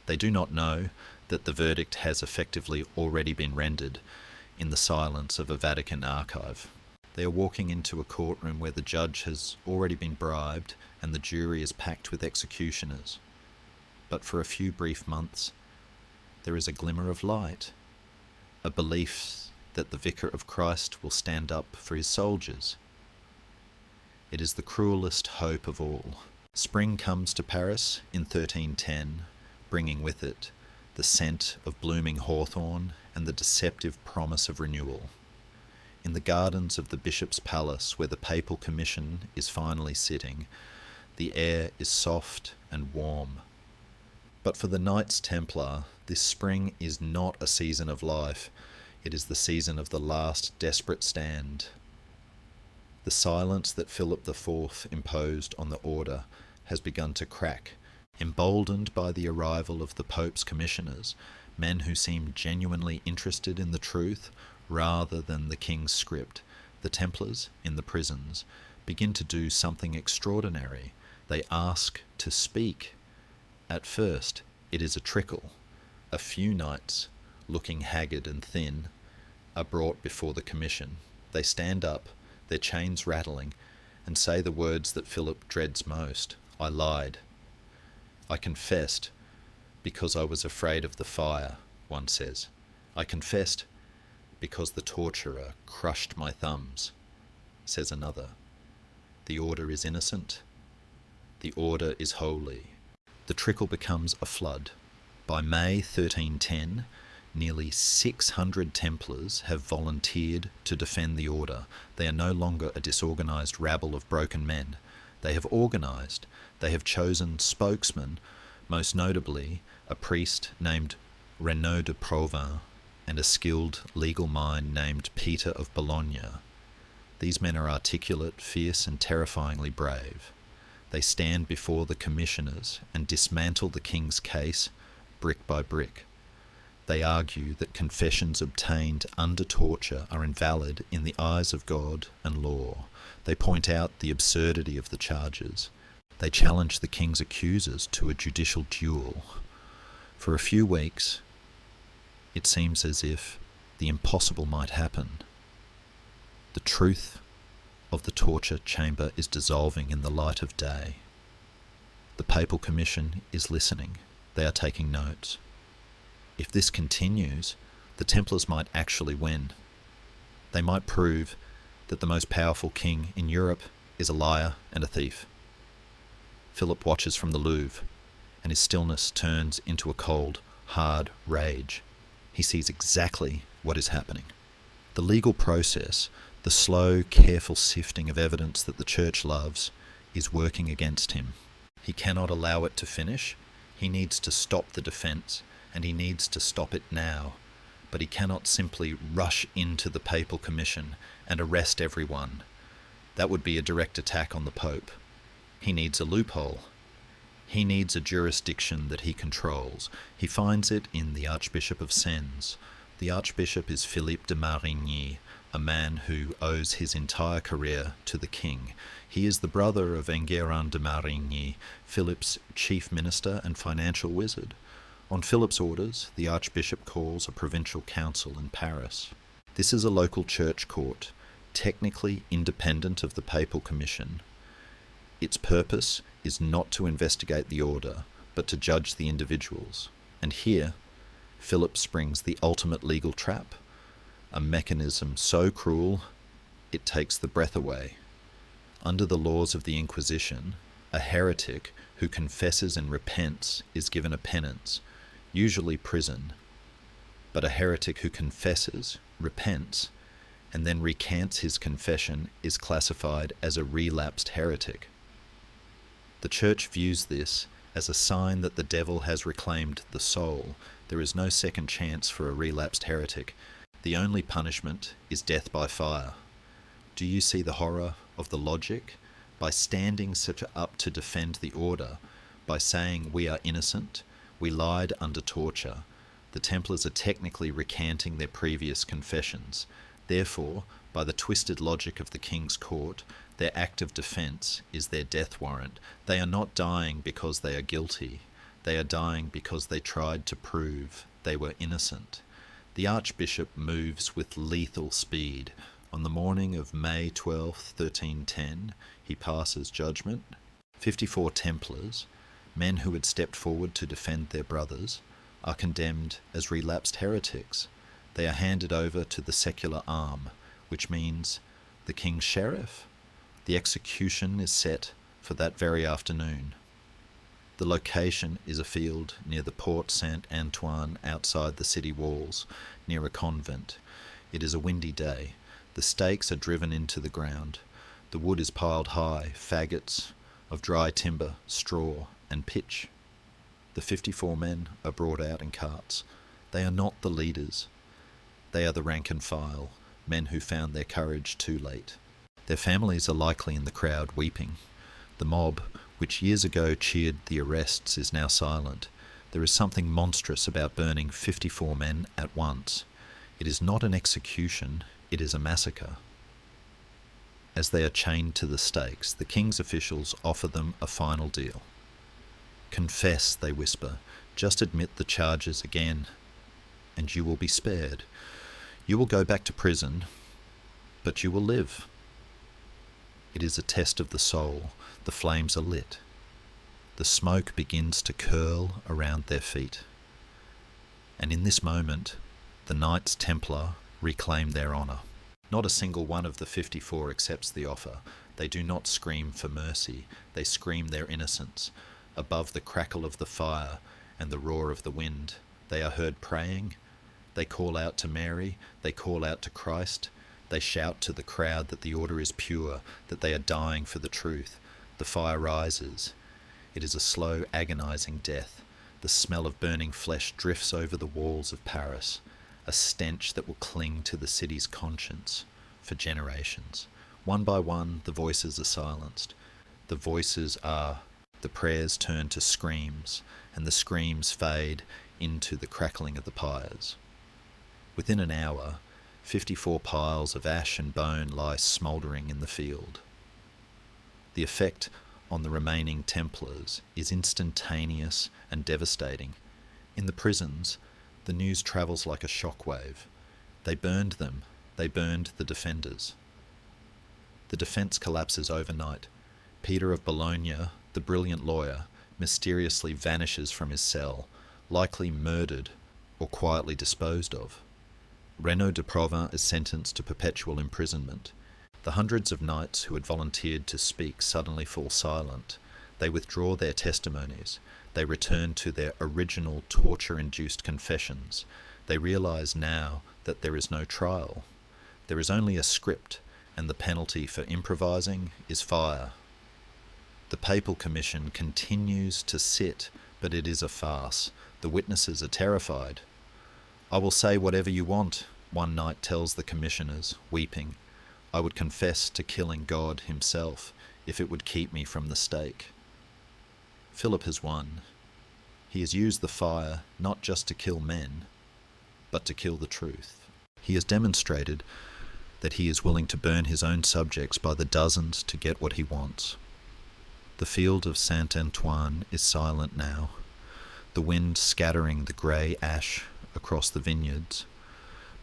[SPEAKER 1] They do not know that the verdict has effectively already been rendered in the silence of a Vatican archive. They are walking into a courtroom where the judge has already been bribed and the jury is packed with executioners. But for a few brief months, there is a glimmer of light, a belief that the Vicar of Christ will stand up for his soldiers. It is the cruelest hope of all. Spring comes to Paris in 1310, bringing with it the scent of blooming hawthorn and the deceptive promise of renewal. In the gardens of the bishop's palace, where the papal commission is finally sitting, the air is soft and warm. But for the Knights Templar, this spring is not a season of life. It is the season of the last desperate stand. The silence that Philip IV imposed on the order has begun to crack. Emboldened by the arrival of the Pope's commissioners, men who seem genuinely interested in the truth rather than the king's script, the Templars in the prisons begin to do something extraordinary. They ask to speak. At first, it is a trickle. A few knights, looking haggard and thin, are brought before the commission. They stand up, their chains rattling, and say the words that Philip dreads most. I lied. I confessed because I was afraid of the fire, one says. I confessed because the torturer crushed my thumbs. says another. The order is innocent. The order is holy. The trickle becomes a flood. By May 1310, nearly 600 Templars have volunteered to defend the order. They are no longer a disorganised rabble of broken men. They have organised. They have chosen spokesmen, most notably a priest named Renaud de Provins and a skilled legal mind named Peter of Bologna. These men are articulate, fierce and terrifyingly brave. They stand before the commissioners and dismantle the king's case brick by brick. They argue that confessions obtained under torture are invalid in the eyes of God and law. They point out the absurdity of the charges. They challenge the king's accusers to a judicial duel. For a few weeks, it seems as if the impossible might happen. The truth of the torture chamber is dissolving in the light of day. The Papal Commission is listening. They are taking notes. If this continues, the Templars might actually win. They might prove that the most powerful king in Europe is a liar and a thief. Philip watches from the Louvre, and his stillness turns into a cold, hard rage. He sees exactly what is happening. The legal process, the slow, careful sifting of evidence that the Church loves, is working against him. He cannot allow it to finish. He needs to stop the defence, and he needs to stop it now. But he cannot simply rush into the Papal Commission and arrest everyone. That would be a direct attack on the Pope. He needs a loophole. He needs a jurisdiction that he controls. He finds it in the Archbishop of Sens. The Archbishop is Philippe de Marigny, a man who owes his entire career to the king. He is the brother of Enguerrand de Marigny, Philip's chief minister and financial wizard. On Philip's orders, the Archbishop calls a provincial council in Paris. This is a local church court, technically independent of the Papal Commission. Its purpose is not to investigate the order, but to judge the individuals. And here, Philip springs the ultimate legal trap, a mechanism so cruel it takes the breath away. Under the laws of the Inquisition, a heretic who confesses and repents is given a penance, usually prison. But a heretic who confesses, repents, and then recants his confession is classified as a relapsed heretic. The Church views this as a sign that the devil has reclaimed the soul. There is no second chance for a relapsed heretic. The only punishment is death by fire. Do you see the horror of the logic? By standing such up to defend the order, by saying we are innocent, we lied under torture, the Templars are technically recanting their previous confessions. Therefore, by the twisted logic of the king's court, their act of defence is their death warrant. They are not dying because they are guilty. They are dying because they tried to prove they were innocent. The Archbishop moves with lethal speed. On the morning of May 12, 1310, he passes judgment. 54 Templars, men who had stepped forward to defend their brothers, are condemned as relapsed heretics. They are handed over to the secular arm, which means the king's sheriff. The execution is set for that very afternoon. The location is a field near the Porte Saint-Antoine outside the city walls, near a convent. It is a windy day. The stakes are driven into the ground. The wood is piled high, faggots of dry timber, straw and pitch. The 54 men are brought out in carts. They are not the leaders. They are the rank and file, men who found their courage too late. Their families are likely in the crowd weeping. The mob, which years ago cheered the arrests, is now silent. There is something monstrous about burning 54 men at once. It is not an execution, it is a massacre. As they are chained to the stakes, the king's officials offer them a final deal. Confess, they whisper, just admit the charges again, and you will be spared. You will go back to prison, but you will live. It is a test of the soul. The flames are lit. The smoke begins to curl around their feet. And in this moment, the Knights Templar reclaim their honour. Not a single one of the 54 accepts the offer. They do not scream for mercy. They scream their innocence. Above the crackle of the fire and the roar of the wind, they are heard praying. They call out to Mary. They call out to Christ. They shout to the crowd that the order is pure, that they are dying for the truth. The fire rises. It is a slow, agonizing death. The smell of burning flesh drifts over the walls of Paris, a stench that will cling to the city's conscience for generations. One by one, the voices are silenced. The prayers turn to screams, and the screams fade into the crackling of the pyres. Within an hour, 54 piles of ash and bone lie smouldering in the field. The effect on the remaining Templars is instantaneous and devastating. In the prisons, the news travels like a shockwave. They burned them. They burned the defenders. The defence collapses overnight. Peter of Bologna, the brilliant lawyer, mysteriously vanishes from his cell, likely murdered or quietly disposed of. Renaud de Provins is sentenced to perpetual imprisonment. The hundreds of knights who had volunteered to speak suddenly fall silent. They withdraw their testimonies. They return to their original torture-induced confessions. They realise now that there is no trial. There is only a script, and the penalty for improvising is fire. The Papal Commission continues to sit, but it is a farce. The witnesses are terrified. "I will say whatever you want," one knight tells the commissioners, weeping. "I would confess to killing God himself if it would keep me from the stake." Philip has won. He has used the fire not just to kill men, but to kill the truth. He has demonstrated that he is willing to burn his own subjects by the dozens to get what he wants. The field of Saint-Antoine is silent now, the wind scattering the grey ash across the vineyards,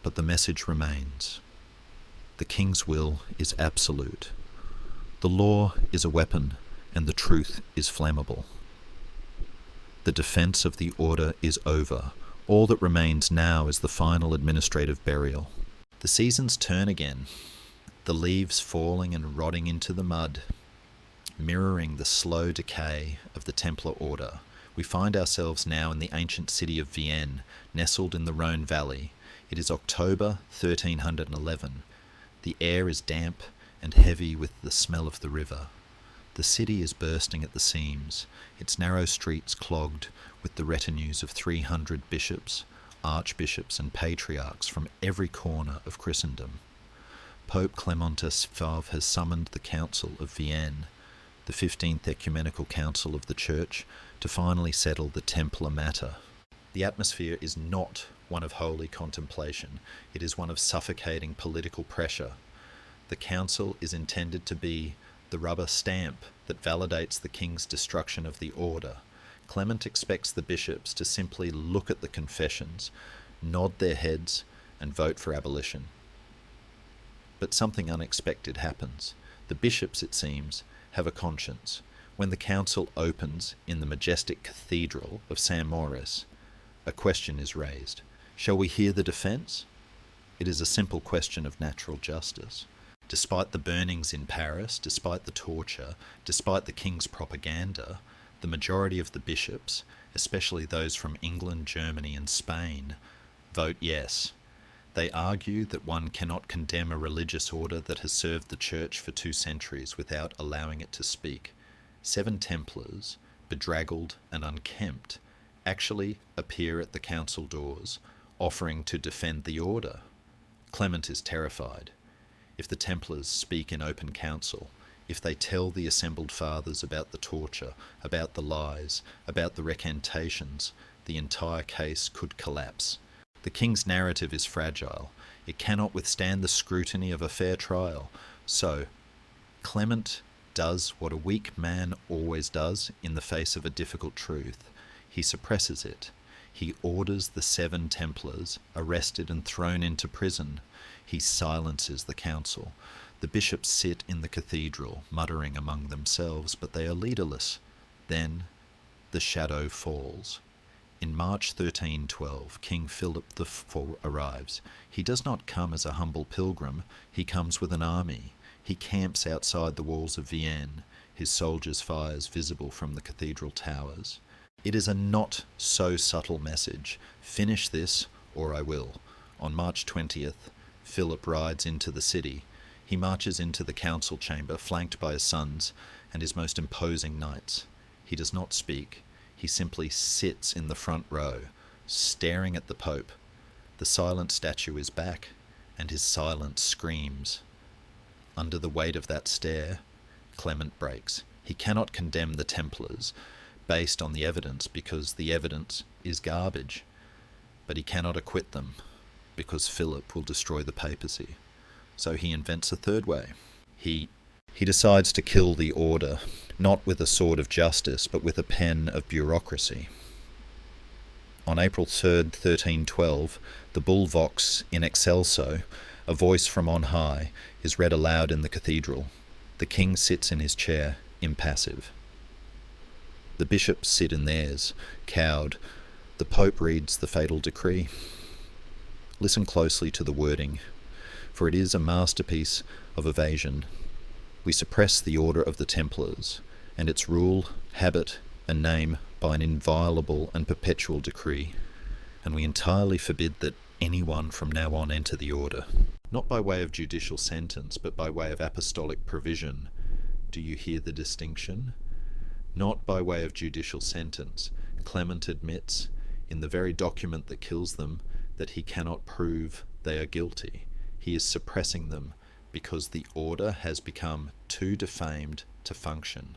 [SPEAKER 1] but the message remains. The king's will is absolute. The law is a weapon, and the truth is flammable. The defence of the order is over. All that remains now is the final administrative burial. The seasons turn again, the leaves falling and rotting into the mud, mirroring the slow decay of the Templar order. We find ourselves now in the ancient city of Vienne, nestled in the Rhone Valley. It is October 1311. The air is damp and heavy with the smell of the river. The city is bursting at the seams, its narrow streets clogged with the retinues of 300 bishops, archbishops and patriarchs from every corner of Christendom. Pope Clement V has summoned the Council of Vienne, the 15th Ecumenical Council of the Church, to finally settle the Templar matter. The atmosphere is not one of holy contemplation. It is one of suffocating political pressure. The council is intended to be the rubber stamp that validates the king's destruction of the order. Clement expects the bishops to simply look at the confessions, nod their heads, and vote for abolition. But something unexpected happens. The bishops, it seems, have a conscience. When the council opens in the majestic cathedral of Saint-Maurice, a question is raised. Shall we hear the defence? It is a simple question of natural justice. Despite the burnings in Paris, despite the torture, despite the king's propaganda, the majority of the bishops, especially those from England, Germany and Spain, vote yes. They argue that one cannot condemn a religious order that has served the Church for 2 centuries without allowing it to speak. 7 Templars, bedraggled and unkempt, actually appear at the council doors, offering to defend the order. Clement is terrified. If the Templars speak in open council, if they tell the assembled fathers about the torture, about the lies, about the recantations, the entire case could collapse. The king's narrative is fragile. It cannot withstand the scrutiny of a fair trial. So, Clement does what a weak man always does in the face of a difficult truth. He suppresses it. He orders the 7 Templars arrested and thrown into prison. He silences the council. The bishops sit in the cathedral, muttering among themselves, but they are leaderless. Then the shadow falls. In March 1312, King Philip IV arrives. He does not come as a humble pilgrim, he comes with an army. He camps outside the walls of Vienne, his soldiers' fires visible from the cathedral towers. It is a not so subtle message. Finish this, or I will. On March 20th, Philip rides into the city. He marches into the council chamber, flanked by his sons and his most imposing knights. He does not speak. He simply sits in the front row, staring at the Pope. The silent statue is back, and his silence screams. Under the weight of that stare, Clement breaks. He cannot condemn the Templars based on the evidence because the evidence is garbage. But he cannot acquit them because Philip will destroy the papacy. So he invents a third way. He decides to kill the order, not with a sword of justice, but with a pen of bureaucracy. On April 3rd, 1312, the bull vox in excelso, a voice from on high, is read aloud in the cathedral. The king sits in his chair, impassive. The bishops sit in theirs, cowed. The Pope reads the fatal decree. Listen closely to the wording, for it is a masterpiece of evasion. We suppress the order of the Templars, and its rule, habit, and name by an inviolable and perpetual decree, and we entirely forbid that anyone from now on enter the order. Not by way of judicial sentence, but by way of apostolic provision. Do you hear the distinction? Not by way of judicial sentence. Clement admits, in the very document that kills them, that he cannot prove they are guilty. He is suppressing them because the order has become too defamed to function.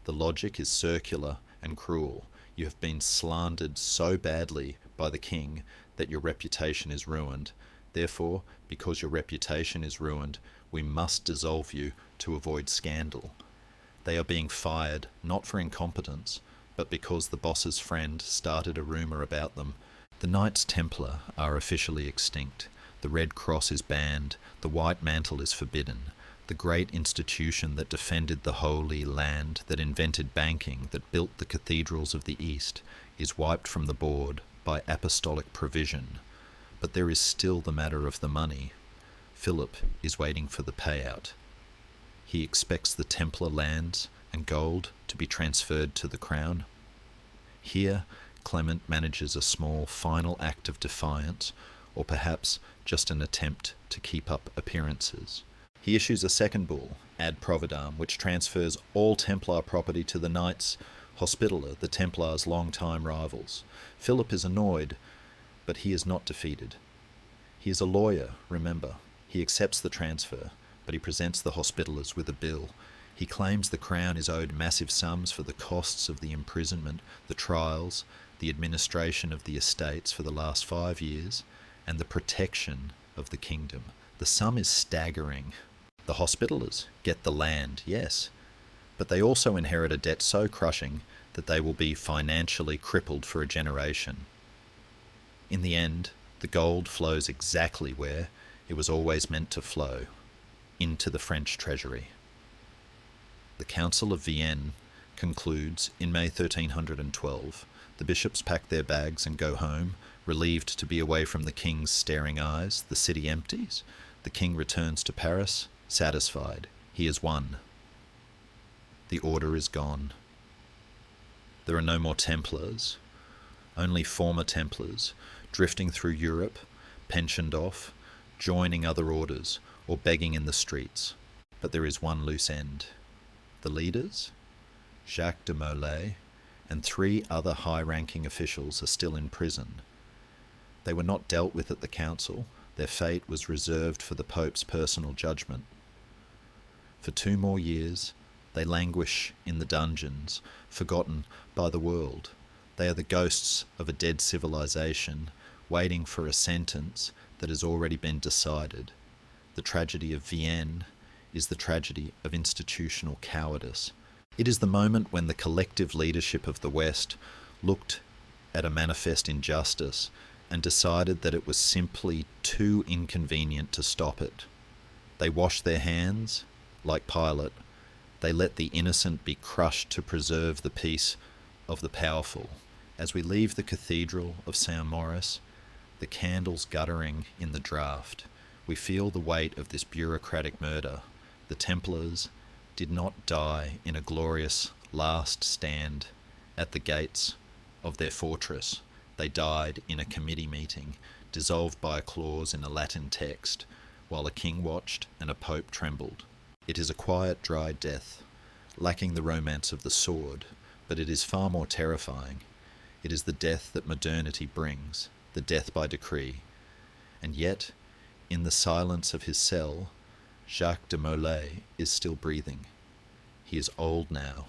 [SPEAKER 1] The logic is circular and cruel. You have been slandered so badly by the king that your reputation is ruined. Therefore, because your reputation is ruined, we must dissolve you to avoid scandal. They are being fired, not for incompetence, but because the boss's friend started a rumour about them. The Knights Templar are officially extinct. The Red Cross is banned. The White Mantle is forbidden. The great institution that defended the Holy Land, that invented banking, that built the cathedrals of the East, is wiped from the board by apostolic provision. But there is still the matter of the money. Philip is waiting for the payout. He expects the Templar lands and gold to be transferred to the crown. Here, Clement manages a small final act of defiance, or perhaps just an attempt to keep up appearances. He issues a second bull, ad providam, which transfers all Templar property to the Knights Hospitaller, the Templars' long-time rivals. Philip is annoyed, but he is not defeated. He is a lawyer, remember. He accepts the transfer, but he presents the Hospitallers with a bill. He claims the crown is owed massive sums for the costs of the imprisonment, the trials, the administration of the estates for the last 5 years, and the protection of the kingdom. The sum is staggering. The Hospitallers get the land, yes, but they also inherit a debt so crushing that they will be financially crippled for a generation. In the end, the gold flows exactly where it was always meant to flow, into the French treasury. The Council of Vienne concludes in May 1312. The bishops pack their bags and go home, relieved to be away from the king's staring eyes. The city empties. The king returns to Paris, satisfied. He has won. The order is gone. There are no more Templars, only former Templars, drifting through Europe, pensioned off, joining other orders, or begging in the streets. But there is one loose end. The leaders, Jacques de Molay, and 3 other high-ranking officials are still in prison. They were not dealt with at the council. Their fate was reserved for the Pope's personal judgment. For 2 more years, they languish in the dungeons, forgotten by the world. They are the ghosts of a dead civilization, waiting for a sentence that has already been decided. The tragedy of Vienne is the tragedy of institutional cowardice. It is the moment when the collective leadership of the West looked at a manifest injustice and decided that it was simply too inconvenient to stop it. They washed their hands, like Pilate. They let the innocent be crushed to preserve the peace of the powerful. As we leave the Cathedral of St. Maurice, the candles guttering in the draught, we feel the weight of this bureaucratic murder. The Templars did not die in a glorious last stand at the gates of their fortress. They died in a committee meeting, dissolved by a clause in a Latin text, while a king watched and a pope trembled. It is a quiet, dry death, lacking the romance of the sword, but it is far more terrifying. It is the death that modernity brings, the death by decree. And yet, in the silence of his cell, Jacques de Molay is still breathing. He is old now,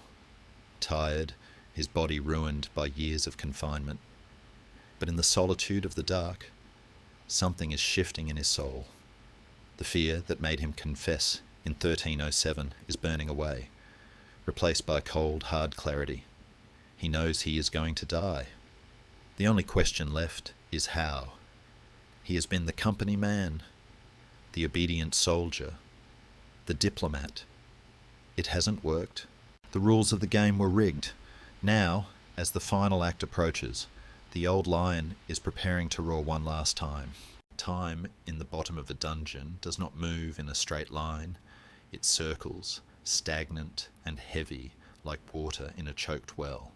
[SPEAKER 1] tired, his body ruined by years of confinement. But in the solitude of the dark, something is shifting in his soul. The fear that made him confess in 1307 is burning away, replaced by cold, hard clarity. He knows he is going to die. The only question left is how. He has been the company man, the obedient soldier, the diplomat. It hasn't worked. The rules of the game were rigged. Now, as the final act approaches, the old lion is preparing to roar one last time. Time in the bottom of a dungeon does not move in a straight line. It circles, stagnant and heavy, like water in a choked well.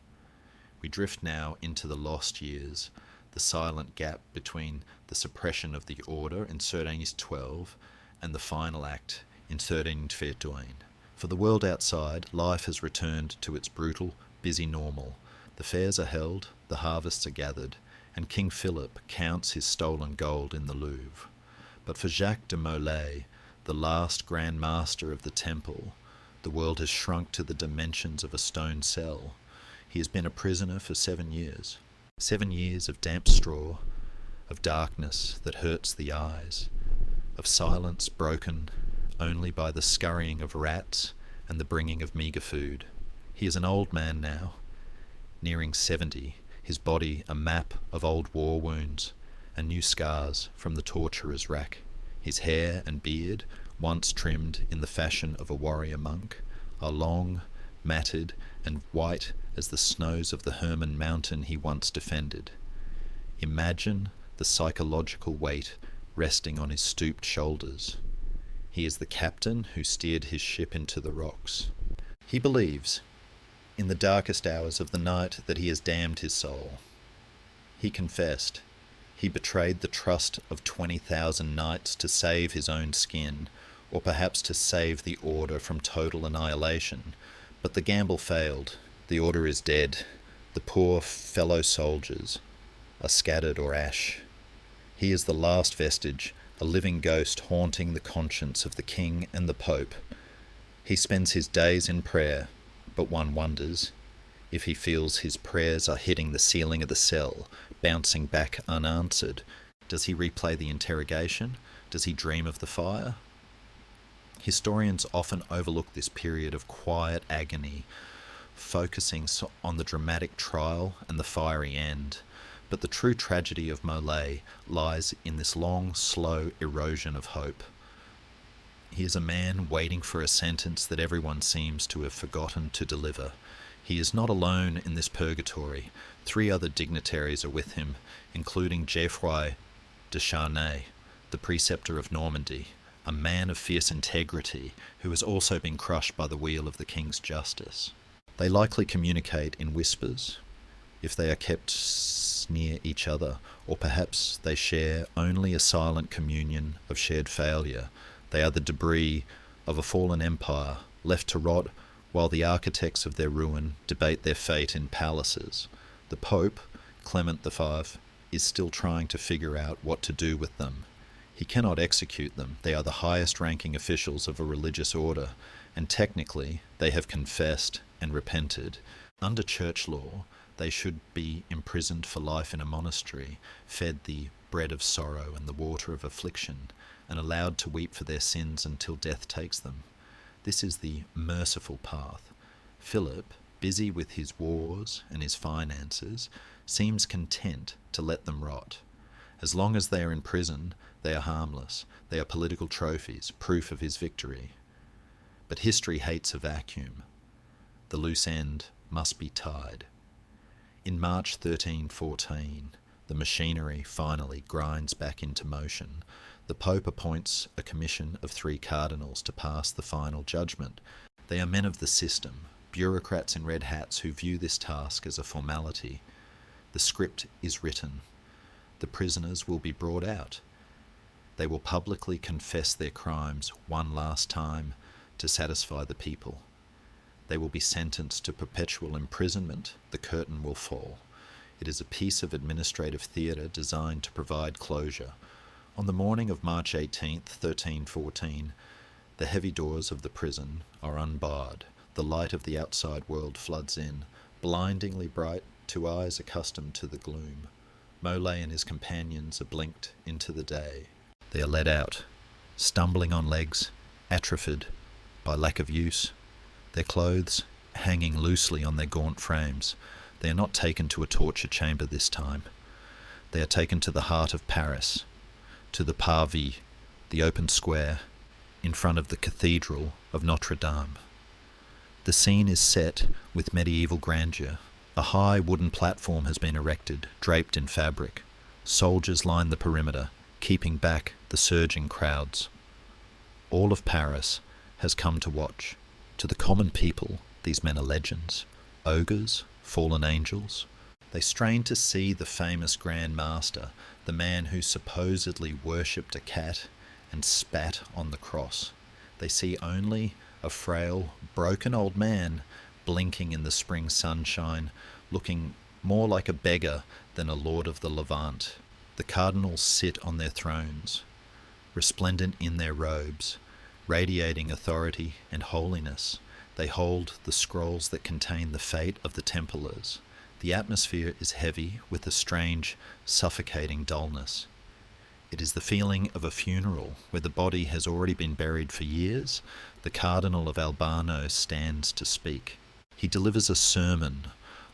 [SPEAKER 1] We drift now into the lost years, the silent gap between the suppression of the order in 1312 and the final act in 1314. For the world outside, life has returned to its brutal, busy normal. The fairs are held, the harvests are gathered, and King Philip counts his stolen gold in the Louvre. But for Jacques de Molay, the last Grand Master of the Temple, the world has shrunk to the dimensions of a stone cell. He has been a prisoner for 7 years. 7 years of damp straw, of darkness that hurts the eyes, of silence broken only by the scurrying of rats and the bringing of meagre food. He is an old man now, nearing 70, his body a map of old war wounds and new scars from the torturer's rack. His hair and beard, once trimmed in the fashion of a warrior monk, are long, matted, and white as the snows of the Hermon mountain he once defended. Imagine the psychological weight resting on his stooped shoulders. He is the captain who steered his ship into the rocks. He believes, in the darkest hours of the night, that he has damned his soul. He confessed. He betrayed the trust of 20,000 knights to save his own skin, or perhaps to save the order from total annihilation. But the gamble failed. The order is dead. The poor fellow soldiers are scattered or ash. He is the last vestige, a living ghost haunting the conscience of the king and the pope. He spends his days in prayer, but one wonders if he feels his prayers are hitting the ceiling of the cell, bouncing back unanswered. Does he replay the interrogation? Does he dream of the fire? Historians often overlook this period of quiet agony, focusing on the dramatic trial and the fiery end. But the true tragedy of Molay lies in this long, slow erosion of hope. He is a man waiting for a sentence that everyone seems to have forgotten to deliver. He is not alone in this purgatory. 3 other dignitaries are with him, including Geoffroy de Charnay, the preceptor of Normandy, a man of fierce integrity who has also been crushed by the wheel of the king's justice. They likely communicate in whispers, if they are kept near each other, or perhaps they share only a silent communion of shared failure. They are the debris of a fallen empire, left to rot while the architects of their ruin debate their fate in palaces. The Pope, Clement V, is still trying to figure out what to do with them. He cannot execute them. They are the highest-ranking officials of a religious order, and technically they have confessed and repented. Under church law, they should be imprisoned for life in a monastery, fed the bread of sorrow and the water of affliction, and allowed to weep for their sins until death takes them. This is the merciful path. Philip, busy with his wars and his finances, seems content to let them rot. As long as they are in prison, they are harmless. They are political trophies, proof of his victory. But history hates a vacuum. The loose end must be tied. In March 1314, the machinery finally grinds back into motion. The Pope appoints a commission of 3 cardinals to pass the final judgment. They are men of the system, bureaucrats in red hats who view this task as a formality. The script is written. The prisoners will be brought out. They will publicly confess their crimes one last time to satisfy the people. They will be sentenced to perpetual imprisonment. The curtain will fall. It is a piece of administrative theatre designed to provide closure. On the morning of March 18th, 1314, the heavy doors of the prison are unbarred. The light of the outside world floods in, blindingly bright to eyes accustomed to the gloom. Molay and his companions are blinked into the day. They are led out, stumbling on legs, atrophied by lack of use, their clothes hanging loosely on their gaunt frames. They are not taken to a torture chamber this time. They are taken to the heart of Paris, to the Parvis, the open square, in front of the Cathedral of Notre Dame. The scene is set with medieval grandeur. A high wooden platform has been erected, draped in fabric. Soldiers line the perimeter, keeping back the surging crowds. All of Paris has come to watch. To the common people, these men are legends, ogres, fallen angels. They strain to see the famous Grand Master, the man who supposedly worshipped a cat and spat on the cross. They see only a frail, broken old man blinking in the spring sunshine, looking more like a beggar than a lord of the Levant. The cardinals sit on their thrones, resplendent in their robes, radiating authority and holiness. They hold the scrolls that contain the fate of the Templars. The atmosphere is heavy with a strange, suffocating dullness. It is the feeling of a funeral where the body has already been buried for years. The Cardinal of Albano stands to speak. He delivers a sermon,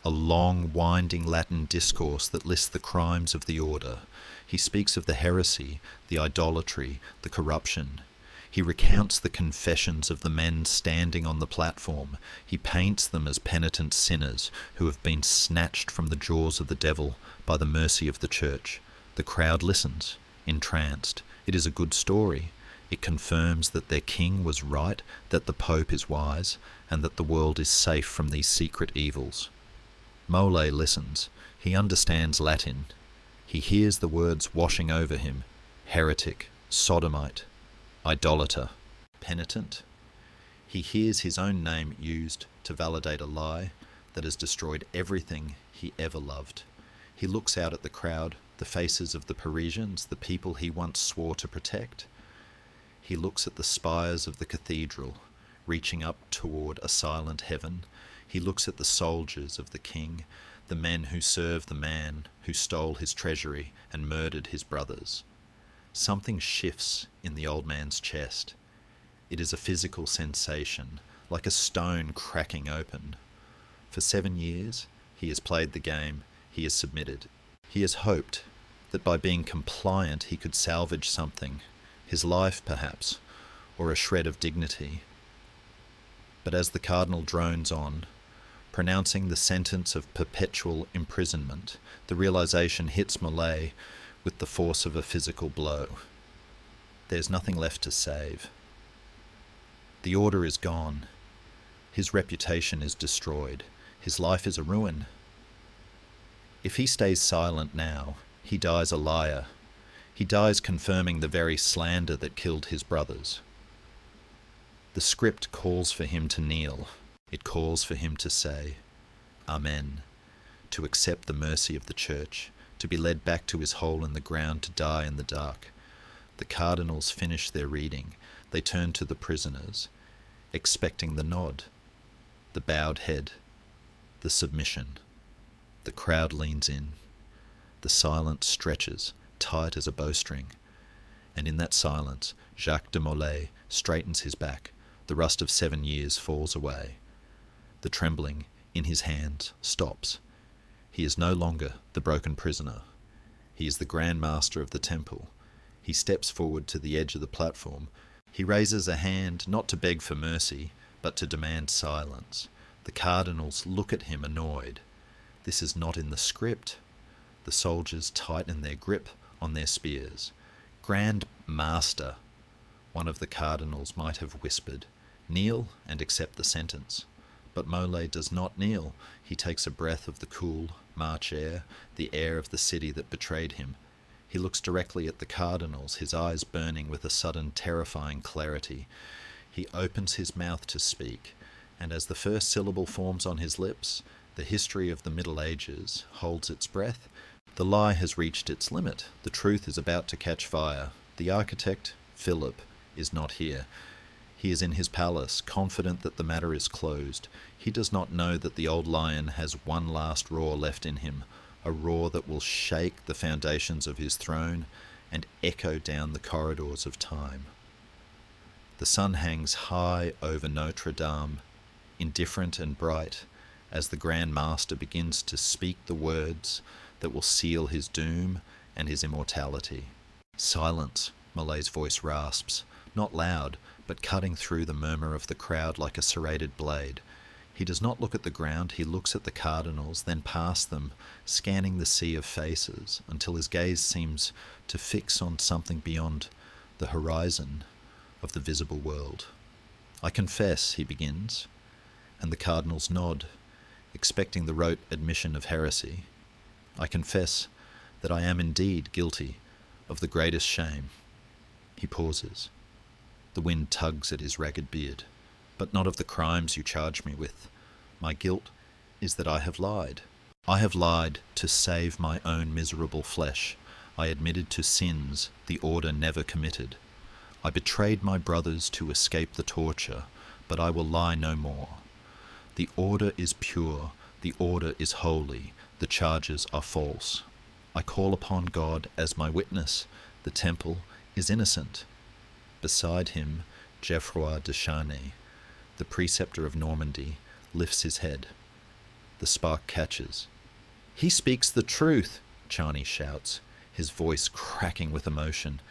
[SPEAKER 1] a long, winding Latin discourse that lists the crimes of the order. He speaks of the heresy, the idolatry, the corruption. He recounts the confessions of the men standing on the platform. He paints them as penitent sinners who have been snatched from the jaws of the devil by the mercy of the church. The crowd listens, entranced. It is a good story. It confirms that their king was right, that the Pope is wise, and that the world is safe from these secret evils. Molay listens. He understands Latin. He hears the words washing over him: heretic, sodomite, idolater, penitent. He hears his own name used to validate a lie that has destroyed everything he ever loved. He looks out at the crowd, the faces of the Parisians, the people he once swore to protect. He looks at the spires of the cathedral, reaching up toward a silent heaven. He looks at the soldiers of the king, the men who serve the man who stole his treasury and murdered his brothers. Something shifts in the old man's chest. It is a physical sensation, like a stone cracking open. For 7 years, he has played the game, he has submitted. He has hoped that by being compliant he could salvage something, his life perhaps, or a shred of dignity. But as the cardinal drones on, pronouncing the sentence of perpetual imprisonment, the realization hits Molay with the force of a physical blow. There's nothing left to save. The order is gone. His reputation is destroyed. His life is a ruin. If he stays silent now, he dies a liar. He dies confirming the very slander that killed his brothers. The script calls for him to kneel. It calls for him to say, Amen, to accept the mercy of the church, to be led back to his hole in the ground to die in the dark. The cardinals finish their reading. They turn to the prisoners, expecting the nod, the bowed head, the submission. The crowd leans in. The silence stretches, tight as a bowstring. And in that silence, Jacques de Molay straightens his back. The rust of 7 years falls away. The trembling in his hands stops. He is no longer the broken prisoner. He is the Grand Master of the temple. He steps forward to the edge of the platform. He raises a hand not to beg for mercy, but to demand silence. The cardinals look at him annoyed. This is not in the script. The soldiers tighten their grip on their spears. Grand Master, one of the cardinals might have whispered, kneel and accept the sentence. But Mole does not kneel. He takes a breath of the cool March air, the air of the city that betrayed him. He looks directly at the cardinals, his eyes burning with a sudden terrifying clarity. He opens his mouth to speak, and as the first syllable forms on his lips, the history of the Middle Ages holds its breath. The lie has reached its limit. The truth is about to catch fire. The architect, Philip, is not here. He is in his palace, confident that the matter is closed. He does not know that the old lion has one last roar left in him, a roar that will shake the foundations of his throne and echo down the corridors of time. The sun hangs high over Notre Dame, indifferent and bright, as the Grand Master begins to speak the words that will seal his doom and his immortality. Silence, Mole's voice rasps, not loud, but cutting through the murmur of the crowd like a serrated blade. He does not look at the ground, he looks at the cardinals, then past them, scanning the sea of faces, until his gaze seems to fix on something beyond the horizon of the visible world. I confess, he begins, and the cardinals nod, expecting the rote admission of heresy. I confess that I am indeed guilty of the greatest shame. He pauses. The wind tugs at his ragged beard. But not of the crimes you charge me with. My guilt is that I have lied. I have lied to save my own miserable flesh. I admitted to sins the order never committed. I betrayed my brothers to escape the torture, but I will lie no more. The order is pure, the order is holy, the charges are false. I call upon God as my witness. The temple is innocent. Beside him, Geoffroy de Charnay, the preceptor of Normandy, lifts his head. The spark catches. He speaks the truth, Charnay shouts, his voice cracking with emotion.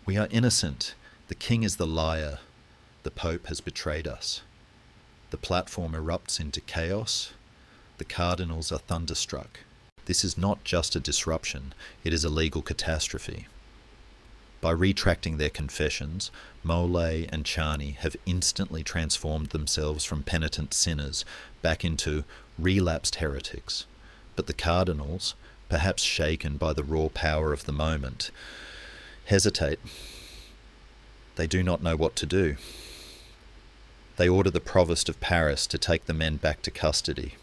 [SPEAKER 1] We are innocent. The king is the liar. The Pope has betrayed us. The platform erupts into chaos. The cardinals are thunderstruck. This is not just a disruption, it is a legal catastrophe. By retracting their confessions, Mole and Charnay have instantly transformed themselves from penitent sinners back into relapsed heretics. But the cardinals, perhaps shaken by the raw power of the moment, hesitate. They do not know what to do. They order the provost of Paris to take the men back to custody.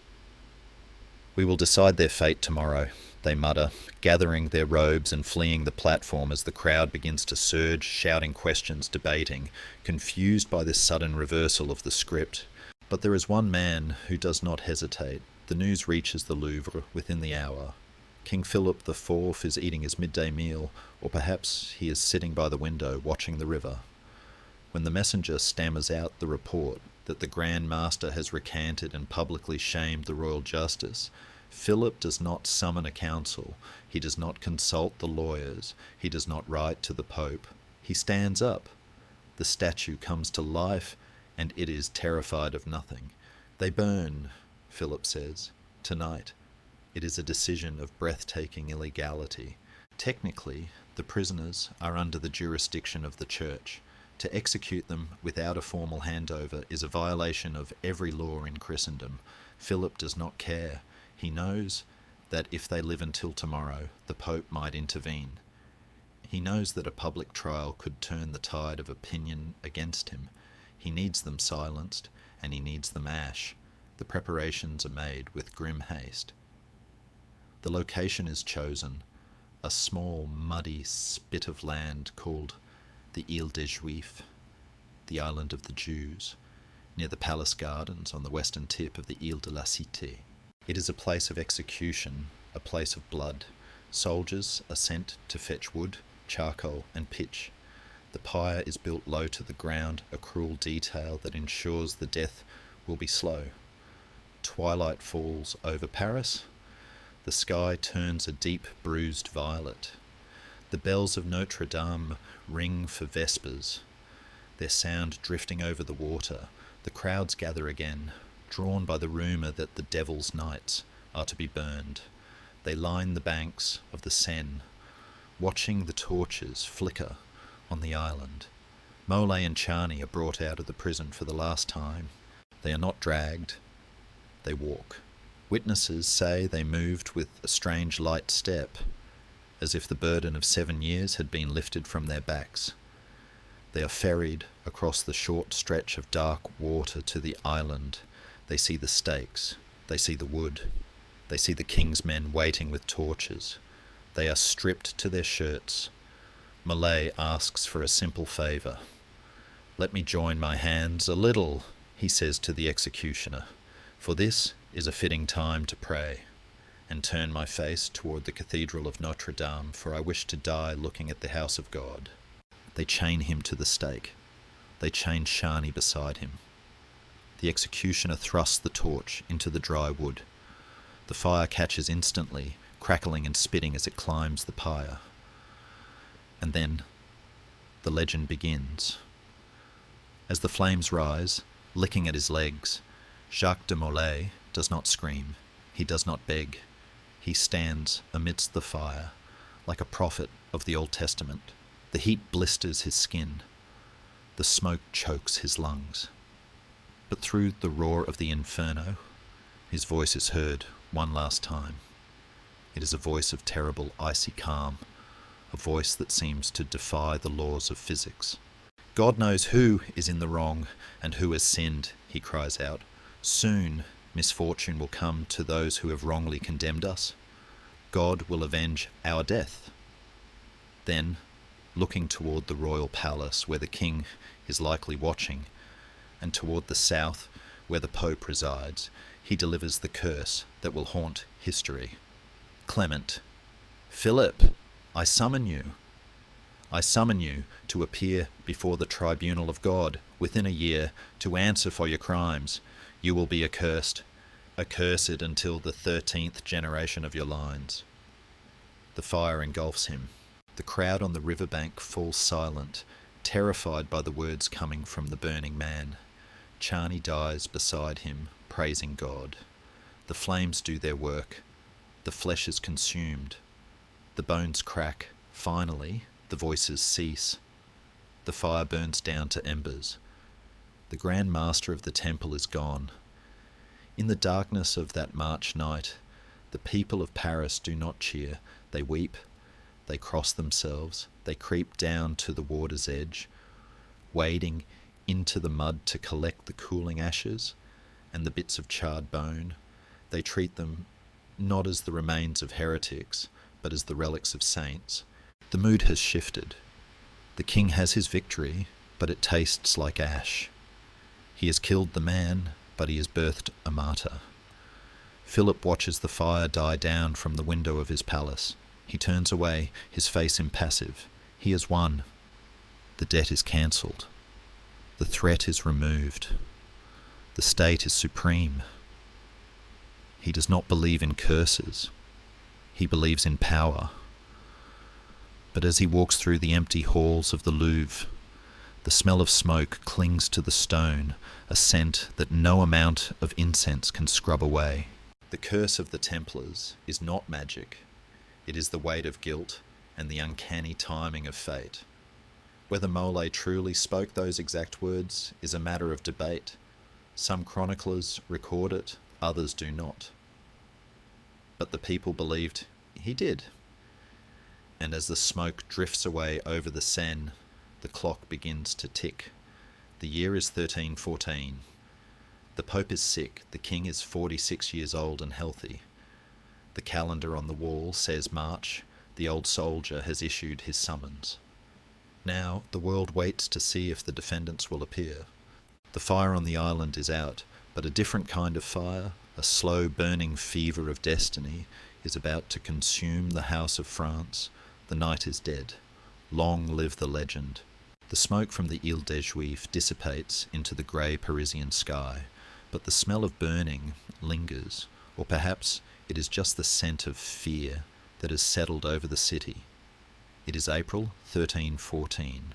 [SPEAKER 1] We will decide their fate tomorrow, they mutter, gathering their robes and fleeing the platform as the crowd begins to surge, shouting questions, debating, confused by this sudden reversal of the script. But there is one man who does not hesitate. The news reaches the Louvre within the hour. King Philip IV is eating his midday meal, or perhaps he is sitting by the window watching the river. When the messenger stammers out the report that the Grand Master has recanted and publicly shamed the royal justice, Philip does not summon a council, he does not consult the lawyers, he does not write to the Pope. He stands up. The statue comes to life, and it is terrified of nothing. They burn, Philip says, tonight. It is a decision of breathtaking illegality. Technically, the prisoners are under the jurisdiction of the Church. To execute them without a formal handover is a violation of every law in Christendom. Philip does not care. He knows that if they live until tomorrow, the Pope might intervene. He knows that a public trial could turn the tide of opinion against him. He needs them silenced, and he needs them ash. The preparations are made with grim haste. The location is chosen, a small, muddy spit of land called the Ile des Juifs, the island of the Jews, near the palace gardens on the western tip of the Ile de la Cité. It is a place of execution, a place of blood. Soldiers are sent to fetch wood, charcoal, and pitch. The pyre is built low to the ground, a cruel detail that ensures the death will be slow. Twilight falls over Paris. The sky turns a deep bruised violet. The bells of Notre Dame ring for vespers, their sound drifting over the water. The crowds gather again, drawn by the rumour that the devil's knights, are to be burned. They line the banks of the Seine, watching the torches flicker on the island. Mole and Chani are brought out of the prison for the last time. They are not dragged, they walk. Witnesses say they moved with a strange light step, as if the burden of 7 years had been lifted from their backs. They are ferried across the short stretch of dark water to the island. They see the stakes, they see the wood, they see the king's men waiting with torches. They are stripped to their shirts. Malay asks for a simple favour. "Let me join my hands a little," he says to the executioner, "for this is a fitting time to pray, and turn my face toward the Cathedral of Notre Dame, for I wish to die looking at the house of God." They chain him to the stake. They chain Shani beside him. The executioner thrusts the torch into the dry wood. The fire catches instantly, crackling and spitting as it climbs the pyre. And then the legend begins. As the flames rise, licking at his legs, Jacques de Molay does not scream. He does not beg. He stands amidst the fire, like a prophet of the Old Testament. The heat blisters his skin. The smoke chokes his lungs. But through the roar of the inferno, his voice is heard one last time. It is a voice of terrible, icy calm, a voice that seems to defy the laws of physics. "God knows who is in the wrong and who has sinned," he cries out. "Soon misfortune will come to those who have wrongly condemned us. God will avenge our death." Then, looking toward the royal palace where the king is likely watching, and toward the south where the Pope resides, he delivers the curse that will haunt history. "Clement, Philip, I summon you. I summon you to appear before the tribunal of God within a year to answer for your crimes. You will be accursed until the 13th generation of your lines." The fire engulfs him. The crowd on the riverbank falls silent, terrified by the words coming from the burning man. Chani dies beside him, praising God. The flames do their work. The flesh is consumed. The bones crack. Finally, the voices cease. The fire burns down to embers. The Grand Master of the temple is gone. In the darkness of that March night, the people of Paris do not cheer. They weep. They cross themselves. They creep down to the water's edge, wading into the mud to collect the cooling ashes and the bits of charred bone. They treat them not as the remains of heretics, but as the relics of saints. The mood has shifted. The king has his victory, but it tastes like ash. He has killed the man, but he has birthed a martyr. Philip watches the fire die down from the window of his palace. He turns away, his face impassive. He has won. The debt is cancelled. The threat is removed. The state is supreme. He does not believe in curses. He believes in power. But as he walks through the empty halls of the Louvre, the smell of smoke clings to the stone, a scent that no amount of incense can scrub away. The curse of the Templars is not magic. It is the weight of guilt and the uncanny timing of fate. Whether Mole truly spoke those exact words is a matter of debate. Some chroniclers record it, others do not. But the people believed he did. And as the smoke drifts away over the Seine, the clock begins to tick. The year is 1314. The Pope is sick. The king is 46 years old and healthy. The calendar on the wall says March. The old soldier has issued his summons. Now the world waits to see if the defendants will appear. The fire on the island is out, but a different kind of fire, a slow burning fever of destiny, is about to consume the house of France. The night is dead. Long live the legend. The smoke from the Ile des Juifs dissipates into the grey Parisian sky, but the smell of burning lingers, or perhaps it is just the scent of fear that has settled over the city. It is April 1314.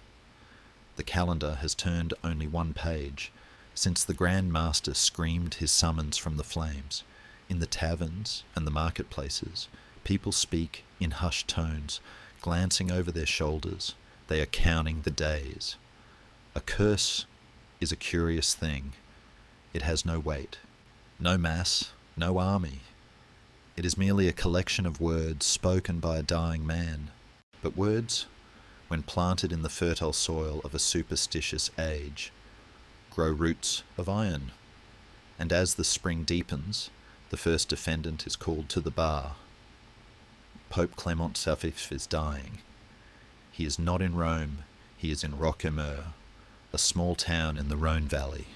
[SPEAKER 1] The calendar has turned only one page. Since the Grand Master screamed his summons from the flames, In the taverns and the marketplaces, people speak in hushed tones, glancing over their shoulders. They are counting the days. A curse is a curious thing. It has no weight, no mass, no army. It is merely a collection of words spoken by a dying man. But words, when planted in the fertile soil of a superstitious age, grow roots of iron. And as the spring deepens, the first defendant is called to the bar. Pope Clement V is dying. He is not in Rome, he is in Roquemer, a small town in the Rhone Valley.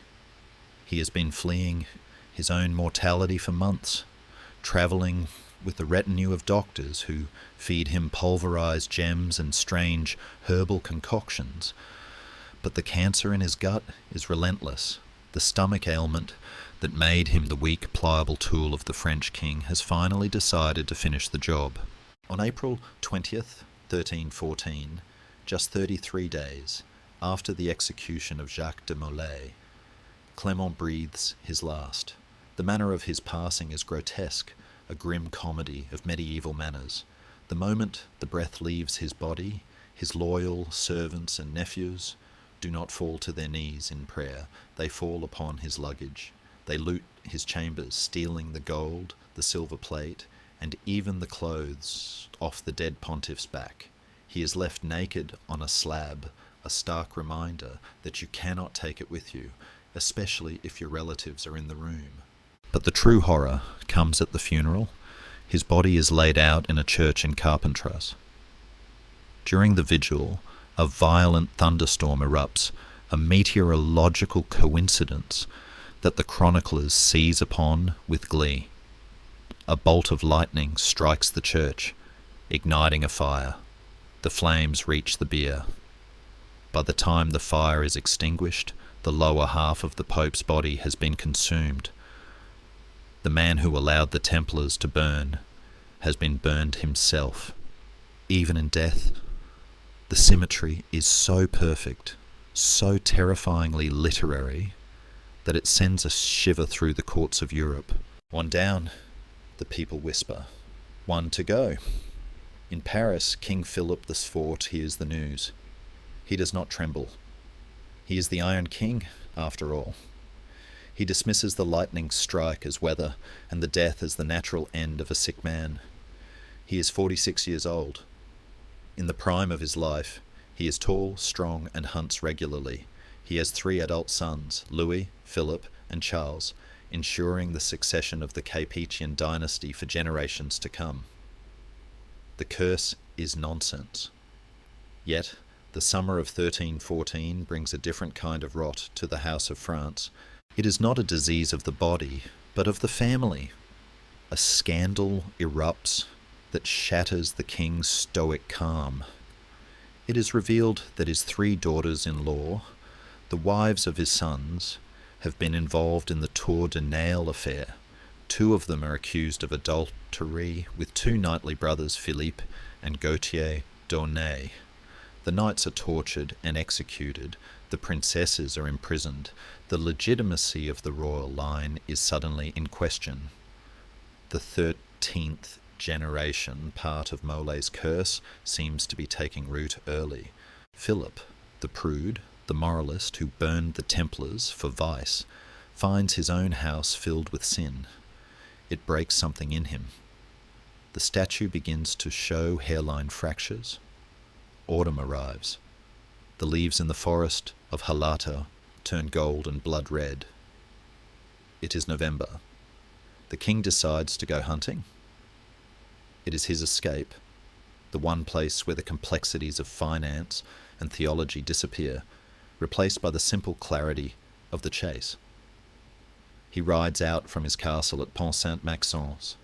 [SPEAKER 1] He has been fleeing his own mortality for months, travelling with a retinue of doctors who feed him pulverized gems and strange herbal concoctions. But the cancer in his gut is relentless. The stomach ailment that made him the weak, pliable tool of the French king has finally decided to finish the job. On April 20th, 1314, just 33 days after the execution of Jacques de Molay, Clement breathes his last. The manner of his passing is grotesque, a grim comedy of medieval manners. The moment the breath leaves his body, his loyal servants and nephews do not fall to their knees in prayer. They fall upon his luggage. They loot his chambers, stealing the gold, the silver plate, and even the clothes off the dead pontiff's back. He is left naked on a slab, a stark reminder that you cannot take it with you, especially if your relatives are in the room. But the true horror comes at the funeral. His body is laid out in a church in Carpentras. During the vigil, a violent thunderstorm erupts, a meteorological coincidence that the chroniclers seize upon with glee. A bolt of lightning strikes the church, igniting a fire. The flames reach the bier. By the time the fire is extinguished, the lower half of the Pope's body has been consumed. The man who allowed the Templars to burn has been burned himself. Even in death, the symmetry is so perfect, so terrifyingly literary, that it sends a shiver through the courts of Europe. One down, the people whisper. One to go. In Paris, King Philip IV hears the news. He does not tremble. He is the Iron King, after all. He dismisses the lightning strike as weather and the death as the natural end of a sick man. He is 46 years old. In the prime of his life, he is tall, strong, and hunts regularly. He has 3 adult sons, Louis, Philip, and Charles, ensuring the succession of the Capetian dynasty for generations to come. The curse is nonsense. Yet, the summer of 1314 brings a different kind of rot to the House of France. It is not a disease of the body, but of the family. A scandal erupts that shatters the king's stoic calm. It is revealed that his 3 daughters-in-law, the wives of his sons, have been involved in the Tour de Nesle affair. 2 of them are accused of adultery with 2 knightly brothers, Philippe and Gautier d'Aulnay. The knights are tortured and executed. The princesses are imprisoned. The legitimacy of the royal line is suddenly in question. The 13th generation, part of Molay's curse, seems to be taking root early. Philip, the prude, the moralist who burned the Templars for vice, finds his own house filled with sin. It breaks something in him. The statue begins to show hairline fractures. Autumn arrives. The leaves in the forest of Halata turn gold and blood red. It is November. The king decides to go hunting. It is his escape, the one place where the complexities of finance and theology disappear, replaced by the simple clarity of the chase. He rides out from his castle at Pont Saint-Maxence,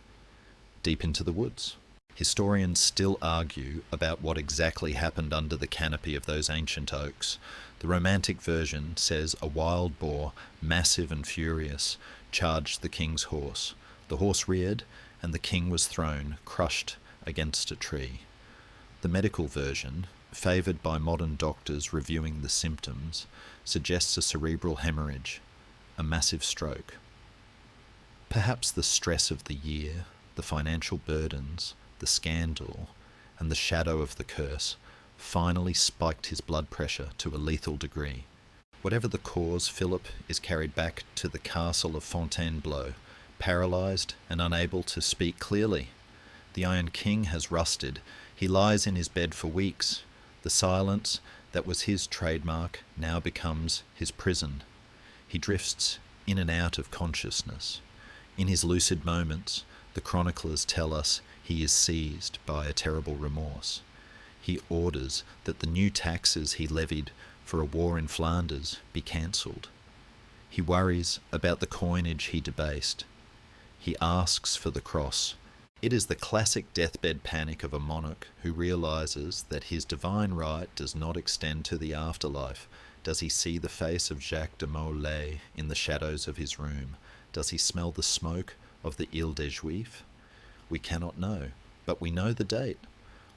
[SPEAKER 1] deep into the woods. Historians still argue about what exactly happened under the canopy of those ancient oaks. The romantic version says a wild boar, massive and furious, charged the king's horse. The horse reared, and the king was thrown, crushed against a tree. The medical version, favoured by modern doctors reviewing the symptoms, suggests a cerebral hemorrhage, a massive stroke. Perhaps the stress of the year, the financial burdens, the scandal, and the shadow of the curse finally spiked his blood pressure to a lethal degree. Whatever the cause, Philip is carried back to the castle of Fontainebleau, paralysed and unable to speak clearly. The Iron King has rusted. He lies in his bed for weeks. The silence that was his trademark now becomes his prison. He drifts in and out of consciousness. In his lucid moments, the chroniclers tell us he is seized by a terrible remorse. He orders that the new taxes he levied for a war in Flanders be cancelled. He worries about the coinage he debased. He asks for the cross. It is the classic deathbed panic of a monarch who realises that his divine right does not extend to the afterlife. Does he see the face of Jacques de Molay in the shadows of his room? Does he smell the smoke of the Ile des Juifs? We cannot know, but we know the date.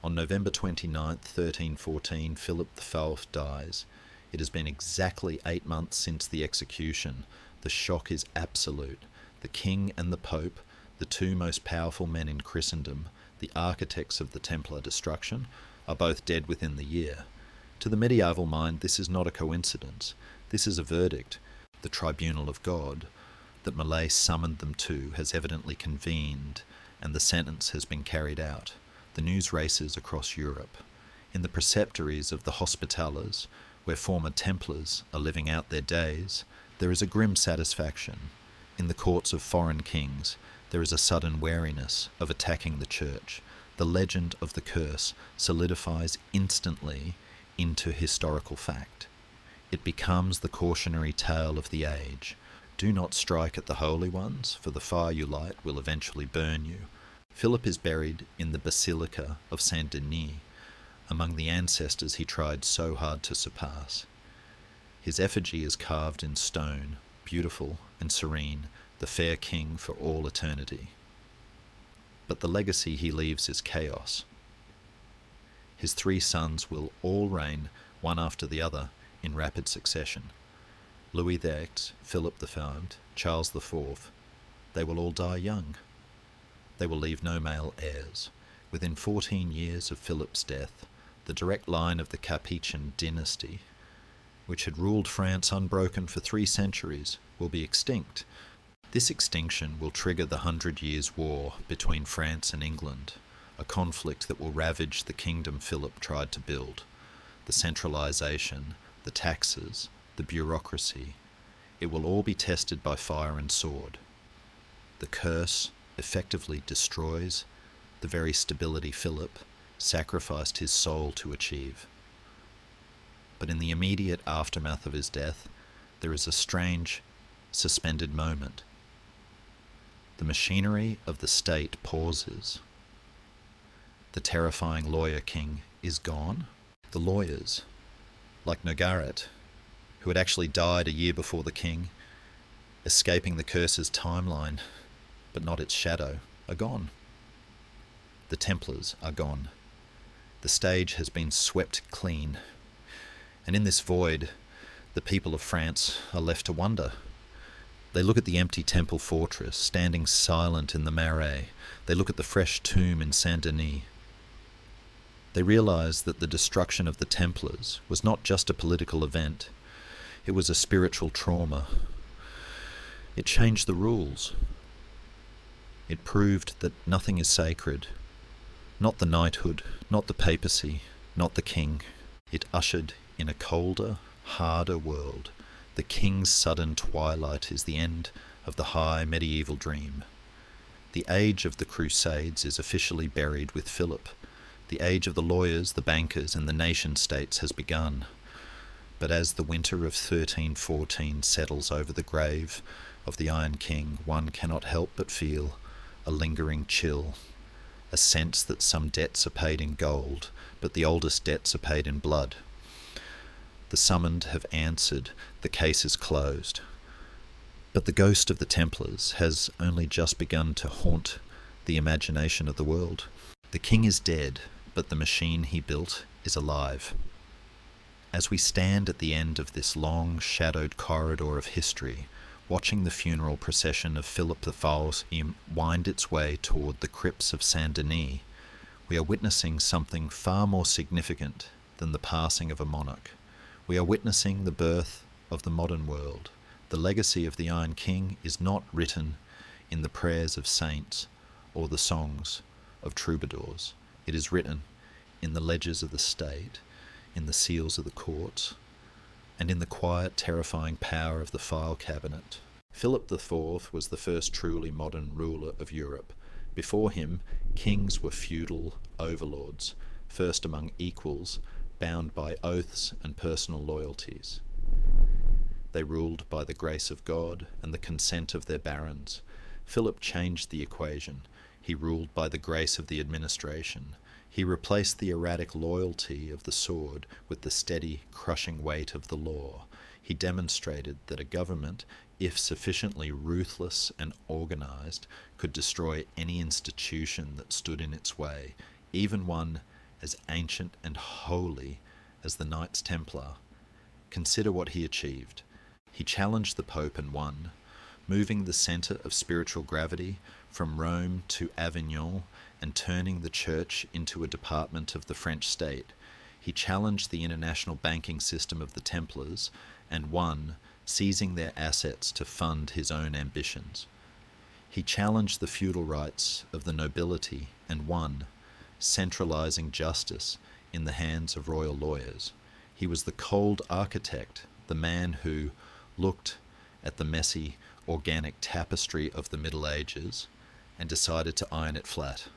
[SPEAKER 1] On November 29th, 1314, Philip V dies. It has been exactly 8 months since the execution. The shock is absolute. The king and the pope, the two most powerful men in Christendom, the architects of the Templar destruction, are both dead within the year. To the medieval mind, this is not a coincidence. This is a verdict. The tribunal of God that Molay summoned them to has evidently convened, and the sentence has been carried out. The news races across Europe. In the preceptories of the Hospitallers, where former Templars are living out their days, there is a grim satisfaction. In the courts of foreign kings, there is a sudden wariness of attacking the church. The legend of the curse solidifies instantly into historical fact. It becomes the cautionary tale of the age. Do not strike at the holy ones, for the fire you light will eventually burn you. Philip is buried in the Basilica of Saint-Denis, among the ancestors he tried so hard to surpass. His effigy is carved in stone, beautiful and serene, the fair king for all eternity. But the legacy he leaves is chaos. His 3 sons will all reign, one after the other, in rapid succession. Louis VIII, Philip V, Charles IV, they will all die young. They will leave no male heirs. Within 14 years of Philip's death, the direct line of the Capetian dynasty, which had ruled France unbroken for 3 centuries, will be extinct. This extinction will trigger the 100 Years' War between France and England, a conflict that will ravage the kingdom Philip tried to build. The centralisation, the taxes, the bureaucracy, it will all be tested by fire and sword. The curse effectively destroys the very stability Philip sacrificed his soul to achieve. But in the immediate aftermath of his death, there is a strange, suspended moment. The machinery of the state pauses. The terrifying lawyer king is gone. The lawyers, like Nogaret, who had actually died a year before the king, escaping the curse's timeline, but not its shadow, are gone. The Templars are gone. The stage has been swept clean. And in this void, the people of France are left to wonder. They look at the empty temple fortress, standing silent in the Marais. They look at the fresh tomb in Saint-Denis. They realise that the destruction of the Templars was not just a political event. It was a spiritual trauma. It changed the rules. It proved that nothing is sacred. Not the knighthood, not the papacy, not the king. It ushered in a colder, harder world. The king's sudden twilight is the end of the high medieval dream. The age of the Crusades is officially buried with Philip. The age of the lawyers, the bankers, and the nation-states has begun. But as the winter of 1314 settles over the grave of the Iron King, one cannot help but feel a lingering chill, a sense that some debts are paid in gold, but the oldest debts are paid in blood. The summoned have answered, the case is closed. But the ghost of the Templars has only just begun to haunt the imagination of the world. The king is dead, but the machine he built is alive. As we stand at the end of this long, shadowed corridor of history, watching the funeral procession of Philip the False wind its way toward the crypts of Saint Denis, we are witnessing something far more significant than the passing of a monarch. We are witnessing the birth of the modern world. The legacy of the Iron King is not written in the prayers of saints or the songs of troubadours. It is written in the ledgers of the state, in the seals of the courts, and in the quiet, terrifying power of the file cabinet. Philip IV was the first truly modern ruler of Europe. Before him, kings were feudal overlords, first among equals, bound by oaths and personal loyalties. They ruled by the grace of God and the consent of their barons. Philip changed the equation. He ruled by the grace of the administration. He replaced the erratic loyalty of the sword with the steady, crushing weight of the law. He demonstrated that a government, if sufficiently ruthless and organized, could destroy any institution that stood in its way, even one as ancient and holy as the Knights Templar. Consider what he achieved. He challenged the Pope and won, moving the centre of spiritual gravity from Rome to Avignon and turning the Church into a department of the French state. He challenged the international banking system of the Templars and won, seizing their assets to fund his own ambitions. He challenged the feudal rights of the nobility and won, centralizing justice in the hands of royal lawyers. He was the cold architect, the man who looked at the messy, organic tapestry of the Middle Ages and decided to iron it flat.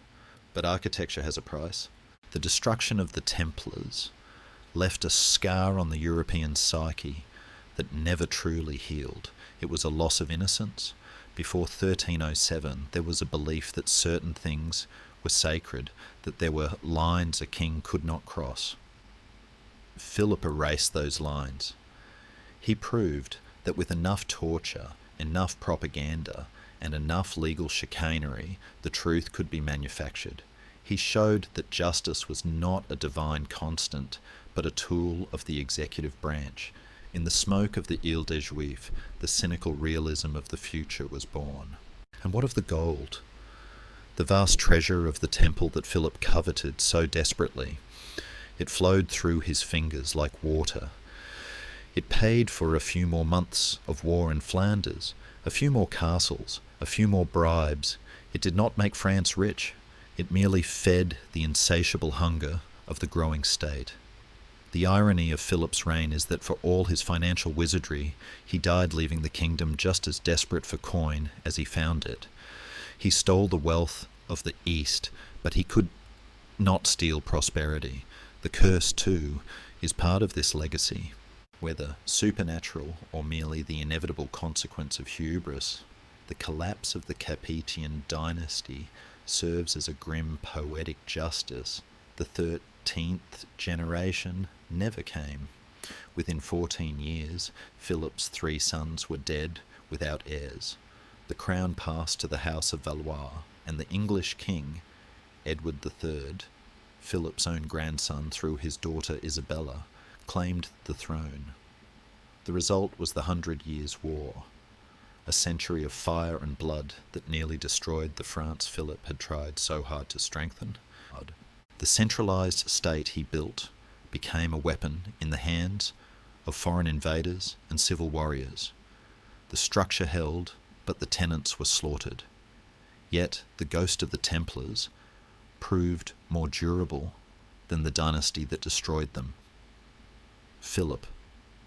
[SPEAKER 1] But architecture has a price. The destruction of the Templars left a scar on the European psyche that never truly healed. It was a loss of innocence. Before 1307, there was a belief that certain things were sacred, that there were lines a king could not cross. Philip erased those lines. He proved that with enough torture, enough propaganda, and enough legal chicanery, the truth could be manufactured. He showed that justice was not a divine constant, but a tool of the executive branch. In the smoke of the Ile des Juifs, the cynical realism of the future was born. And what of the gold? The vast treasure of the temple that Philip coveted so desperately. It flowed through his fingers like water. It paid for a few more months of war in Flanders, a few more castles, a few more bribes. It did not make France rich. It merely fed the insatiable hunger of the growing state. The irony of Philip's reign is that for all his financial wizardry, he died leaving the kingdom just as desperate for coin as he found it. He stole the wealth of the East, but he could not steal prosperity. The curse, too, is part of this legacy. Whether supernatural or merely the inevitable consequence of hubris, the collapse of the Capetian dynasty serves as a grim poetic justice. The 13th generation never came. Within 14 years, Philip's 3 sons were dead without heirs. The crown passed to the House of Valois, and the English king, Edward III, Philip's own grandson through his daughter Isabella, claimed the throne. The result was the 100 Years' War, a century of fire and blood that nearly destroyed the France Philip had tried so hard to strengthen. The centralized state he built became a weapon in the hands of foreign invaders and civil warriors. The structure held, but the tenants were slaughtered. Yet the ghost of the Templars proved more durable than the dynasty that destroyed them. Philip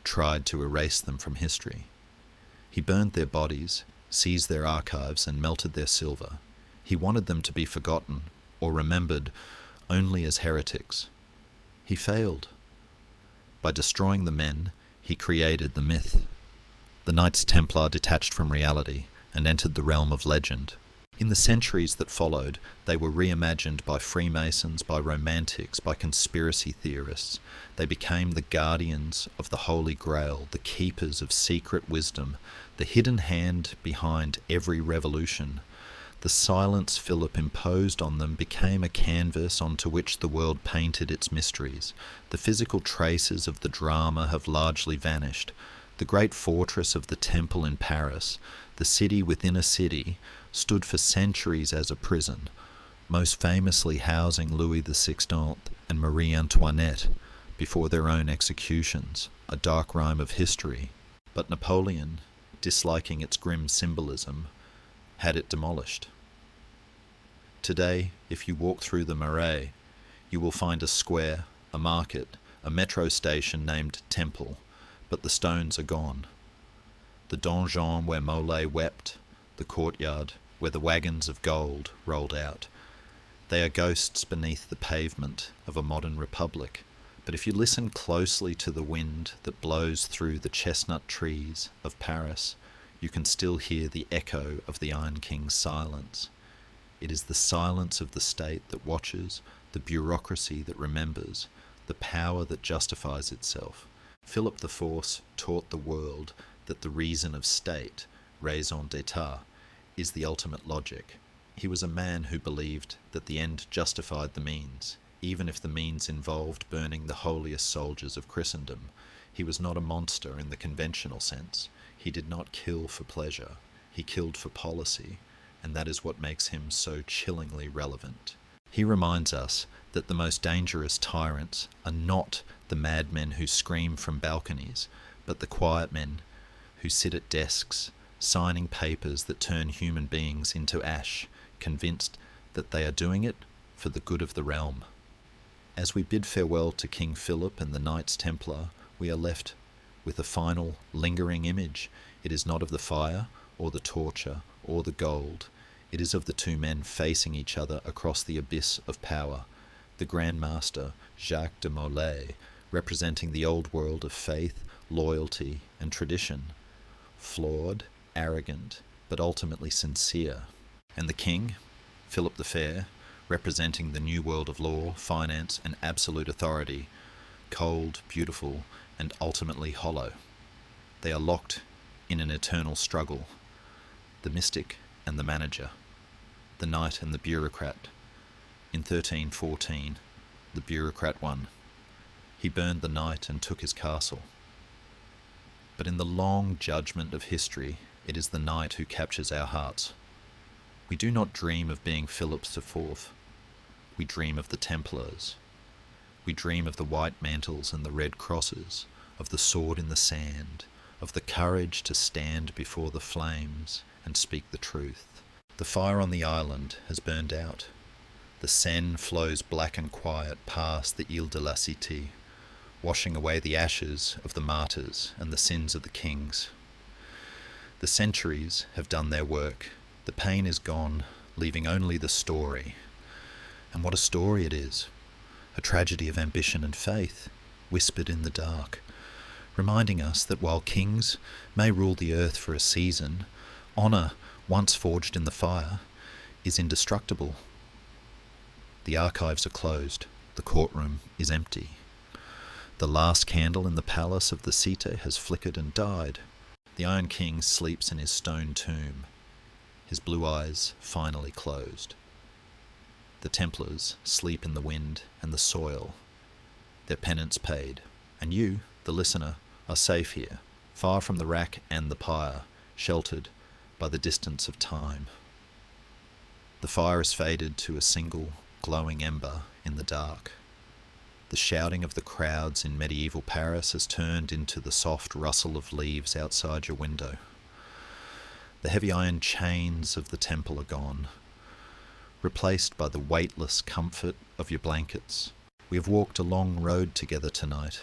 [SPEAKER 1] tried to erase them from history. He burned their bodies, seized their archives, and melted their silver. He wanted them to be forgotten or remembered only as heretics. He failed. By destroying the men, he created the myth. The Knights Templar detached from reality and entered the realm of legend. In the centuries that followed, they were reimagined by Freemasons, by Romantics, by conspiracy theorists. They became the guardians of the Holy Grail, the keepers of secret wisdom, the hidden hand behind every revolution. The silence Philip imposed on them became a canvas onto which the world painted its mysteries. The physical traces of the drama have largely vanished. The great fortress of the Temple in Paris, the city within a city, stood for centuries as a prison, most famously housing Louis XVI and Marie Antoinette before their own executions, a dark rime of history. But Napoleon, disliking its grim symbolism, had it demolished. Today, if you walk through the Marais, you will find a square, a market, a metro station named Temple, but the stones are gone. The donjon where Mole wept, the courtyard where the wagons of gold rolled out. They are ghosts beneath the pavement of a modern republic, but if you listen closely to the wind that blows through the chestnut trees of Paris, you can still hear the echo of the Iron King's silence. It is the silence of the state that watches, the bureaucracy that remembers, the power that justifies itself. Philip the Fourth taught the world that the reason of state, raison d'etat, is the ultimate logic. He was a man who believed that the end justified the means, even if the means involved burning the holiest soldiers of Christendom. He was not a monster in the conventional sense. He did not kill for pleasure. He killed for policy, and that is what makes him so chillingly relevant. He reminds us that the most dangerous tyrants are not the madmen who scream from balconies, but the quiet men who sit at desks, signing papers that turn human beings into ash, convinced that they are doing it for the good of the realm. As we bid farewell to King Philip and the Knights Templar, we are left with a final, lingering image. It is not of the fire, or the torture, or the gold. It is of the two men facing each other across the abyss of power. The Grand Master, Jacques de Molay, representing the old world of faith, loyalty, and tradition. Flawed, arrogant, but ultimately sincere. And the King, Philip the Fair, representing the new world of law, finance, and absolute authority. Cold, beautiful, and ultimately hollow. They are locked in an eternal struggle. The mystic and the manager, the knight and the bureaucrat. In 1314, the bureaucrat won. He burned the knight and took his castle. But in the long judgment of history, it is the knight who captures our hearts. We do not dream of being Philip IV. We dream of the Templars. We dream of the white mantles and the red crosses, of the sword in the sand, of the courage to stand before the flames and speak the truth. The fire on the island has burned out. The Seine flows black and quiet past the Ile de la Cité, washing away the ashes of the martyrs and the sins of the kings. The centuries have done their work. The pain is gone, leaving only the story. And what a story it is! A tragedy of ambition and faith, whispered in the dark, reminding us that while kings may rule the earth for a season, honour, once forged in the fire, is indestructible. The archives are closed. The courtroom is empty. The last candle in the palace of the Cité has flickered and died. The Iron King sleeps in his stone tomb, his blue eyes finally closed. The Templars sleep in the wind and the soil, their penance paid. And you, the listener, are safe here, far from the rack and the pyre, sheltered by the distance of time. The fire has faded to a single glowing ember in the dark. The shouting of the crowds in medieval Paris has turned into the soft rustle of leaves outside your window. The heavy iron chains of the temple are gone, replaced by the weightless comfort of your blankets. We have walked a long road together tonight,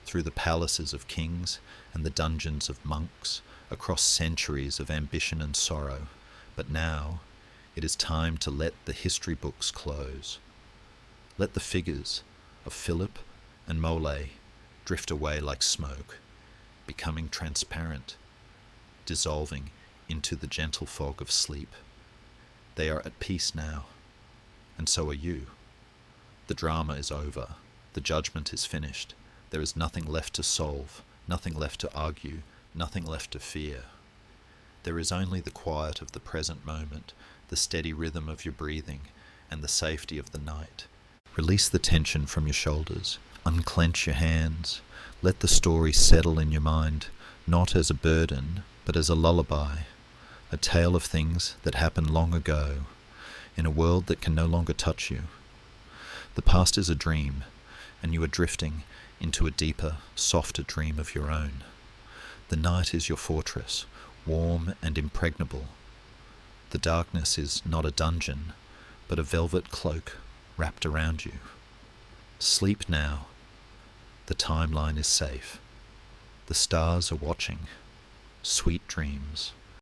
[SPEAKER 1] through the palaces of kings and the dungeons of monks, across centuries of ambition and sorrow. But now it is time to let the history books close. Let the figures of Philip and Mole drift away like smoke, becoming transparent, dissolving into the gentle fog of sleep. They are at peace now, and so are you. The drama is over. The judgment is finished. There is nothing left to solve, nothing left to argue, nothing left to fear. There is only the quiet of the present moment, the steady rhythm of your breathing, and the safety of the night. Release the tension from your shoulders. Unclench your hands. Let the story settle in your mind, not as a burden, but as a lullaby, a tale of things that happened long ago, in a world that can no longer touch you. The past is a dream, and you are drifting into a deeper, softer dream of your own. The night is your fortress, warm and impregnable. The darkness is not a dungeon, but a velvet cloak wrapped around you. Sleep now. The timeline is safe. The stars are watching. Sweet dreams.